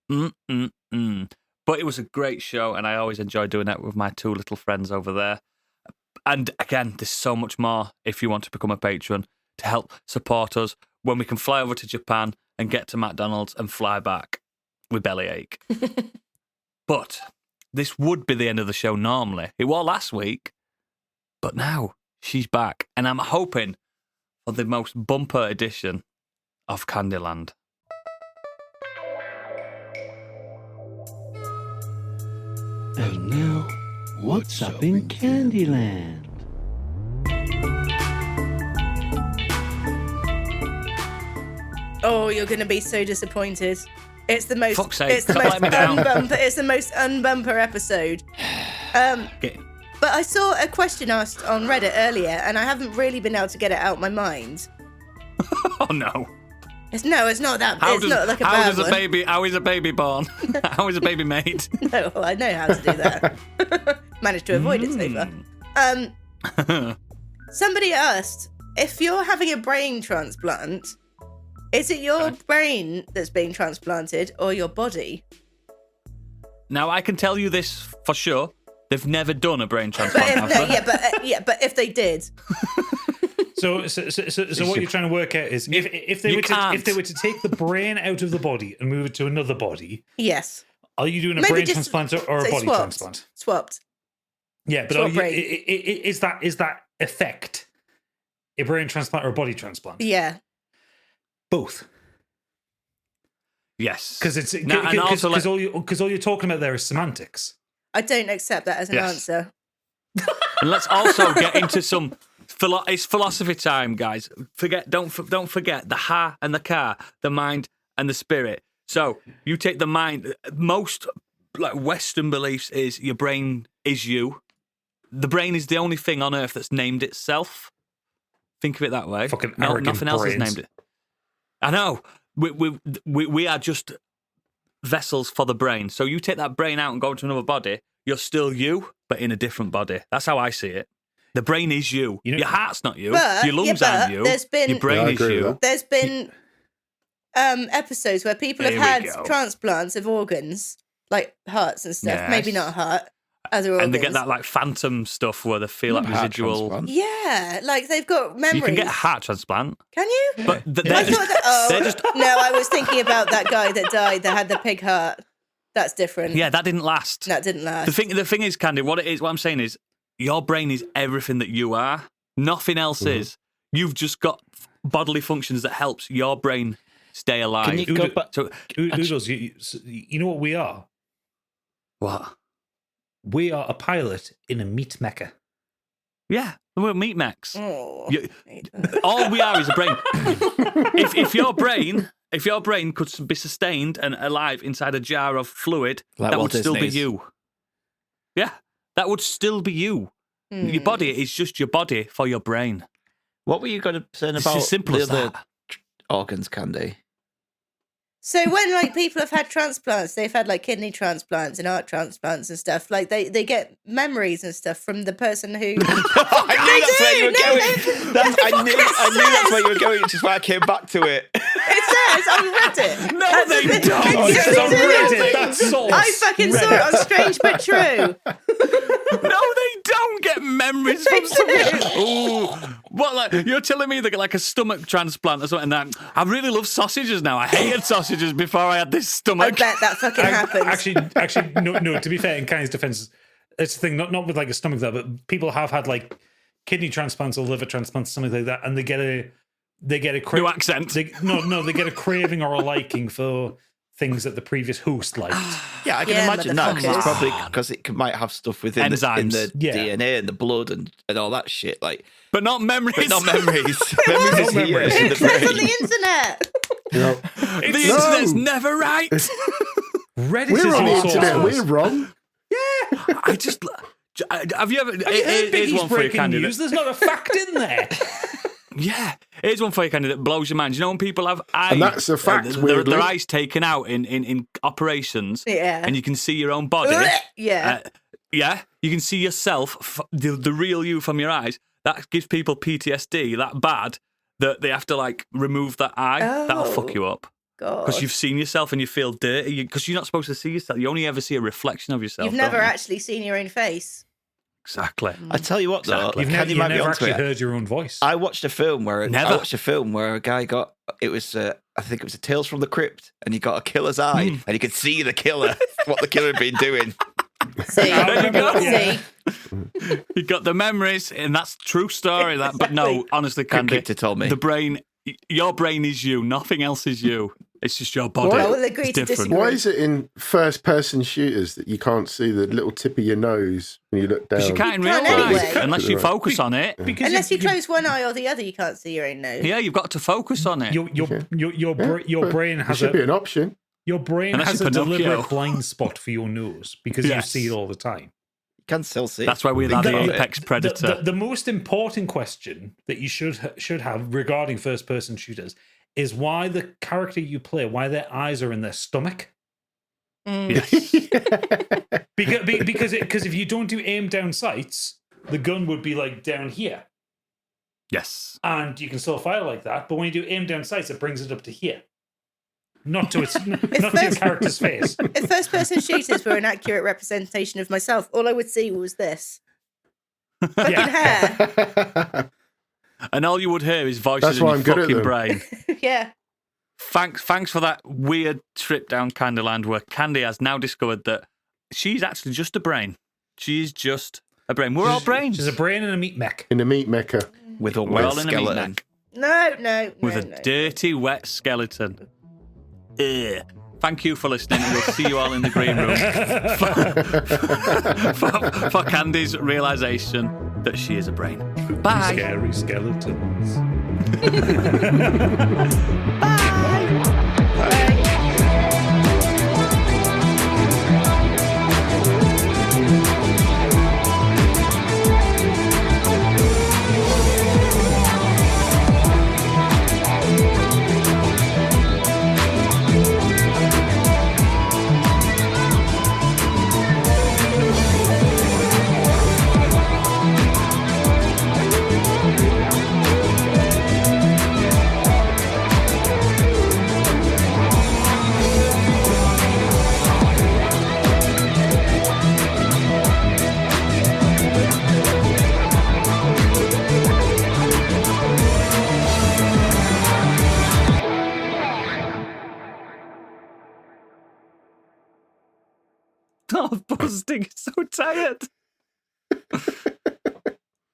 But it was a great show, and I always enjoy doing that with my two little friends over there. And again, there's so much more if you want to become a patron. to help support us when we can fly over to Japan and get to McDonald's and fly back with bellyache. But this would be the end of the show normally. It was last week, but now she's back. And I'm hoping for the most bumper edition of Candyland. And now, what's up in Candyland? Oh, you're going to be so disappointed. It's the most. Fuck's sake, It's the stop most letting me down. unbumper. It's the most unbumper episode. But I saw a question asked on Reddit earlier, and I haven't really been able to get it out of my mind. Oh no! It's not that. It's not like a how bad does one. a baby? How is a baby born? How is a baby made? No, I know how to do that. Managed to avoid it so far. Somebody asked, if you're having a brain transplant, is it your brain that's being transplanted or your body? Now I can tell you this for sure: they've never done a brain transplant. But if they did, So what you're trying to work out is if they were to take the brain out of the body and move it to another body, yes. are you doing a Maybe brain just transplant or a say body swapped. transplant? Swapped. Yeah, but Swap brain. is that effect a brain transplant or a body transplant? Yeah. Both. Yes, Because all you're talking about there is semantics. I don't accept that as an Yes. answer. And let's also get into some. It's philosophy time, guys. Don't forget the ha and the ka, the mind and the spirit. So you take the mind. Most like Western beliefs is your brain is you. The brain is the only thing on earth that's named itself. Think of it that way. Fucking arrogant nothing else brains. has named it. I know. We are just vessels for the brain. So you take that brain out and go into another body. You're still you, but in a different body. That's how I see it. The brain is you. Your heart's not you. But- Your lungs yeah, aren't you. there's been- Your brain Yeah, I is agree with you. that. There's been episodes where people have Here we had go. transplants of organs, like hearts and stuff. Yes. Maybe not a heart, other organs. And they get that like phantom stuff where they feel like Heart residual. transplant. Yeah, like they've got memories. You can get a heart transplant, Can you? but I they're just, thought that, they're just no, I was thinking about that guy that died that had the pig heart. That's different. yeah, that didn't last. That didn't last. The thing is, Candy, what I'm saying is, your brain is everything that you are. Nothing else is. You've just got bodily functions that helps your brain stay alive. Can you go back? So Oodles, you know what we are? what? We are a pilot in a meat mecca. Yeah, we're meat mechs. Oh, You- hate that. All we are is a brain. if your brain could be sustained and alive inside a jar of fluid, Like that Walt would still be Disney's. you. Yeah, that would still be you. Your body is just your body for your brain. What were you going to say It's about as simple the as other that. organs, Candy? So when like people have had transplants, they've had like kidney transplants and heart transplants and stuff. Like they get memories and stuff from the person who. I knew that's where you were going. I knew that's where you were going, which is why I came back to it. It says on Reddit. No, That's they the thing. don't. Oh, Yes, it's they on do. Reddit. That's sauce. I fucking saw it on Strange but True. No, they don't get memories They from something. do. Ooh, what? Like you're telling me they get like a stomach transplant or something? And that I really love sausages now. I hated sausages before I had this I stomach. bet that fucking happens. Actually, no. To be fair, in Kanye's defense, it's the thing. Not with like a stomach though, but people have had like kidney transplants or liver transplants, something like that, and they get a New accent. They get a craving or a liking for things that the previous host liked. Yeah, I can Yeah, imagine that 'cause it's motherfuckers. probably because it might have stuff within in Enzymes. the Yeah. DNA and the blood and all that shit. Like, But not memories. but not memories. Memories is here memories. in the It says on brain. the internet. You know, The internet's never right. Reddit we're is on the your internet. source. We're wrong. I just have you ever? Have you heard Here's Biggie's one for you, breaking candidate. news? There's not a fact in there. Yeah, here's one for you, candidate. That blows your mind. You know when people have eyes, And that's a fact, weirdly. their eyes taken out in operations, Yeah. and you can see your own body. Yeah. Yeah, you can see yourself, the real you from your eyes. That gives people PTSD that bad that they have to like remove that eye. That'll fuck you up God. because you've seen yourself and you feel dirty. Because you're not supposed to see yourself. You only ever see a reflection of yourself. You've never don't you? actually seen your own face. Exactly. I tell you what, though, You've Candy never might be onto actually it. heard your own voice. I watched a film where Never. a guy got it was I think it was a Tales from the Crypt, and he got a killer's eye, and you could see the killer, what the killer had been doing. See, There you go. see. You got the memories, and that's true story. That, but no, honestly, Candy, Crypto told me. the brain, your brain is you. Nothing else is you. It's just your body. Why- I will agree It's to different. disagree. Why is it in first-person shooters that you can't see the little tip of your nose when you look down? Because you can't in You real can't life anyway. unless you focus on it. Because Unless you close one eye or the other, you can't see your own nose. Yeah, you've got to focus on it. your brain It has should be an option. your brain Unless has you're a Pinocchio. deliberate blind spot for your nose because you Yes. see it all the time. You can still see. That's why we're Think the about it. apex predator. The most important question that you should have regarding first-person shooters is why the character you play, why their eyes are in their stomach. Yes. Because if you don't do aim down sights, the gun would be like down here, Yes. and you can still fire like that. But when you do aim down sights, it brings it up to here, not to its not to your first- character's face. If first-person shooters were an accurate representation of myself, all I would see was this. Fucking hair. And all you would hear is voices That's in why your I'm good at fucking them. brain. Yeah. Thanks for that weird trip down Candyland where Candy has now discovered that she's actually just a brain. She is just a brain. We're all brains. She's a brain and a meat mech. In the meat mecca. with a We're wet all in a meat skeleton. neck No. with a no. dirty, wet skeleton. Ugh. Thank you for listening. We'll see you all in the green room for Candy's realization that she is a brain. Bye. Scary skeletons. Oh, Buzzing is so tired.